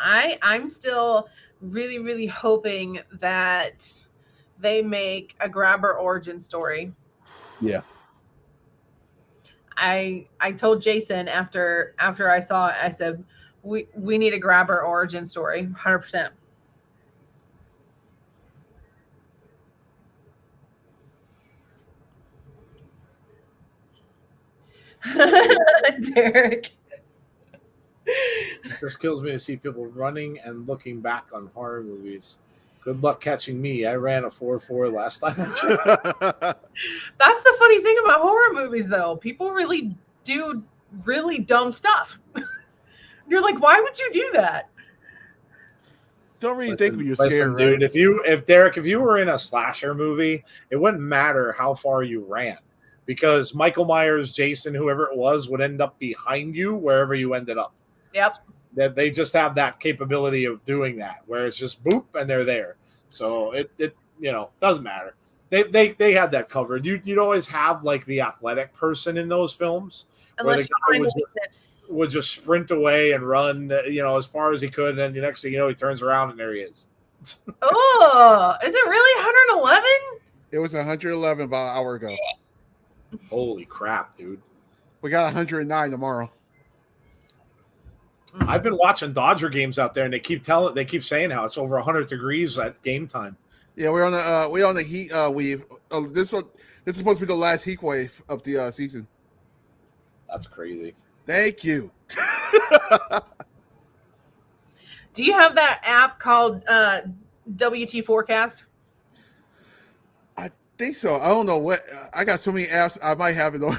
I'm still really, really hoping that they make a Grabber origin story. Yeah. I told Jason after I saw it, I said, we need a Grabber origin story, 100%. Derek. It just kills me to see people running and looking back on horror movies. Good luck catching me. I ran a 4.4 last time. That's the funny thing about horror movies, though. People really do really dumb stuff. You're like, why would you do that? Don't really think when you're scared, Listen, right? dude, if you were in a slasher movie, it wouldn't matter how far you ran, because Michael Myers, Jason, whoever it was, would end up behind you wherever you ended up. Yep. That they just have that capability of doing that, where it's just boop and they're there. So it doesn't matter. They had that covered. You'd always have like the athletic person in those films, Unless you where the find guy a weakness. would just sprint away and run, as far as he could, and then the next thing you know, he turns around and there he is. Oh, is it really 111? It was 111 about an hour ago. Holy crap, dude! We got 109 tomorrow. I've been watching Dodger games out there, and they keep saying how it's over 100 degrees at game time. Yeah, we're on the heat wave. This is supposed to be the last heat wave of the season. That's crazy. Thank you. Do you have that app called WT Forecast? I think so. I don't know what. I got so many apps. I might have it on.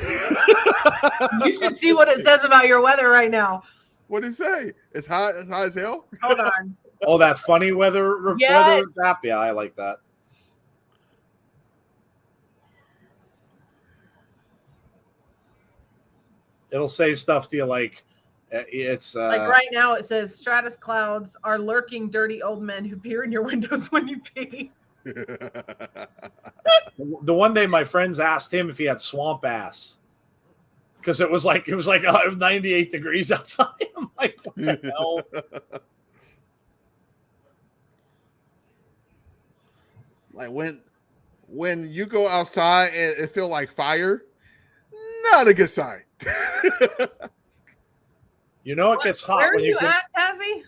You should see what it says about your weather right now. What did it say? It's hot as hell? Hold on. Oh, that funny weather Yes. app. Yeah, I like that. It'll say stuff to you like it's Like right now, it says stratus clouds are lurking dirty old men who peer in your windows when you pee. The one day my friends asked him if he had swamp ass, because it was like 98 degrees outside. I'm like, what the hell? Like when you go outside and it feel like fire, not a good sign. You know it gets hot Where are when you you at, Tassie?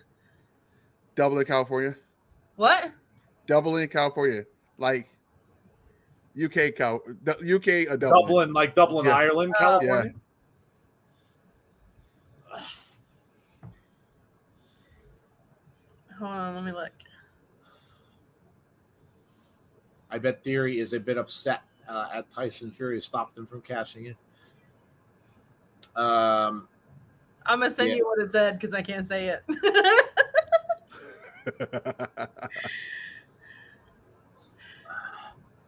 Dublin, California. What? Dublin, California. Like UK or Dublin. Dublin, Yeah. Ireland, California. Hold on, let me look. I bet Theory is a bit upset at Tyson Fury stopped him from cashing in. I'm gonna send you what it said because I can't say it.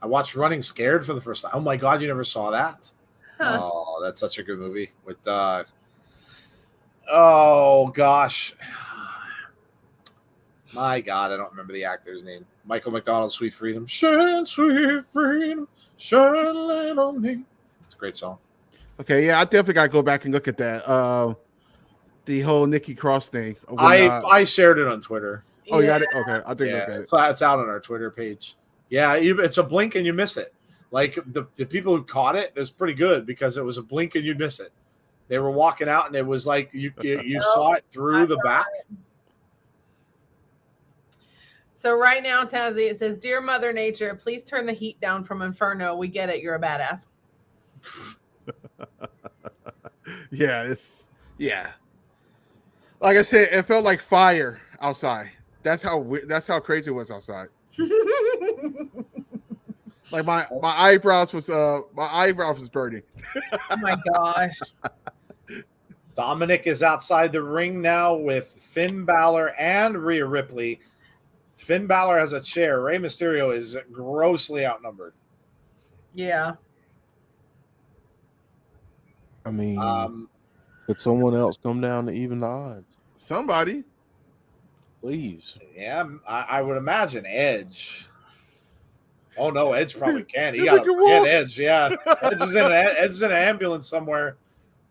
I watched Running Scared for the first time. Oh my God, you never saw that? Huh. Oh, that's such a good movie with oh gosh. My God, I don't remember the actor's name. Michael McDonald, Sweet Freedom. Shine, sweet freedom, shine light on me. It's a great song. Okay, yeah, I definitely gotta go back and look at that. The whole Nikki Cross thing. I shared it on Twitter. Oh, you got it? Okay, I think look at it. So it's out on our Twitter page. Yeah, it's a blink and you miss it. Like the people who caught it was pretty good because it was a blink and you'd miss it. They were walking out and it was like you saw it through the back. So right now, Tazzy, it says, "Dear Mother Nature, please turn the heat down from Inferno. We get it. You're a badass." Yeah. Like I said, it felt like fire outside. That's how crazy it was outside. Like my eyebrows was burning. Oh my gosh. Dominik is outside the ring now with Finn Balor and Rhea Ripley. Finn Balor has a chair. Rey Mysterio is grossly outnumbered. Yeah. I mean, could someone else come down to even the odds? Somebody. Please. Yeah, I would imagine Edge. Oh no, Edge probably can. He got to forget Edge. Yeah, Edge is in an ambulance somewhere.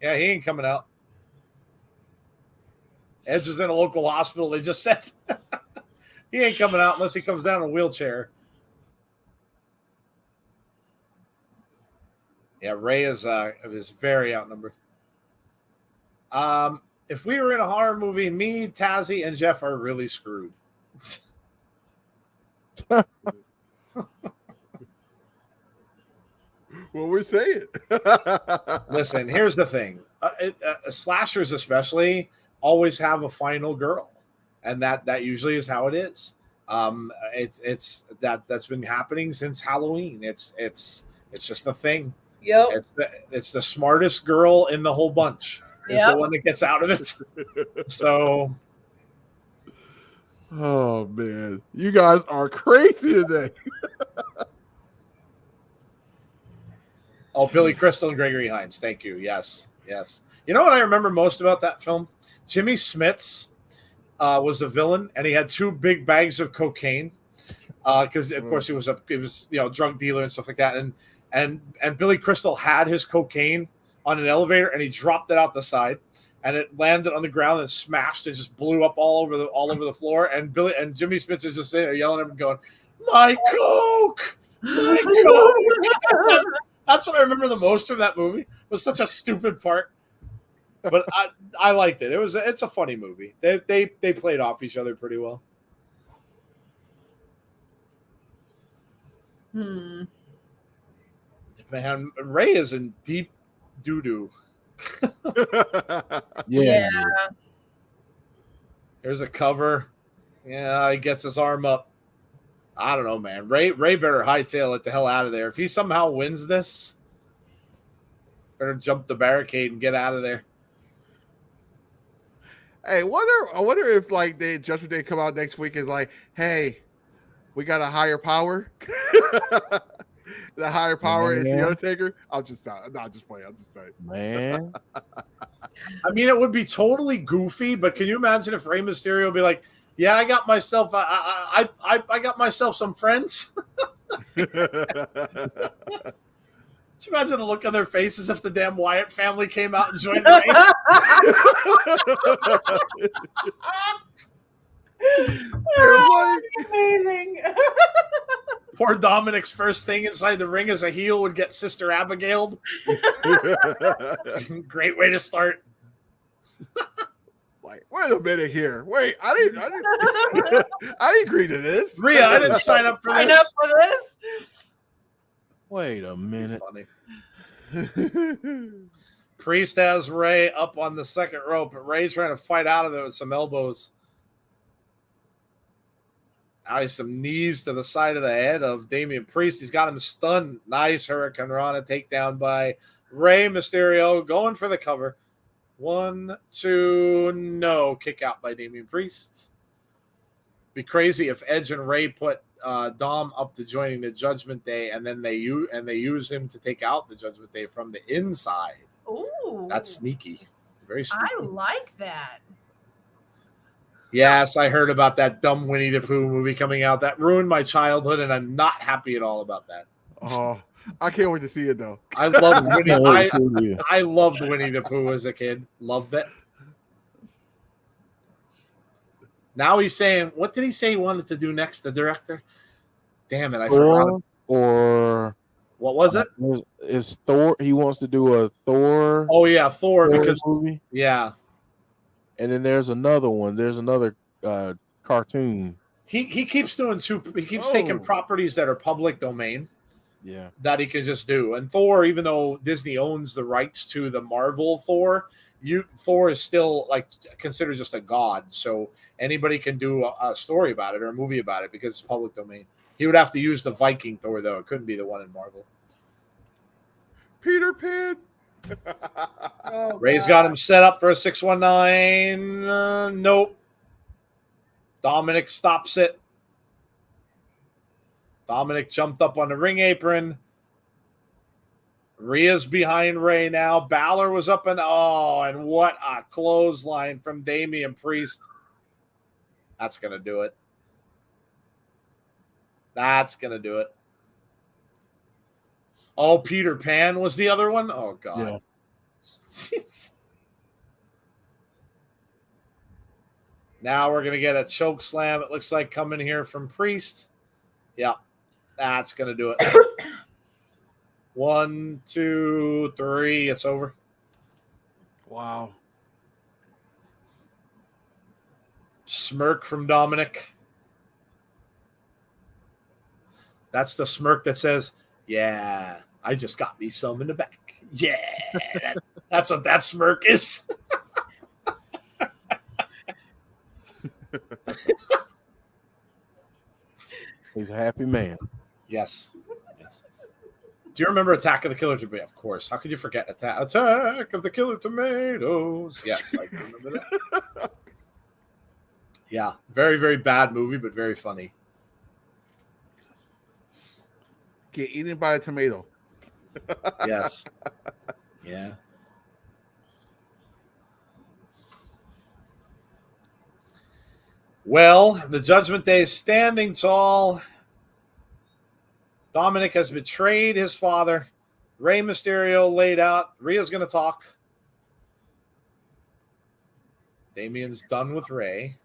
Yeah, he ain't coming out. Edge is in a local hospital. They just said he ain't coming out unless he comes down in a wheelchair. Yeah, Rey is very outnumbered. If we were in a horror movie, me, Tazzy, and Jeff are really screwed. Well, we're saying. Listen, here's the thing: slashers, especially, always have a final girl, and that usually is how it is. That's been happening since Halloween. It's just a thing. Yep. It's the smartest girl in the whole bunch. Is the Yep. one that gets out of it. So, Oh man, you guys are crazy today. oh, Billy Crystal and Gregory Hines. Thank you. Yes. You know what I remember most about that film? Jimmy Smits was the villain, and he had 2 big bags of cocaine. Because of course he was drug dealer and stuff like that, and Billy Crystal had his cocaine on an elevator, and he dropped it out the side, and it landed on the ground and smashed and just blew up all over the floor. And Jimmy Smits is just sitting there yelling at him, going, "My coke, my coke!" That's what I remember the most from that movie. It was such a stupid part, but I liked it. It's a funny movie. They played off each other pretty well. Man, Rey is in deep doo-doo. Yeah. Here's a cover. Yeah, he gets his arm up. I don't know, man. Rey better hightail it the hell out of there. If he somehow wins this, better jump the barricade and get out of there. Hey, I wonder if like the Judgment Day come out next week is like, hey, we got a higher power. The higher power is the Undertaker. I'm just playing. I'm just saying. Man. I mean, it would be totally goofy, but can you imagine if Rey Mysterio would be like, "Yeah, I got myself. I got myself some friends." Could you imagine the look on their faces if the damn Wyatt family came out and joined Rey? Oh, amazing. Poor Dominik's first thing inside the ring as a heel would get Sister Abigail'd. Great way to start. Like, wait a minute here. Wait, I didn't agree to this. Rhea, I didn't sign up for this. Wait a minute. Priest has Rey up on the second rope, but Rey's trying to fight out of it with some elbows. Now some knees to the side of the head of Damian Priest. He's got him stunned. Nice Hurricane Rana takedown by Rey Mysterio. Going for the cover. 1, 2, no. Kick out by Damian Priest. Be crazy if Edge and Rey put Dom up to joining the Judgment Day, and then they use him to take out the Judgment Day from the inside. Ooh, that's sneaky. Very sneaky. I like that. Yes, I heard about that dumb Winnie the Pooh movie coming out. That ruined my childhood, and I'm not happy at all about that. Oh, I can't wait to see it, though. I loved Winnie. I loved Winnie the Pooh as a kid. Loved it. Now he's saying, what did he say he wanted to do next, the director? Damn it, I forgot. Or what was it? Is Thor? He wants to do a Thor. Oh, yeah, Thor because movie. Yeah. And then there's another one. There's another cartoon. He keeps doing he keeps taking properties that are public domain. Yeah. That he can just do. And Thor, even though Disney owns the rights to the Marvel Thor, Thor is still like considered just a god. So anybody can do a story about it or a movie about it because it's public domain. He would have to use the Viking Thor, though. It couldn't be the one in Marvel. Peter Pan. Ray's got him set up for a 619. Nope. Dominik stops it. Dominik jumped up on the ring apron. Rhea's behind Rey now. Balor was up and what a clothesline from Damian Priest. That's going to do it. That's going to do it. Oh, Peter Pan was the other one? Oh, God. Yeah. Now we're going to get a choke slam, it looks like, coming here from Priest. Yeah, that's going to do it. 1, 2, 3. It's over. Wow. Smirk from Dominik. That's the smirk that says, yeah, I just got me some in the back. Yeah, that's what that smirk is. He's a happy man. Yes. Do you remember Attack of the Killer Tomatoes? Of course. How could you forget Attack of the Killer Tomatoes? Yes, I remember that. Yeah, very, very bad movie, but very funny. Get eaten by a tomato. Yes. Yeah. Well, the Judgment Day is standing tall. Dominik has betrayed his father. Rey Mysterio laid out. Rhea's going to talk. Damien's done with Rey.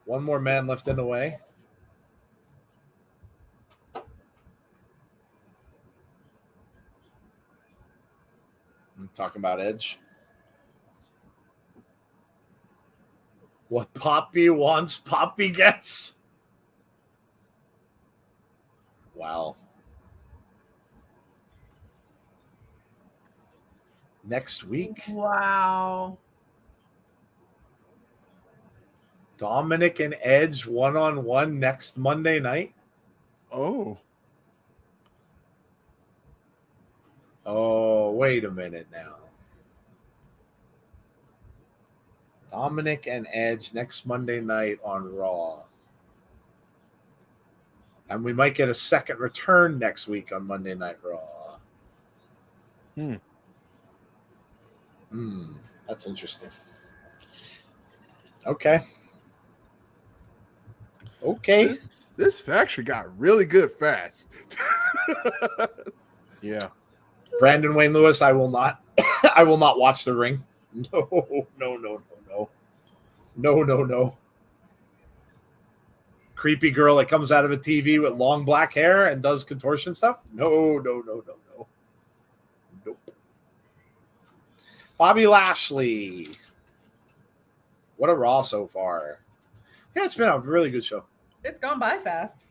One more man left in the way. I'm talking about Edge. What Poppy wants, Poppy gets. Wow. Next week, Wow. Dominik and Edge one-on-one next Monday night. Oh. Oh, wait a minute now. Dominik and Edge next Monday night on Raw. And we might get a second return next week on Monday Night Raw. That's interesting. Okay. This faction got really good fast. Yeah. Brandon Wayne Lewis, I will not watch the ring. No. Creepy girl that comes out of a TV with long black hair and does contortion stuff? No. Nope. Bobby Lashley. What a Raw so far. Yeah, it's been a really good show. It's gone by fast.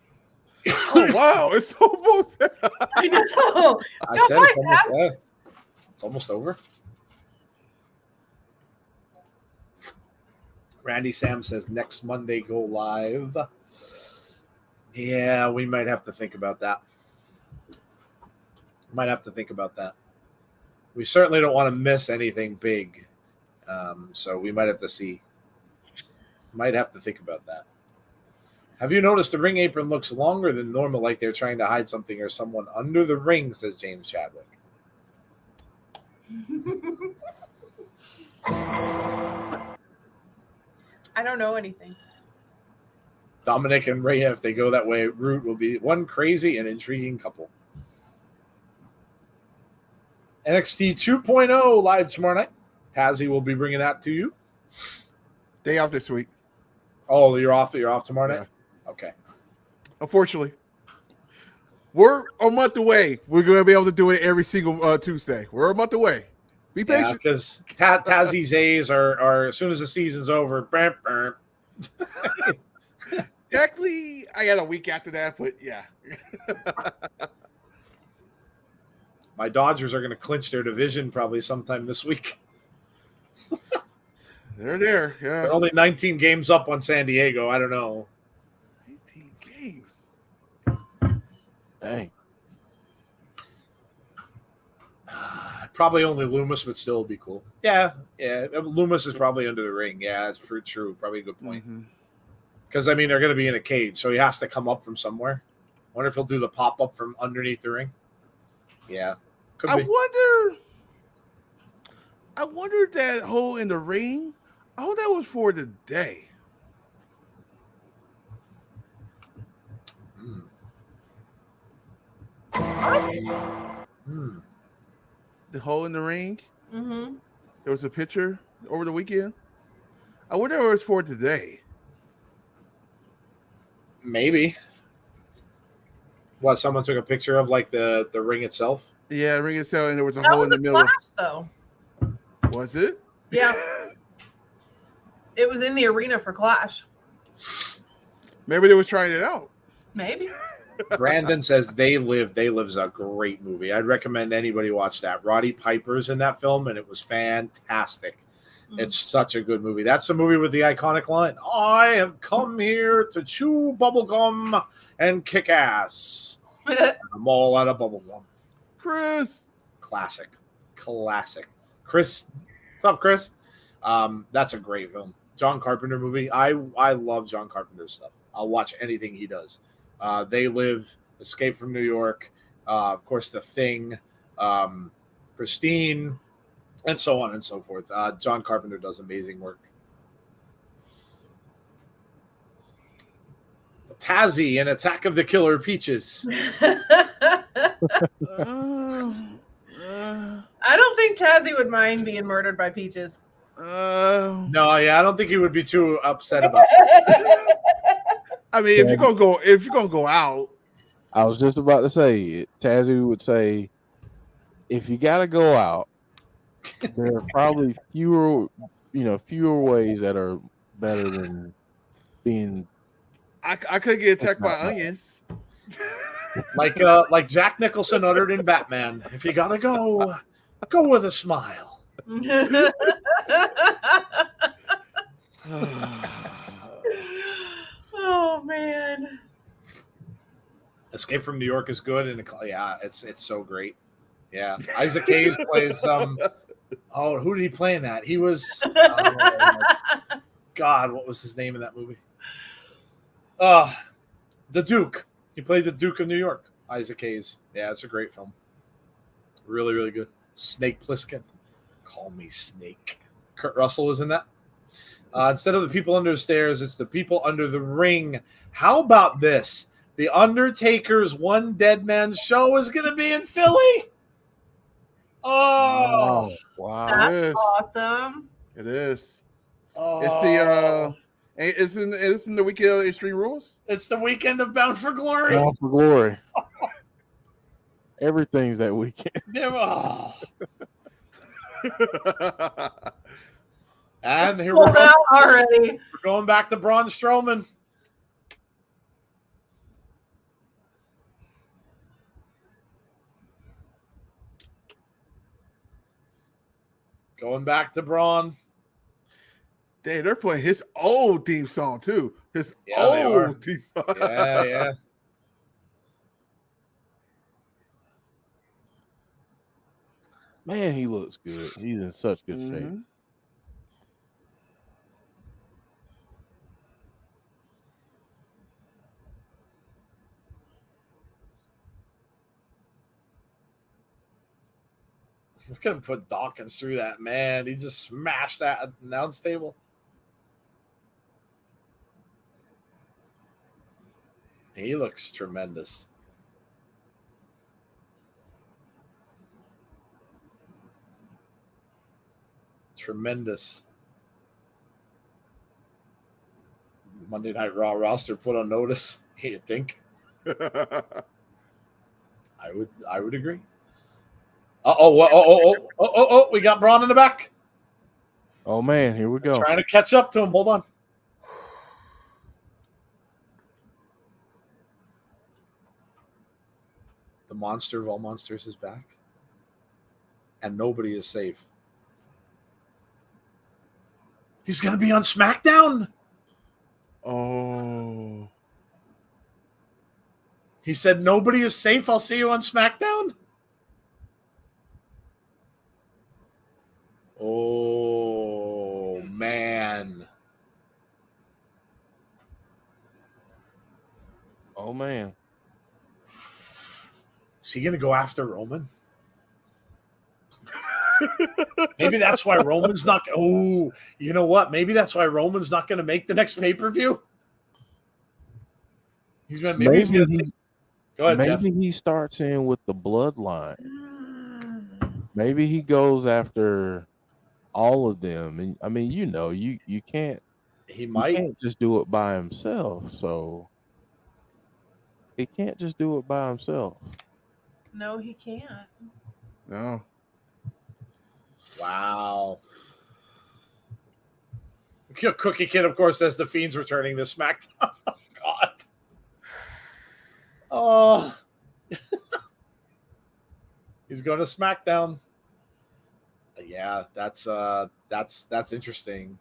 Oh wow, it's almost. I know. I said it's almost over. Randy Sam says next Monday go live. Yeah, we might have to think about that. We certainly don't want to miss anything big. So we might have to see. Might have to think about that. Have you noticed the ring apron looks longer than normal, like they're trying to hide something or someone under the ring, says James Chadwick. I don't know anything. Dominik and Rhea, if they go that way, route will be one crazy and intriguing couple. NXT 2.0 live tomorrow night. Tazzy will be bringing that to you. Day off this week. Oh, you're off tomorrow night? Yeah. Okay. Unfortunately. We're a month away. We're going to be able to do it every single Tuesday. We're a month away. Be patient. Yeah, because Tazzy's A's are as soon as the season's over. Exactly. I got a week after that, but yeah. My Dodgers are going to clinch their division probably sometime this week. They're there. Yeah. They're only 19 games up on San Diego. I don't know. 19 games. Dang. Probably only Loomis would still be cool. Yeah. Loomis is probably under the ring. Yeah, that's pretty true. Probably a good point. Because, I mean, they're going to be in a cage, so he has to come up from somewhere. Wonder if he'll do the pop-up from underneath the ring. Yeah. Could be. I wonder that hole in the ring. Oh, that was for the day. The hole in the ring. Mm-hmm. There was a picture over the weekend. I wonder if it was for today. Maybe. What, someone took a picture of, like, the ring itself? Yeah, ring itself, and there was a That hole was in the a middle. Clash, though. Was it? Yeah. It was in the arena for Clash. Maybe they was trying it out. Maybe. Brandon says They Live. They Live's a great movie. I'd recommend anybody watch that. Roddy Piper's in that film, and it was fantastic. It's such a good movie. That's the movie with the iconic line, I have come here to chew bubblegum and kick ass. I'm all out of bubblegum. Chris. Classic. Chris, what's up, Chris? That's a great film. John Carpenter movie. I love John Carpenter's stuff. I'll watch anything he does. They Live, Escape from New York, of course, The Thing, Christine, and so on and so forth. John Carpenter does amazing work. Tazzy and Attack of the Killer Peaches. I don't think Tazzy would mind being murdered by Peaches. No, yeah, I don't think he would be too upset about it. I mean, if you're gonna go out, I was just about to say, Tazzy would say, if you got to go out, there are probably fewer ways that are better than being. I could get attacked by onions. Like Jack Nicholson uttered in Batman. If you gotta go with a smile. Oh man. Escape from New York is good, and it's so great. Yeah, Isaac Hayes plays who did he play in that? He was God, what was his name in that movie? The Duke. He played the Duke of New York, Isaac Hayes. Yeah, it's a great film. Really, really good. Snake Plissken. Call me Snake. Kurt Russell is in that. Instead of the people under the stairs, it's the people under the ring. How about this? The Undertaker's One Dead Man's show is going to be in Philly. Oh, wow. That's awesome. It is. Oh. It's in the weekend of Extreme Rules. It's the weekend of Bound for Glory. Bound for Glory. Everything's that weekend. And here we're going already. We're going back to Braun Strowman. Going back to Braun. They're playing his old theme song too. His old old theme song. Yeah. Man, he looks good. He's in such good shape. Look at him put Dawkins through that, man. He just smashed that announce table. He looks tremendous. Tremendous. Monday Night Raw roster put on notice. You think? I would agree. Oh, we got Braun in the back. Oh man, here we go. Trying to catch up to him. Hold on. The monster of all monsters is back. And nobody is safe. He's going to be on SmackDown. Oh. He said, nobody is safe. I'll see you on SmackDown. Oh, man. Oh, man. Is he going to go after Roman? Maybe that's why Roman's not. Oh, you know what? Maybe that's why Roman's not going to make the next pay-per-view. He's going. Maybe he's going to. Go ahead, maybe Jeff. he starts in with the bloodline. Maybe he goes after all of them, and I mean, you can't. He might. He can't just do it by himself. So he can't just do it by himself. No, he can't. No. Wow. Cookie Kid, of course, says the Fiend's returning this SmackDown. God. Oh, he's going to SmackDown. Yeah, that's interesting.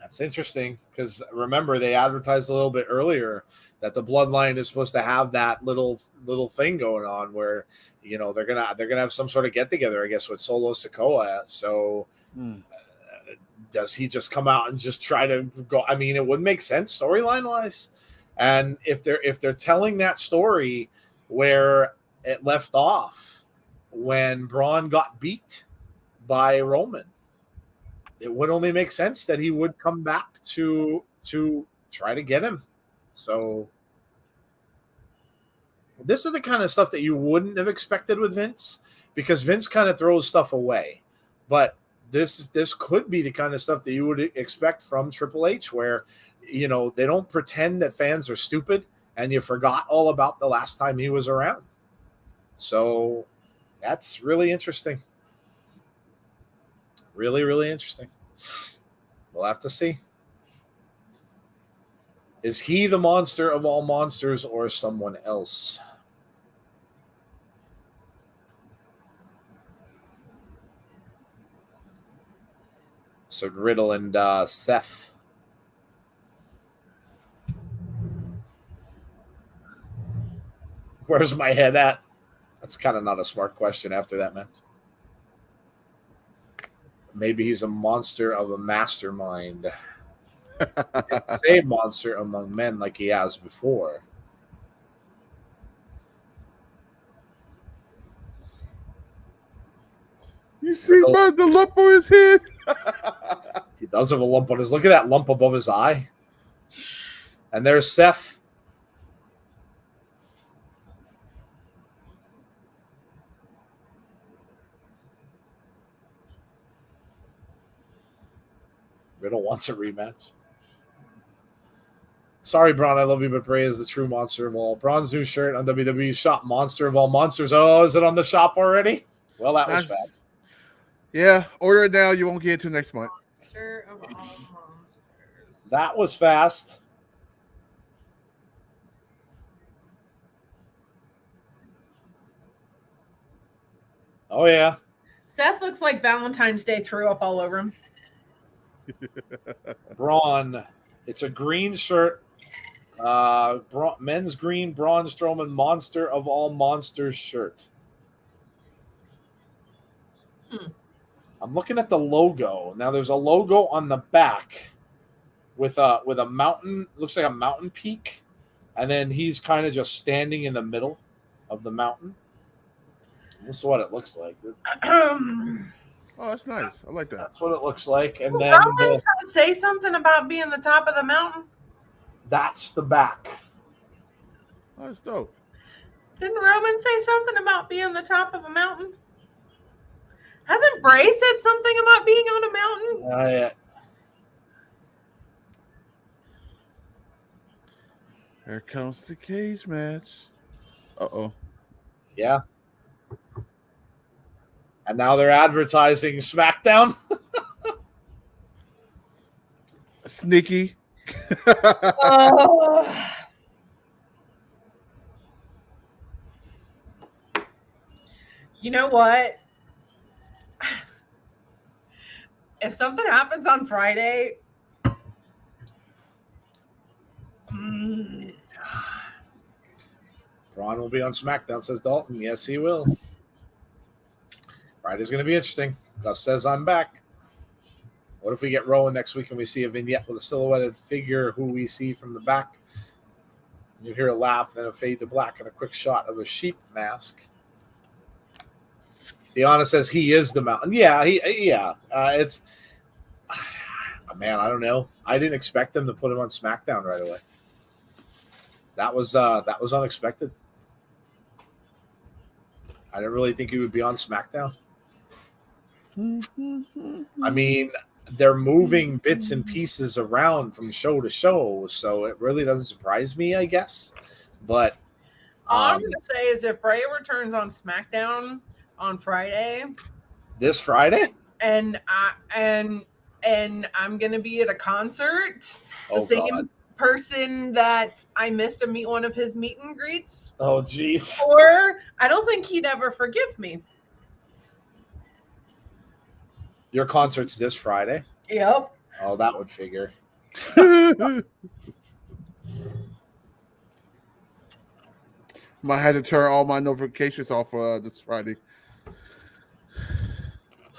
That's interesting because remember they advertised a little bit earlier that the Bloodline is supposed to have that little thing going on where they're gonna have some sort of get together, I guess, with Solo Sikoa. So does he just come out and just try to go? I mean, it would make sense storyline wise, and if they're telling that story where it left off when Braun got beat by Roman, it would only make sense that he would come back to try to get him. So this is the kind of stuff that you wouldn't have expected with Vince, because Vince kind of throws stuff away. But this could be the kind of stuff that you would expect from Triple H, where they don't pretend that fans are stupid and you forgot all about the last time he was around. So that's really interesting. Really, really interesting. We'll have to see. Is he the monster of all monsters or someone else? So Riddle and Seth. Where's my head at? That's kind of not a smart question after that match. Maybe he's a monster of a mastermind. Say monster among men like he has before. You see about the lump on his head? He does have a lump on his. Look at that lump above his eye. And there's Seth. Riddle wants a rematch. Sorry, Braun, I love you, but Bray is the true monster of all. Braun's new shirt on WWE Shop, Monster of All Monsters. Oh, is it on the shop already? Well, that was fast. Yeah, order it now. You won't get it till next month. Monster of all monsters. That was fast. Oh, yeah. Seth looks like Valentine's Day threw up all over him. Braun. It's a green shirt. Men's green Braun Strowman Monster of All Monsters shirt. I'm looking at the logo. Now there's a logo on the back with a mountain, looks like a mountain peak, and then he's kind of just standing in the middle of the mountain. This is what it looks like. Oh, that's nice. I like that. That's what it looks like. And Did then Roman say something about being the top of the mountain? that's the back. Oh, that's dope. Didn't Roman say something about being the top of a mountain? Hasn't Bray said something about being on a mountain? Yeah. Here comes the cage match. Uh-oh. Yeah. And now they're advertising SmackDown. Sneaky. You know what? If something happens on Friday, Braun will be on SmackDown, says Dalton. Yes, he will. Friday's going to be interesting. Gus says I'm back. What if we get Rowan next week and we see a vignette with a silhouetted figure who we see from the back? You hear a laugh, then a fade to black, and a quick shot of a sheep mask. Deanna says he is the mountain. Yeah, it's man. I don't know. I didn't expect them to put him on SmackDown right away. That was unexpected. I didn't really think he would be on SmackDown. I mean, they're moving bits and pieces around from show to show, so it really doesn't surprise me, I guess. But all I'm going to say is if Bray returns on SmackDown on Friday, this Friday, and I'm going to be at a concert, person that I missed one of his meet and greets, Oh, jeez. or I don't think he'd ever forgive me. Your concert's this Friday. Yep. Oh, that would figure. Might have to turn all my notifications off this Friday.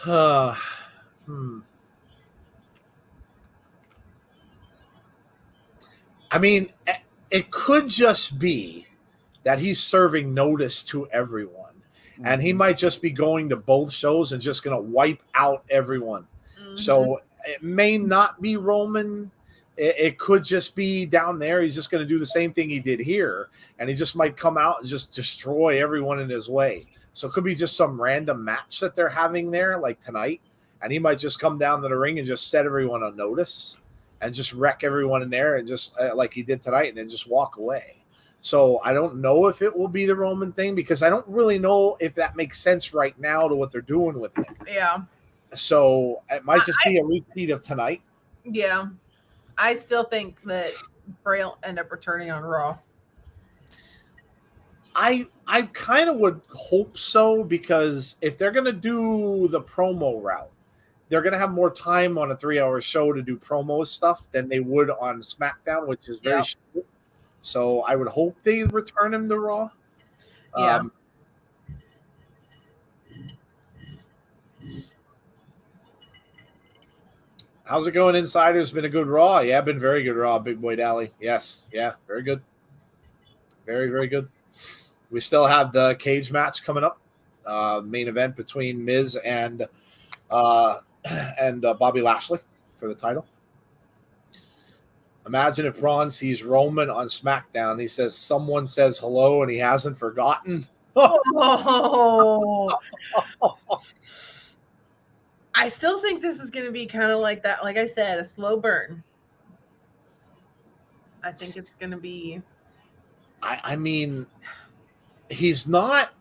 I mean, it could just be that he's serving notice to everyone, and he might just be going to both shows and just going to wipe out everyone. Mm-hmm. So it may not be Roman. It could just be down there. He's just going to do the same thing he did here, and he just might come out and just destroy everyone in his way. So it could be just some random match that they're having there, like tonight, and he might just come down to the ring and just set everyone on notice and just wreck everyone in there and just like he did tonight and then just walk away. So I don't know if it will be the Roman thing because I don't really know if that makes sense right now to what they're doing with him. Yeah. So it might just be a repeat of tonight. Yeah. I still think that Bray will end up returning on Raw. I kind of would hope so because if they're going to do the promo route, they're going to have more time on a 3-hour show to do promo stuff than they would on SmackDown, which is very short. So I would hope they return him to Raw. Yeah. How's it going, Insiders? Been a good Raw? Yeah, been very good Raw, Big Boy Dally. Yes, yeah, very good. Very, very good. We still have the cage match coming up. Main event between Miz and Bobby Lashley for the title. Imagine if Braun sees Roman on SmackDown. He says, someone says hello and he hasn't forgotten. Oh. I still think this is going to be kind of like that. Like I said, a slow burn. I think it's going to be. I mean, he's not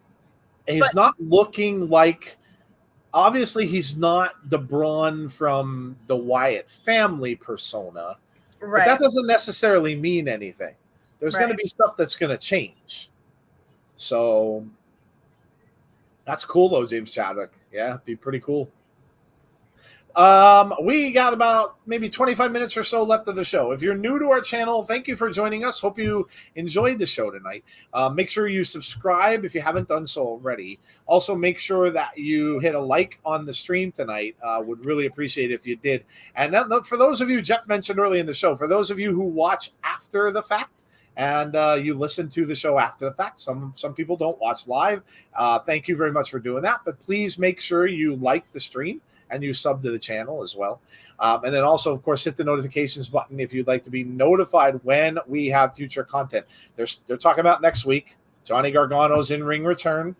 looking like. Obviously, he's not the Braun from the Wyatt family persona. Right. But that doesn't necessarily mean anything. There's going to be stuff that's going to change. So that's cool, though, James Chadwick. Yeah, be pretty cool. We got about maybe 25 minutes or so left of the show. If you're new to our channel, thank you for joining us. Hope you enjoyed the show tonight. Make sure you subscribe if you haven't done so already. Also, make sure that you hit a like on the stream tonight. Would really appreciate it if you did. And for those of you, Jeff mentioned early in the show, for those of you who watch after the fact, and you listen to the show after the fact. Some people don't watch live. Thank you very much for doing that. But please make sure you like the stream and you sub to the channel as well. And then also, of course, hit the notifications button if you'd like to be notified when we have future content. They're talking about next week, Johnny Gargano's in-ring return.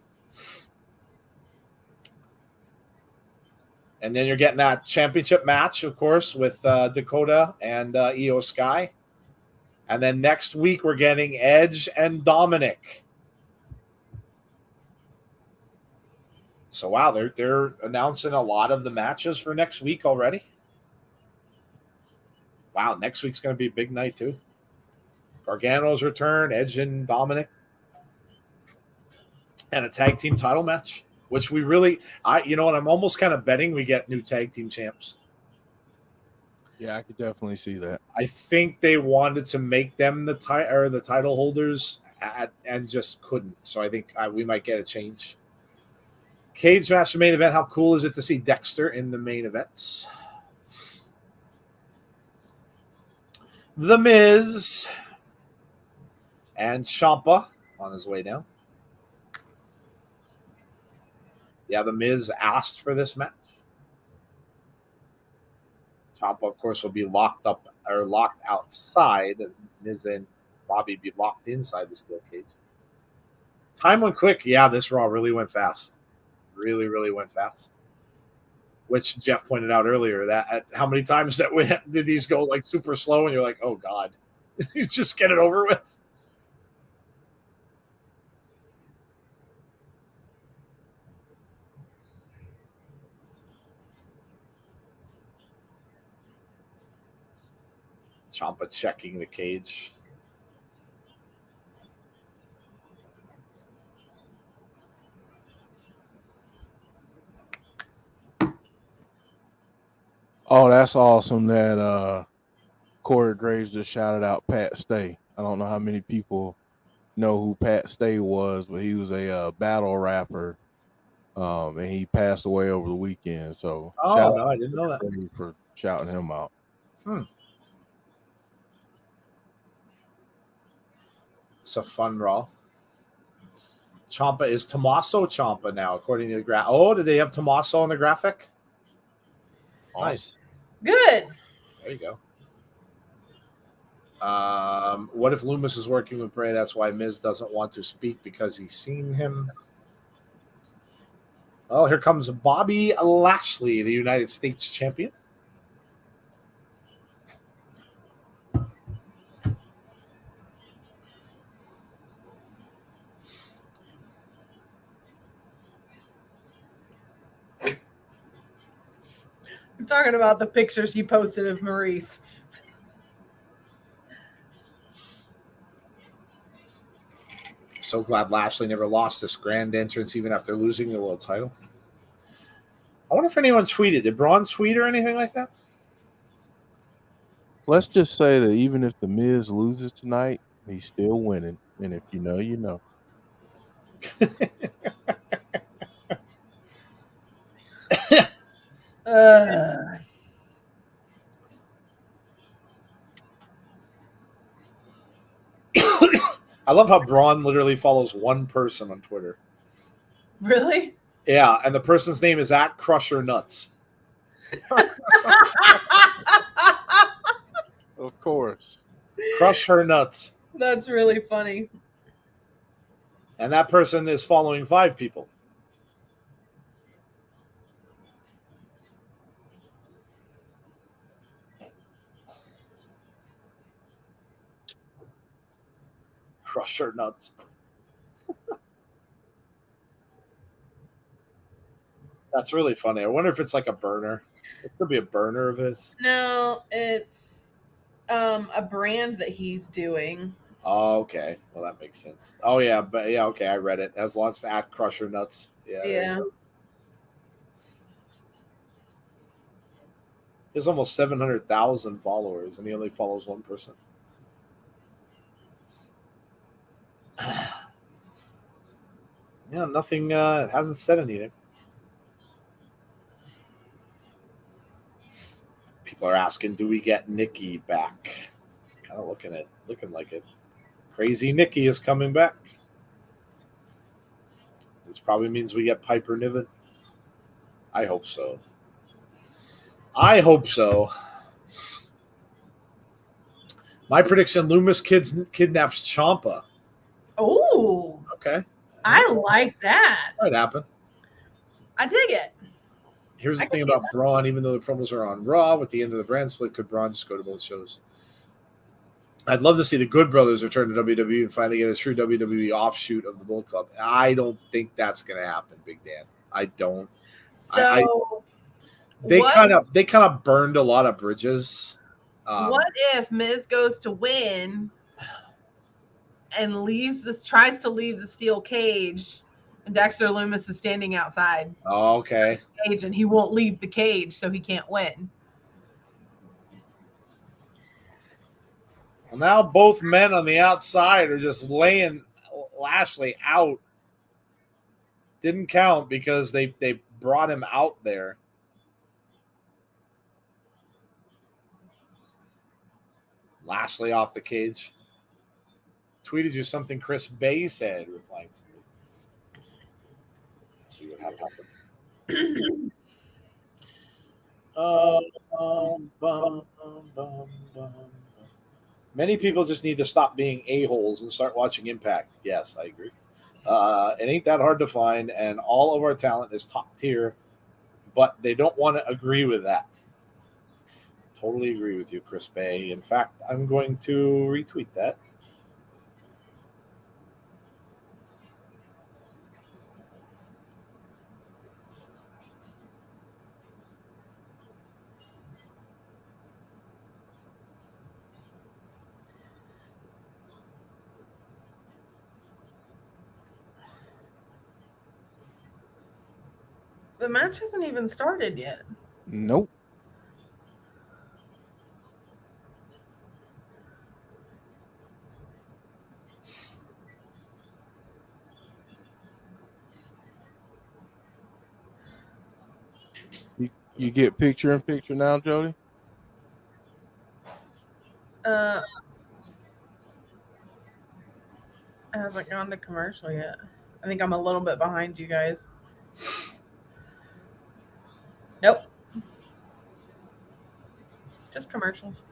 And then you're getting that championship match, of course, with Dakota and Io Sky. And then next week, we're getting Edge and Dominik. So, wow, they're announcing a lot of the matches for next week already. Wow, next week's going to be a big night, too. Gargano's return, Edge and Dominik. And a tag team title match, which we really, I'm almost kind of betting we get new tag team champs. Yeah, I could definitely see that. I think they wanted to make them the title holders and just couldn't. So I think we might get a change. Cage match main event. How cool is it to see Dexter in the main events? The Miz and Ciampa on his way down. Yeah, The Miz asked for this match. Ciampa, of course, will be locked outside. Miz and Bobby be locked inside the steel cage. Time went quick. Yeah, this Raw really went fast. Really, really went fast. Which Jeff pointed out earlier that how many times did these go like super slow and you're like, oh God, you just get it over with. Ciampa checking the cage. Oh, that's awesome that Corey Graves just shouted out Pat Stay. I don't know how many people know who Pat Stay was, but he was a battle rapper, and he passed away over the weekend. So shout no, out I didn't know that. to Graves for shouting him out. It's a fun Raw. Ciampa is Tommaso Ciampa now, according to the graph. Oh, did they have Tommaso on the graphic? Awesome. Nice. Good. There you go. What if Loomis is working with Bray? That's why Miz doesn't want to speak because he's seen him. Oh, here comes Bobby Lashley, the United States champion. I'm talking about the pictures he posted of Maurice. So glad Lashley never lost this grand entrance even after losing the world title. I wonder if anyone tweeted. Did Braun tweet or anything like that? Let's just say that even if the Miz loses tonight, he's still winning. And if you know, you know. I love how Braun literally follows one person on Twitter. Really? Yeah, and the person's name is @CrusherNuts. Of course. Crush her nuts. That's really funny. And that person is following 5 people. Crush her nuts. That's really funny. I wonder if it's like a burner. It could be a burner of his. No, it's a brand that he's doing. Oh, okay. Well, that makes sense. Oh, yeah. But yeah, okay. I read it. It has launched @Crusher Nuts. Yeah. Yeah. He has almost 700,000 followers, and he only follows one person. Yeah, nothing. It hasn't said anything. People are asking, do we get Nikki back? Kind of looking like it. Crazy Nikki is coming back, which probably means we get Piper Niven. I hope so. I hope so. My prediction: Loomis kidnaps Ciampa. Oh, Okay, I like that. might happen. I dig it. Here's the I thing can see about Braun: even though the promos are on Raw, with the end of the brand split, could Braun just go to both shows? I'd love to see the Good Brothers return to WWE and finally get a true WWE offshoot of the Bullet Club. I don't think that's going to happen, Big Dan. I don't. So, They kind of burned a lot of bridges. What if Miz goes to win and tries to leave the steel cage, and Dexter Lumis is standing outside Okay. the cage, and he won't leave the cage, so he can't win? Well, now both men on the outside are just laying Lashley out. Didn't count because they brought him out there. Lashley off the cage. Tweeted you something Chris Bay said, replying to me. Let's see what happened. Many people just need to stop being a-holes and start watching Impact. Yes, I agree. It ain't that hard to find, and all of our talent is top tier, but they don't want to agree with that. Totally agree with you, Chris Bay. In fact, I'm going to retweet that. The match hasn't even started yet. Nope. You get picture in picture now, Jody? It hasn't gone to commercial yet. I think I'm a little bit behind you guys. Nope. Just commercials.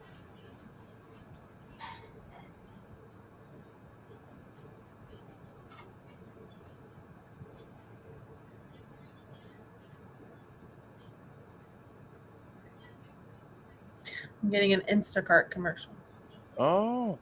I'm getting an Instacart commercial. Oh.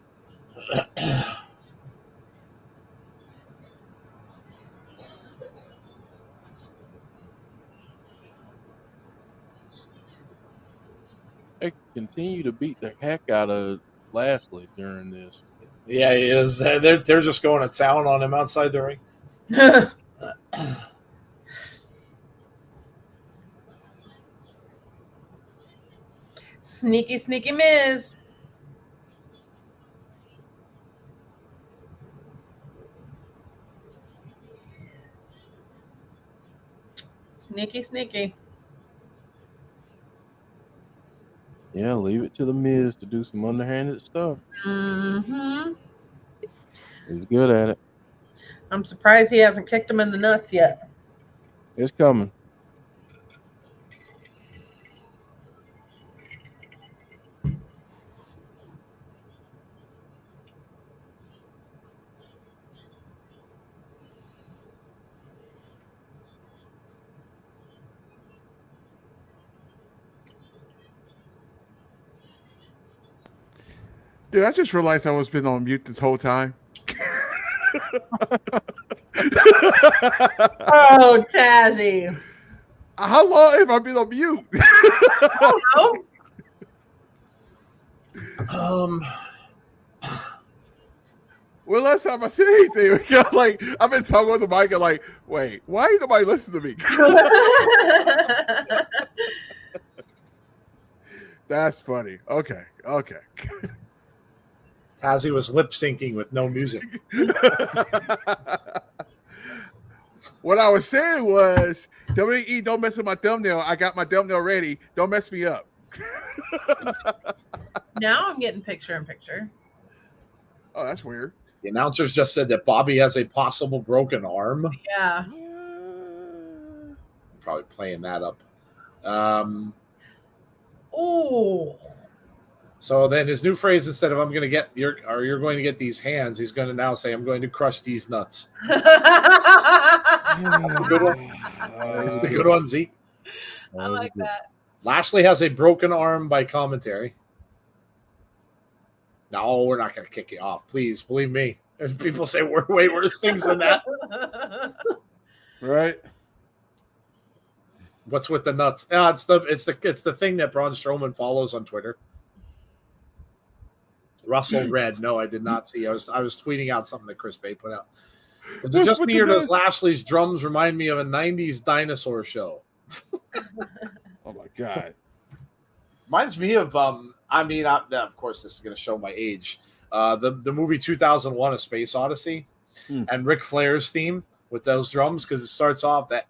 They continue to beat the heck out of Lashley during this. Yeah, he is. They're just going to town on him outside the ring. Sneaky, sneaky Miz. Sneaky, sneaky. Yeah, leave it to the Miz to do some underhanded stuff. Mm-hmm. He's good at it. I'm surprised he hasn't kicked him in the nuts yet. It's coming. Dude, I just realized I was been on mute this whole time. Oh, Tazzy. How long have I been on mute? I don't know. Well, last time I said anything, like I've been talking on the mic and like, wait, why ain't nobody listen to me? That's funny. Okay. Tazzy was lip syncing with no music. What I was saying was, Dominik, don't mess with my thumbnail. I got my thumbnail ready. Don't mess me up. Now I'm getting picture in picture. Oh, that's weird. The announcers just said that Bobby has a possible broken arm. Yeah. Probably playing that up. Oh. So then his new phrase, instead of "I'm going to get you're going to get these hands," he's going to now say, "I'm going to crush these nuts." That's a good one. That's a good one, Zeke. I like that. Lashley has a broken arm by commentary. No, we're not going to kick you off. Please, believe me. There's people say we're way worse things than that. Right. What's with the nuts? It's the thing that Braun Strowman follows on Twitter. Russell Red. No, I did not see. I was tweeting out something that Chris Bay put out. Is it just me or does Lashley's drums remind me of a 90s dinosaur show? Oh my God. Reminds me of of course this is going to show my age. The movie 2001: A Space Odyssey, and Ric Flair's theme with those drums, because it starts off that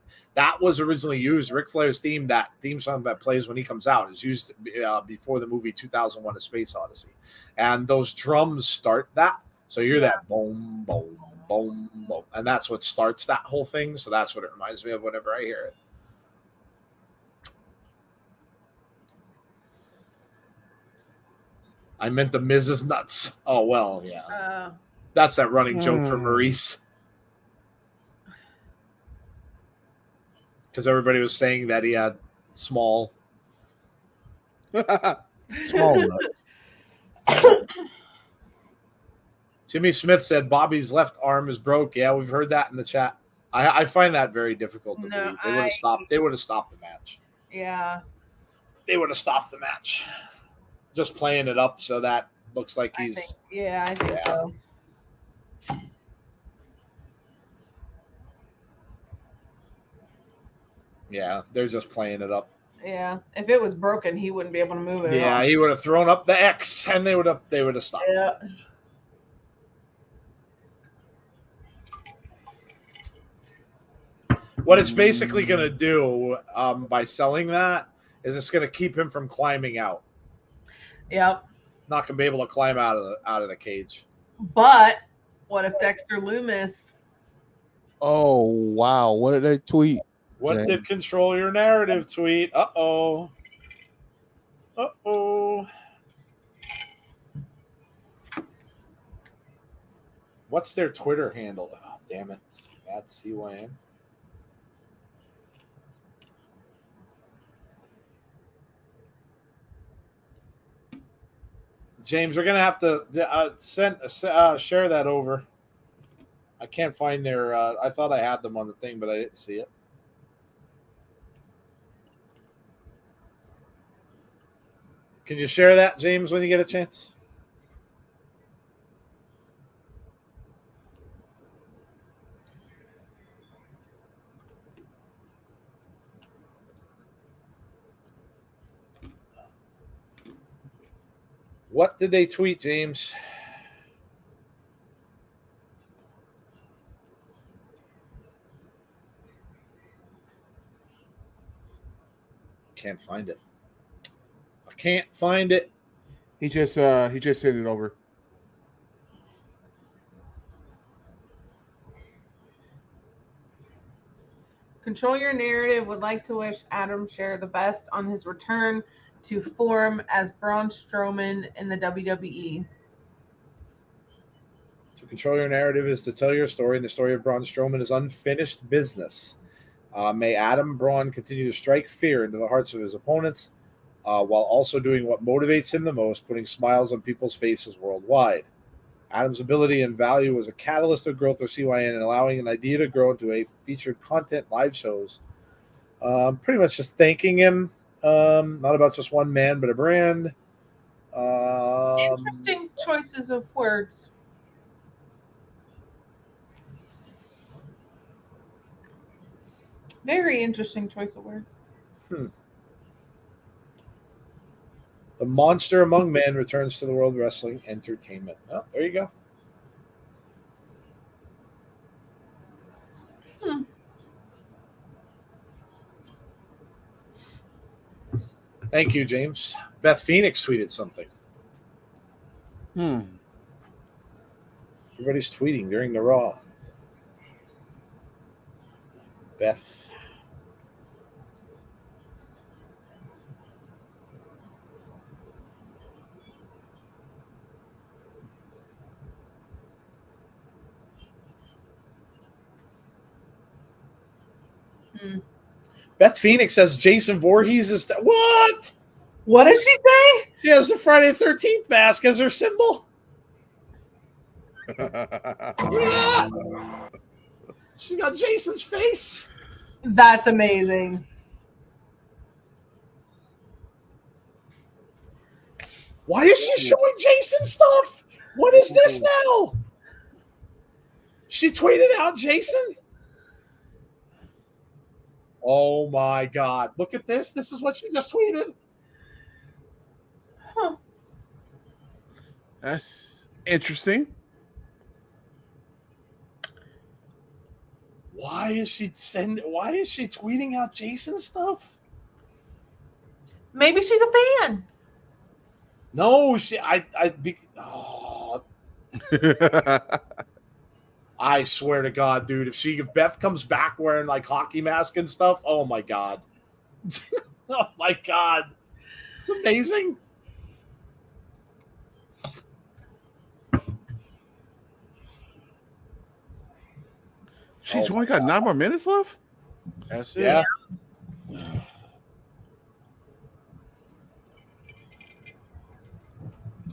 was originally used. Ric Flair's theme, that theme song that plays when he comes out, is used before the movie 2001: A Space Odyssey, and those drums start that. So you hear that boom, boom, boom, boom, and that's what starts that whole thing. So that's what it reminds me of whenever I hear it. I meant the Mrs. Nuts. Oh, well, yeah. That's that running joke for Maurice. Because everybody was saying that he had small nuts. Jimmy Smith said Bobby's left arm is broke. Yeah, we've heard that in the chat. I find that very difficult to believe. They would have stopped the match. Yeah. They would have stopped the match. Just playing it up so that looks like he's. I think so. Yeah, they're just playing it up. Yeah, if it was broken, he wouldn't be able to move it. Yeah, he would have thrown up the X, and they would have stopped. Yeah. What it's basically going to do by selling that is it's going to keep him from climbing out. Yep. Not going to be able to climb out of the cage. But what if Dexter Loomis? Oh wow! What did they tweet? What Yeah. did Control Your Narrative tweet? Uh-oh. What's their Twitter handle? Oh, damn it. At CYN. James, we're going to have to share that over. I can't find their... I thought I had them on the thing, but I didn't see it. Can you share that, James, when you get a chance? What did they tweet, James? Can't find it. I can't find it. He just sent it over. Control Your Narrative would like to wish Adam Scherr the best on his return to form as Braun Strowman in the WWE. To control your narrative is to tell your story, and the story of Braun Strowman is unfinished business. May Adam Braun continue to strike fear into the hearts of his opponents while also doing what motivates him the most, putting smiles on people's faces worldwide. Adam's ability and value was a catalyst of growth for CYN and allowing an idea to grow into a featured content live shows. Pretty much just thanking him. Not about just one man, but a brand. Interesting choices of words. Very interesting choice of words. The monster among men returns to the World Wrestling Entertainment. Oh, there you go. Thank you, James. Beth Phoenix tweeted something. Everybody's tweeting during the Raw. Beth. Beth Phoenix says Jason Voorhees is... What? What did she say? She has the Friday the 13th mask as her symbol. Yeah. She's got Jason's face. That's amazing. Why is she showing Jason stuff? What is this now? She tweeted out Jason? Oh my God. Look at this. This is what she just tweeted. Huh. That's interesting. Why is she tweeting out Jason stuff? Maybe she's a fan. No, I swear to God, dude, if Beth comes back wearing like hockey mask and stuff, oh my God. Oh my God. It's amazing. She's only got 9 more minutes left? That's it. Yeah.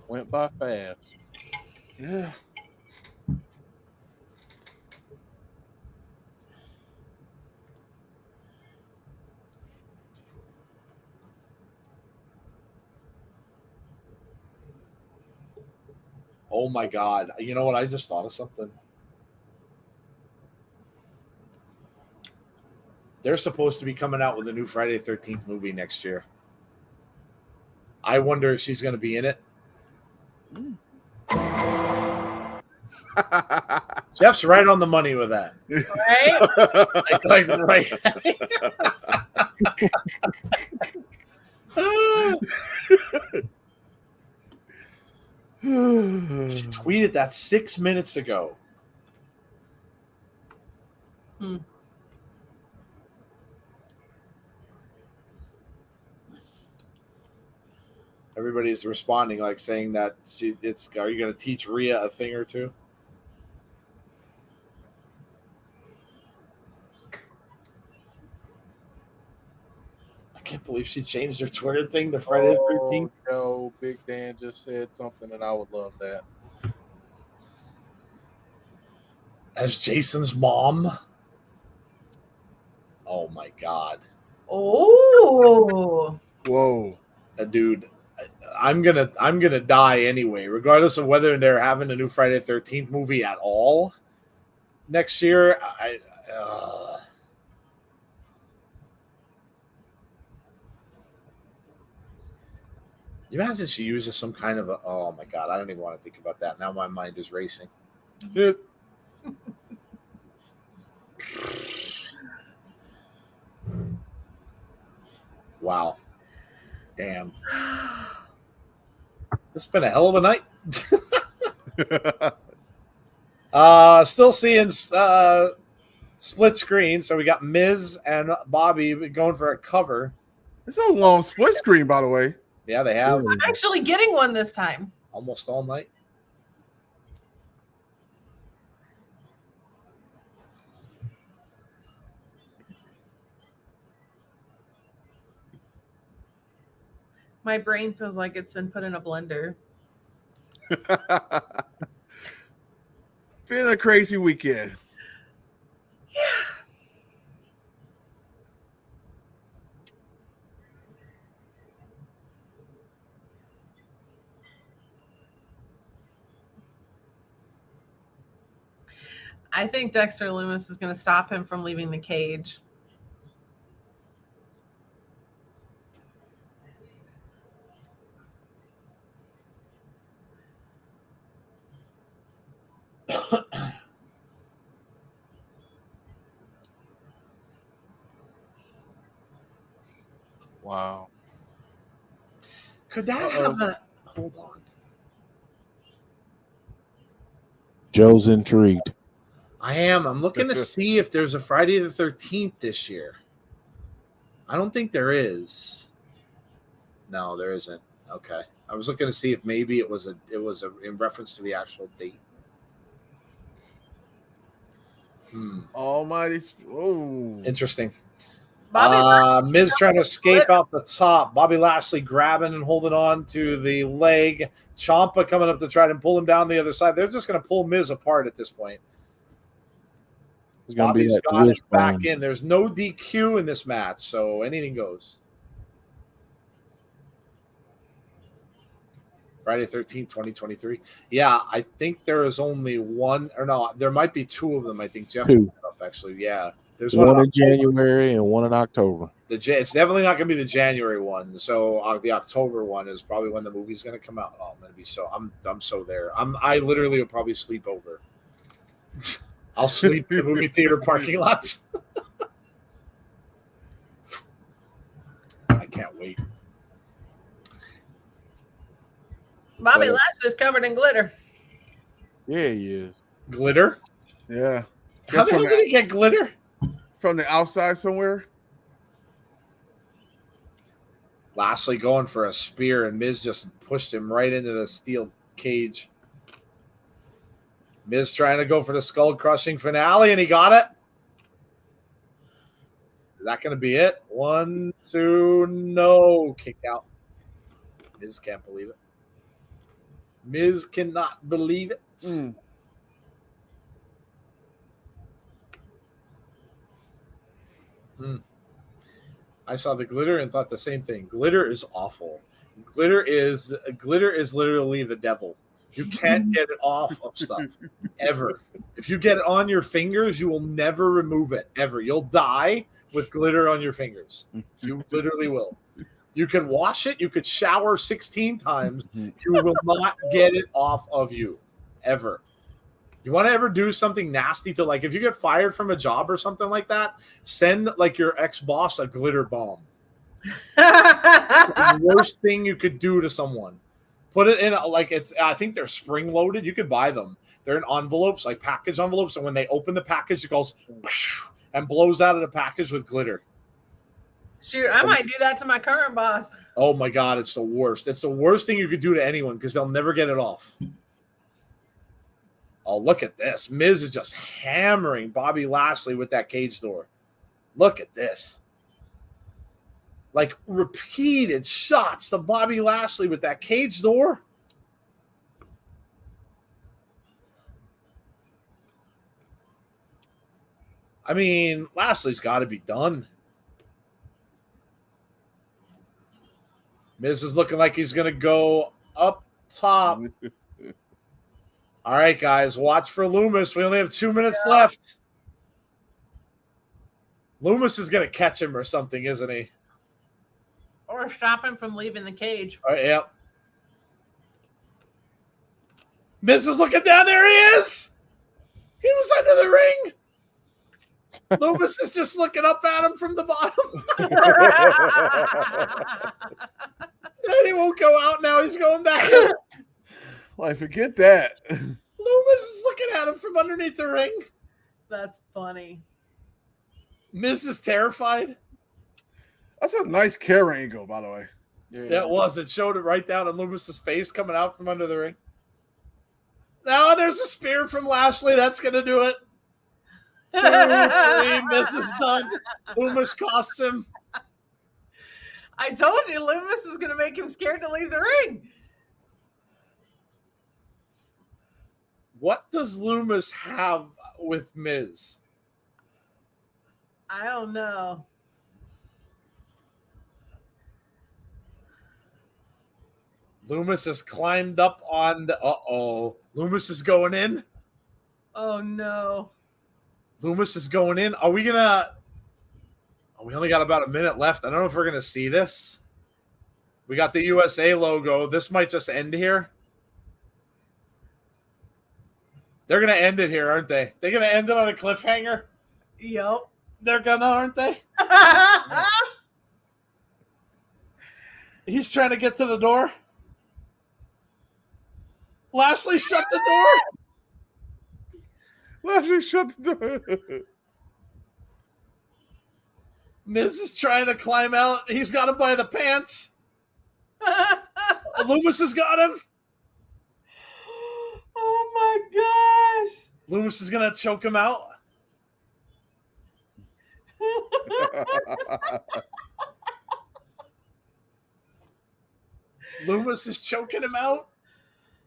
Went by fast. Yeah. Oh my God. You know what? I just thought of something. They're supposed to be coming out with a new Friday the 13th movie next year. I wonder if she's going to be in it. Jeff's right on the money with that. Right? Right. She tweeted that 6 minutes ago. Everybody's responding, like saying that are you going to teach Rhea a thing or two? I can't believe she changed her Twitter thing to Friday the 13th. No, Big Dan just said something, and I would love that. As Jason's mom. Oh my God. Oh. Whoa. Dude, I'm gonna die anyway, regardless of whether they're having a new Friday the 13th movie at all next year. You imagine she uses some kind of oh my God, I don't even want to think about that. Now my mind is racing. Wow. Damn. This has been a hell of a night. Still seeing split screen. So we got Miz and Bobby going for a cover. It's a long split screen, by the way. Yeah, they have. I'm actually getting one this time. Almost all night. My brain feels like it's been put in a blender. Been a crazy weekend. Yeah. I think Dexter Lumis is going to stop him from leaving the cage. Wow. Could that have a hold on? Joe's intrigued. I am. I'm looking to see if there's a Friday the 13th this year. I don't think there is. No, there isn't. Okay. I was looking to see if maybe it was in reference to the actual date. Almighty. Oh. Interesting. Bobby Miz trying to escape out the top. Bobby Lashley grabbing and holding on to the leg. Ciampa coming up to try to pull him down the other side. They're just going to pull Miz apart at this point. Bobby's got it back in. There's no DQ in this match, so anything goes. Friday 13th, 2023. Yeah, I think there is only one, or no, there might be two of them. I think Jeff two. Up actually. Yeah, there's one in January and one in October. It's definitely not going to be the January one. So the October one is probably when the movie's going to come out. Oh, I'm going to be so I'm so there. I literally will probably sleep over. I'll sleep in the movie theater parking lot. I can't wait. Bobby Lashley's covered in glitter. Yeah, he is. Glitter? Yeah. How the hell did he get glitter? From the outside somewhere? Lashley going for a spear, and Miz just pushed him right into the steel cage. Miz trying to go for the skull-crushing finale, and he got it. Is that going to be it? 1, 2, no. Kick out. Miz can't believe it. Miz cannot believe it. I saw the glitter and thought the same thing. Glitter is awful. Glitter is literally the devil. You can't get it off of stuff ever. If you get it on your fingers, you will never remove it, ever. You'll die with glitter on your fingers. You literally will. You can wash it. You could shower 16 times. You will not get it off of you, ever. You want to ever do something nasty to, like, if you get fired from a job or something like that, send, like, your ex-boss a glitter bomb. The worst thing you could do to someone. Put it in, like, I think they're spring-loaded. You could buy them. They're in envelopes, like package envelopes, and when they open the package, it goes and blows out of the package with glitter. Shoot, I might do that to my current boss. Oh, my God, it's the worst. It's the worst thing you could do to anyone because they'll never get it off. Oh, look at this. Miz is just hammering Bobby Lashley with that cage door. Look at this. Like, repeated shots to Bobby Lashley with that cage door. I mean, Lashley's got to be done. Miz is looking like he's going to go up top. All right, guys, watch for Loomis. We only have 2 minutes left. Loomis is going to catch him or something, isn't he? Or stop him from leaving the cage. All right, yep. Miz is looking down. There he is. He was under the ring. Loomis is just looking up at him from the bottom. And he won't go out now. He's going back up. Like, forget that. Loomis is looking at him from underneath the ring. That's funny. Miz is terrified. That's a nice camera angle, by the way. Yeah, it was. It showed it right down on Loomis's face coming out from under the ring. Now there's a spear from Lashley. That's going to do it. 2, 3, Miz is done. Loomis costs him. I told you Loomis is going to make him scared to leave the ring. What does Loomis have with Miz? I don't know. Loomis has climbed up on the... Uh-oh. Loomis is going in. Oh, no. Loomis is going in. Are we going to... Oh, we only got about a minute left. I don't know if we're going to see this. We got the USA logo. This might just end here. They're going to end it here, aren't they? They're going to end it on a cliffhanger? Yep. They're going to, aren't they? He's trying to get to the door. Lashley shut the door. Lashley shut the door. Miz is trying to climb out. He's got him by the pants. Loomis has got him. Oh my gosh. Loomis is going to choke him out. Loomis is choking him out.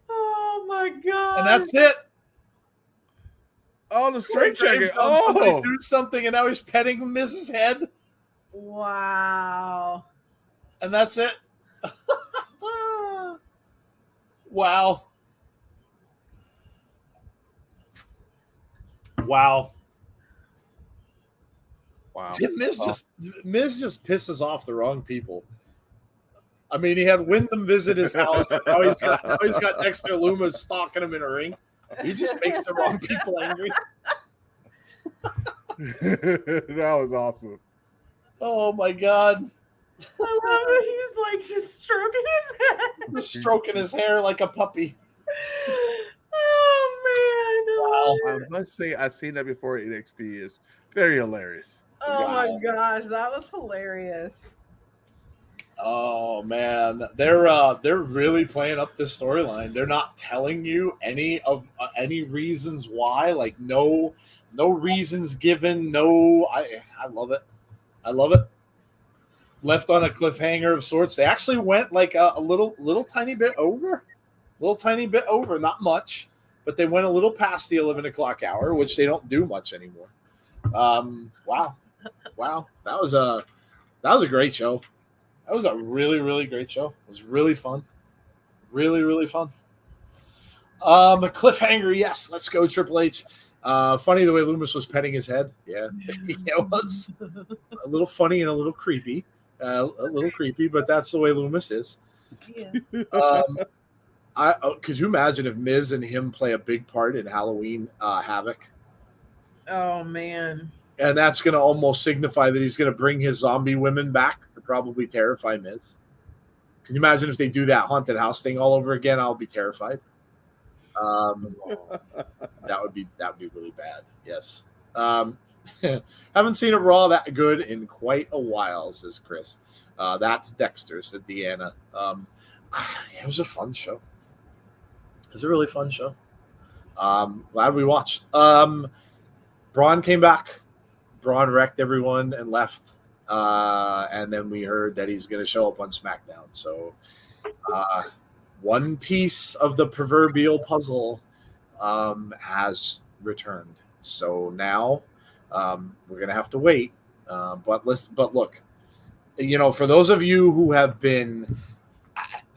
Oh my god. And that's it. Oh, the straight checker. Somebody Oh, do something, and now he's petting Miz's head. Wow. And that's it. Wow. Wow. Wow. Miz just pisses off the wrong people. I mean, he had Wyndham visit his house. And now he's got Dexter Lumis stalking him in a ring. He just makes the wrong people angry. that was awesome. Oh my god. I love it. He's like just stroking his head. Just stroking his hair like a puppy. Oh man. Wow. I must say, I've seen that before. NXT is very hilarious. Oh my gosh, that was hilarious. Oh man, they're really playing up this storyline. They're not telling you any reasons why. Like no reasons given. No, I love it. I love it. Left on a cliffhanger of sorts. They actually went like a little tiny bit over. Not much, but they went a little past the 11 o'clock hour, which they don't do much anymore. Wow, that was a great show. That was a really, really great show. It was really fun. Really, really fun. A cliffhanger, yes. Let's go, Triple H. Funny the way Loomis was petting his head. Yeah, it was a little funny and a little creepy. But that's the way Loomis is. Yeah. Could you imagine if Miz and him play a big part in Halloween Havoc? Oh man. And that's going to almost signify that he's going to bring his zombie women back to probably terrify Miz. Can you imagine if they do that haunted house thing all over again? I'll be terrified. That would be really bad. Yes. Haven't seen a Raw that good in quite a while, says Chris. That's Dexter, said Deanna. It was a fun show. It was a really fun show. Glad we watched. Braun came back. Braun wrecked everyone and left. And then we heard that he's going to show up on SmackDown. So one piece of the proverbial puzzle has returned. So now we're going to have to wait. But look, for those of you who have been,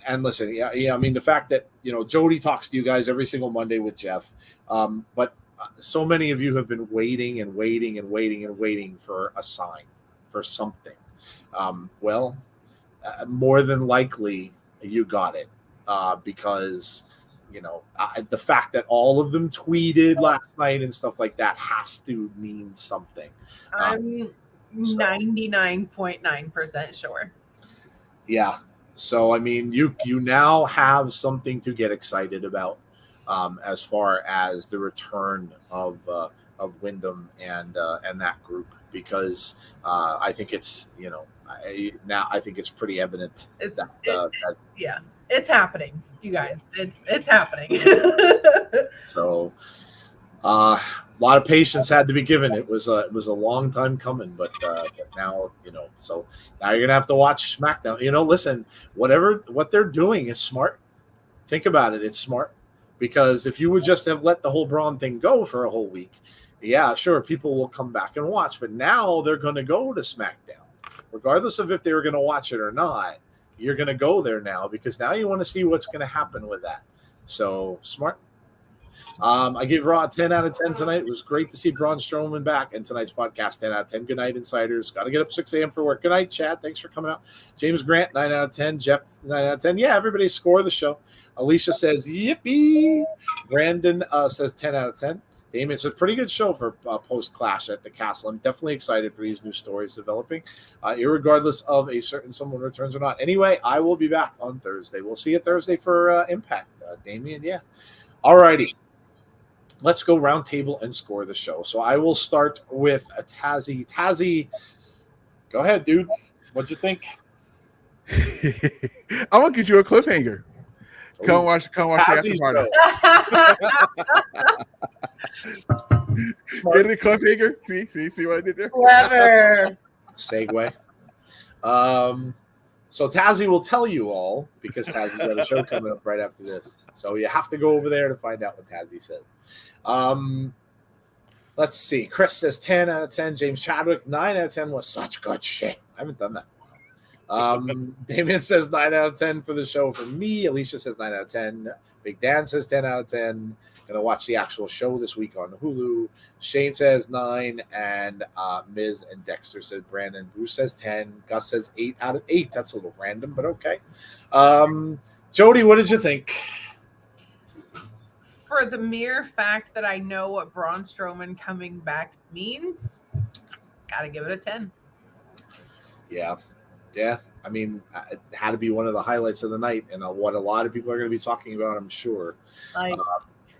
and listen, yeah, I mean, the fact that, Jody talks to you guys every single Monday with Jeff, but so many of you have been waiting and waiting and waiting and waiting for a sign, for something. More than likely you got it, because the fact that all of them tweeted last night and stuff like that has to mean something. I'm 99.9% sure. Yeah. So I mean, you now have something to get excited about, as far as the return of Wyndham and that group, because I think it's I think it's pretty evident yeah, it's happening, you guys. It's happening. So a lot of patience had to be given. It was a long time coming, but now so now you're gonna have to watch SmackDown. Listen, what they're doing is smart. Think about it; it's smart, because if you would just have let the whole Braun thing go for a whole week, yeah, sure, people will come back and watch. But now they're going to go to SmackDown, regardless of if they were going to watch it or not. You're going to go there now because now you want to see what's going to happen with that. So smart. I gave Raw a 10 out of 10 tonight. It was great to see Braun Strowman back, and tonight's podcast 10 out of 10. Good night, Insiders. Got to get up 6 a.m. for work. Good night, Chad. Thanks for coming out. James Grant, 9 out of 10. Jeff, 9 out of 10. Yeah, everybody score the show. Alicia says, yippee. Brandon says 10 out of 10. Damien, it's a pretty good show for post-Clash at the Castle. I'm definitely excited for these new stories developing, irregardless of a certain someone returns or not. Anyway, I will be back on Thursday. We'll see you Thursday for Impact. Damien, yeah. All righty. Let's go round table and score the show. So I will start with Tazzy. Tazzy, go ahead, dude. What'd you think? I'm gonna get you a cliffhanger. Come watch the after party. Get the cliffhanger. See what I did there? Clever. Segue. So Tazzy will tell you all, because Tazzy's got a show coming up right after this. So you have to go over there to find out what Tazzy says. Let's see. Chris says 10 out of 10. James Chadwick, 9 out of 10 was such good shit. I haven't done that. Damien says 9 out of 10 for the show for me. Alicia says 9 out of 10. Big Dan says 10 out of 10. Gonna watch the actual show this week on Hulu. Shane says 9, and Miz and Dexter says Brandon. Bruce says 10. Gus says 8 out of 8. That's a little random, but okay. Jody, what did you think? For the mere fact that I know what Braun Strowman coming back means, gotta give it a 10. Yeah. I mean, it had to be one of the highlights of the night, and what a lot of people are going to be talking about, I'm sure.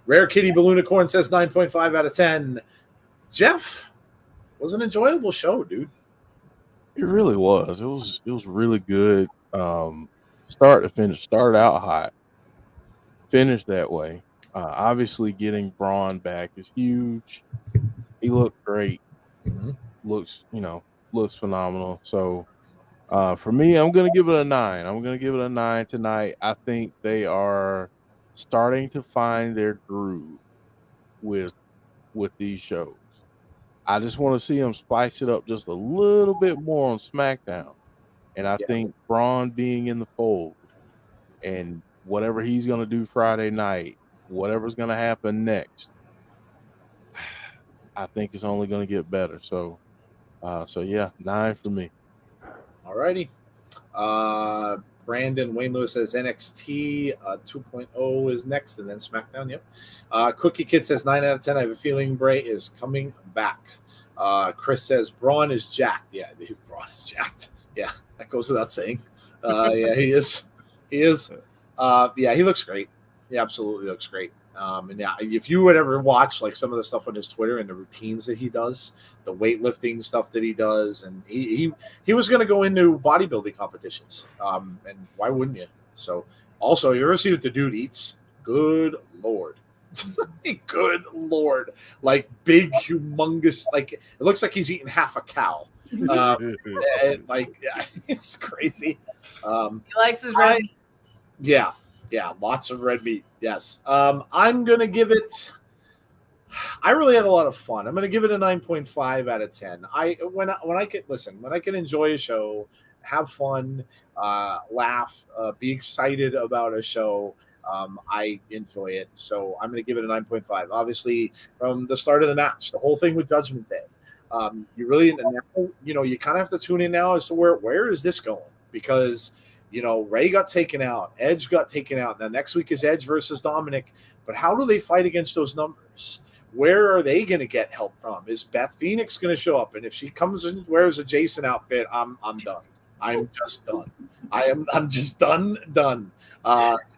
Rare Kitty Balloonicorn says 9.5 out of 10. Jeff, was an enjoyable show, dude. It really was. It was really good. Start to finish. Started out hot, finished that way. Obviously, getting Braun back is huge. He looked great. Mm-hmm. Looks phenomenal. So, for me, I'm gonna give it a 9. I'm gonna give it a 9 tonight. I think they are starting to find their groove with these shows. I just want to see them spice it up just a little bit more on SmackDown. And I think Braun being in the fold and whatever he's going to do Friday night, whatever's going to happen next, I think it's only going to get better. So yeah, 9 for me. All righty. Brandon Wayne Lewis says NXT 2.0 is next, and then SmackDown. Yep. Cookie Kid says 9 out of 10. I have a feeling Bray is coming back. Chris says Braun is jacked. Yeah, Braun is jacked. Yeah, that goes without saying. Yeah, he is. He is. Yeah, he looks great. He absolutely looks great. And yeah, if you would ever watch like some of the stuff on his Twitter and the routines that he does, the weightlifting stuff that he does, and he was going to go into bodybuilding competitions. And why wouldn't you? So also, you ever see what the dude eats? Good Lord. Good Lord. Like big, humongous, like it looks like he's eating half a cow. And like, yeah, it's crazy. He likes his red meat. Yeah, lots of red meat. Yes. I'm going to give it I really had a lot of fun. I'm going to give it a 9.5 out of 10. When I can enjoy a show, have fun, laugh, be excited about a show, I enjoy it. So I'm going to give it a 9.5. Obviously, from the start of the match, the whole thing with Judgment Day, you really, you kind of have to tune in now as to where is this going? Because Rey got taken out, Edge got taken out. Now next week is Edge versus Dominik. But how do they fight against those numbers? Where are they going to get help from? Is Beth Phoenix going to show up? And if she comes and wears a Jason outfit, I'm done. I'm just done. I'm just done.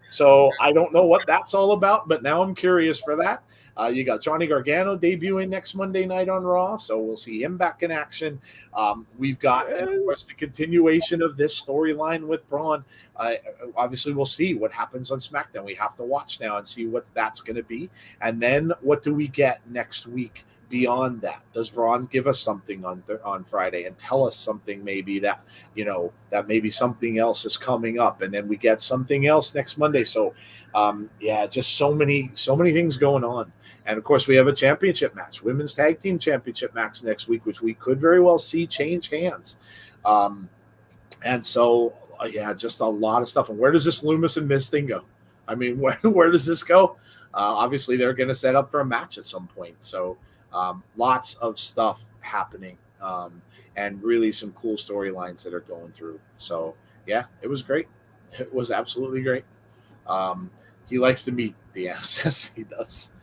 So I don't know what that's all about, but now I'm curious for that. You got Johnny Gargano debuting next Monday night on Raw, so we'll see him back in action. We've got, of course, the continuation of this storyline with Braun. Obviously, we'll see what happens on SmackDown. We have to watch now and see what that's going to be. And then what do we get next week beyond that? Does Braun give us something on Friday and tell us something maybe that, that maybe something else is coming up, and then we get something else next Monday. So, just so many things going on. And of course, we have a championship match, women's tag team championship match next week, which we could very well see change hands. And so, just a lot of stuff. And where does this Loomis and Miz thing go? I mean, where does this go? Obviously, they're going to set up for a match at some point. So, lots of stuff happening, and really some cool storylines that are going through. So, yeah, it was great. It was absolutely great. He likes to meet the ass. He does.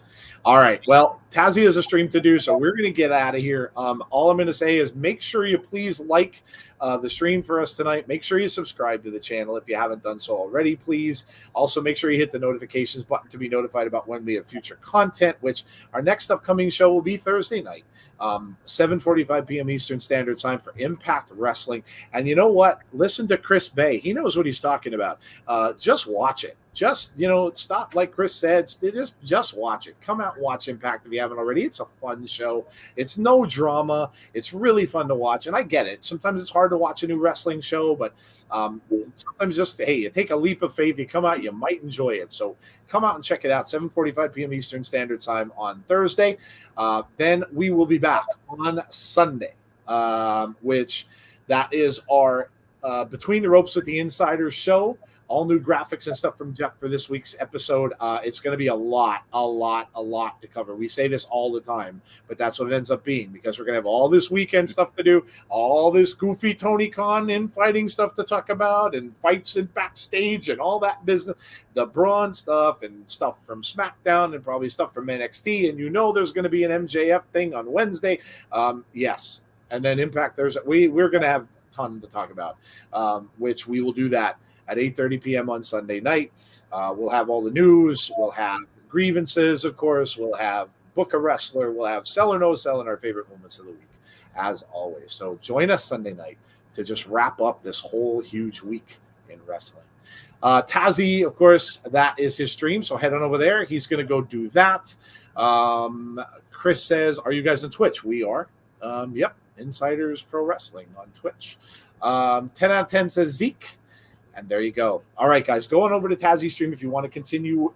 All right. Well, Tazzy has a stream to do, so we're going to get out of here. All I'm going to say is make sure you please like the stream for us tonight. Make sure you subscribe to the channel if you haven't done so already, please. Also, make sure you hit the notifications button to be notified about when we have future content, which our next upcoming show will be Thursday night, 7:45 p.m. Eastern Standard Time for Impact Wrestling. And you know what? Listen to Chris Bay. He knows what he's talking about. Just watch it. Just, stop, like Chris said, just watch it. Come out and watch Impact if you haven't already. It's a fun show. It's no drama. It's really fun to watch. And I get it. Sometimes it's hard to watch a new wrestling show, but sometimes just, hey, you take a leap of faith. You come out, you might enjoy it. So come out and check it out, 7:45 p.m. Eastern Standard Time on Thursday. Then we will be back on Sunday, which that is our Between the Ropes with the Insiders show. All new graphics and stuff from Jeff for this week's episode. It's going to be a lot to cover. We say this all the time, but that's what it ends up being, because we're going to have all this weekend stuff to do, all this goofy Tony Khan infighting stuff to talk about, and fights in Backstage and all that business, the Braun stuff and stuff from SmackDown and probably stuff from NXT. And there's going to be an MJF thing on Wednesday. Yes. And then Impact Thursday. We're going to have a ton to talk about, which we will do that at 8:30 p.m. on Sunday night. We'll have all the news. We'll have grievances, of course. We'll have Book a Wrestler. We'll have Sell or No Sell and our favorite moments of the week, as always. So join us Sunday night to just wrap up this whole huge week in wrestling. Tazzy, of course, that is his stream. So head on over there. He's going to go do that. Chris says, are you guys on Twitch? We are. Yep. Insiders Pro Wrestling on Twitch. 10 out of 10 says Zeke. And there you go. All right, guys, go on over to Tazzy's stream if you want to continue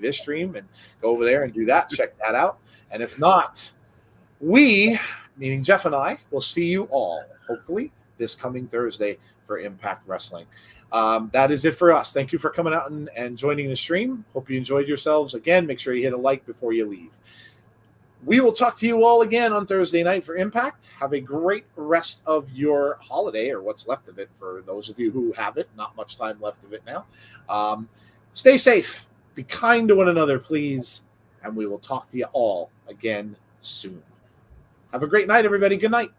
this stream, and go over there and do that. Check that out. And if not, we, meaning Jeff and I, will see you all, hopefully, this coming Thursday for Impact Wrestling. That is it for us. Thank you for coming out and joining the stream. Hope you enjoyed yourselves. Again, make sure you hit a like before you leave. We will talk to you all again on Thursday night for Impact. Have a great rest of your holiday, or what's left of it for those of you who have it. Not much time left of it now. Stay safe. Be kind to one another, please. And we will talk to you all again soon. Have a great night, everybody. Good night.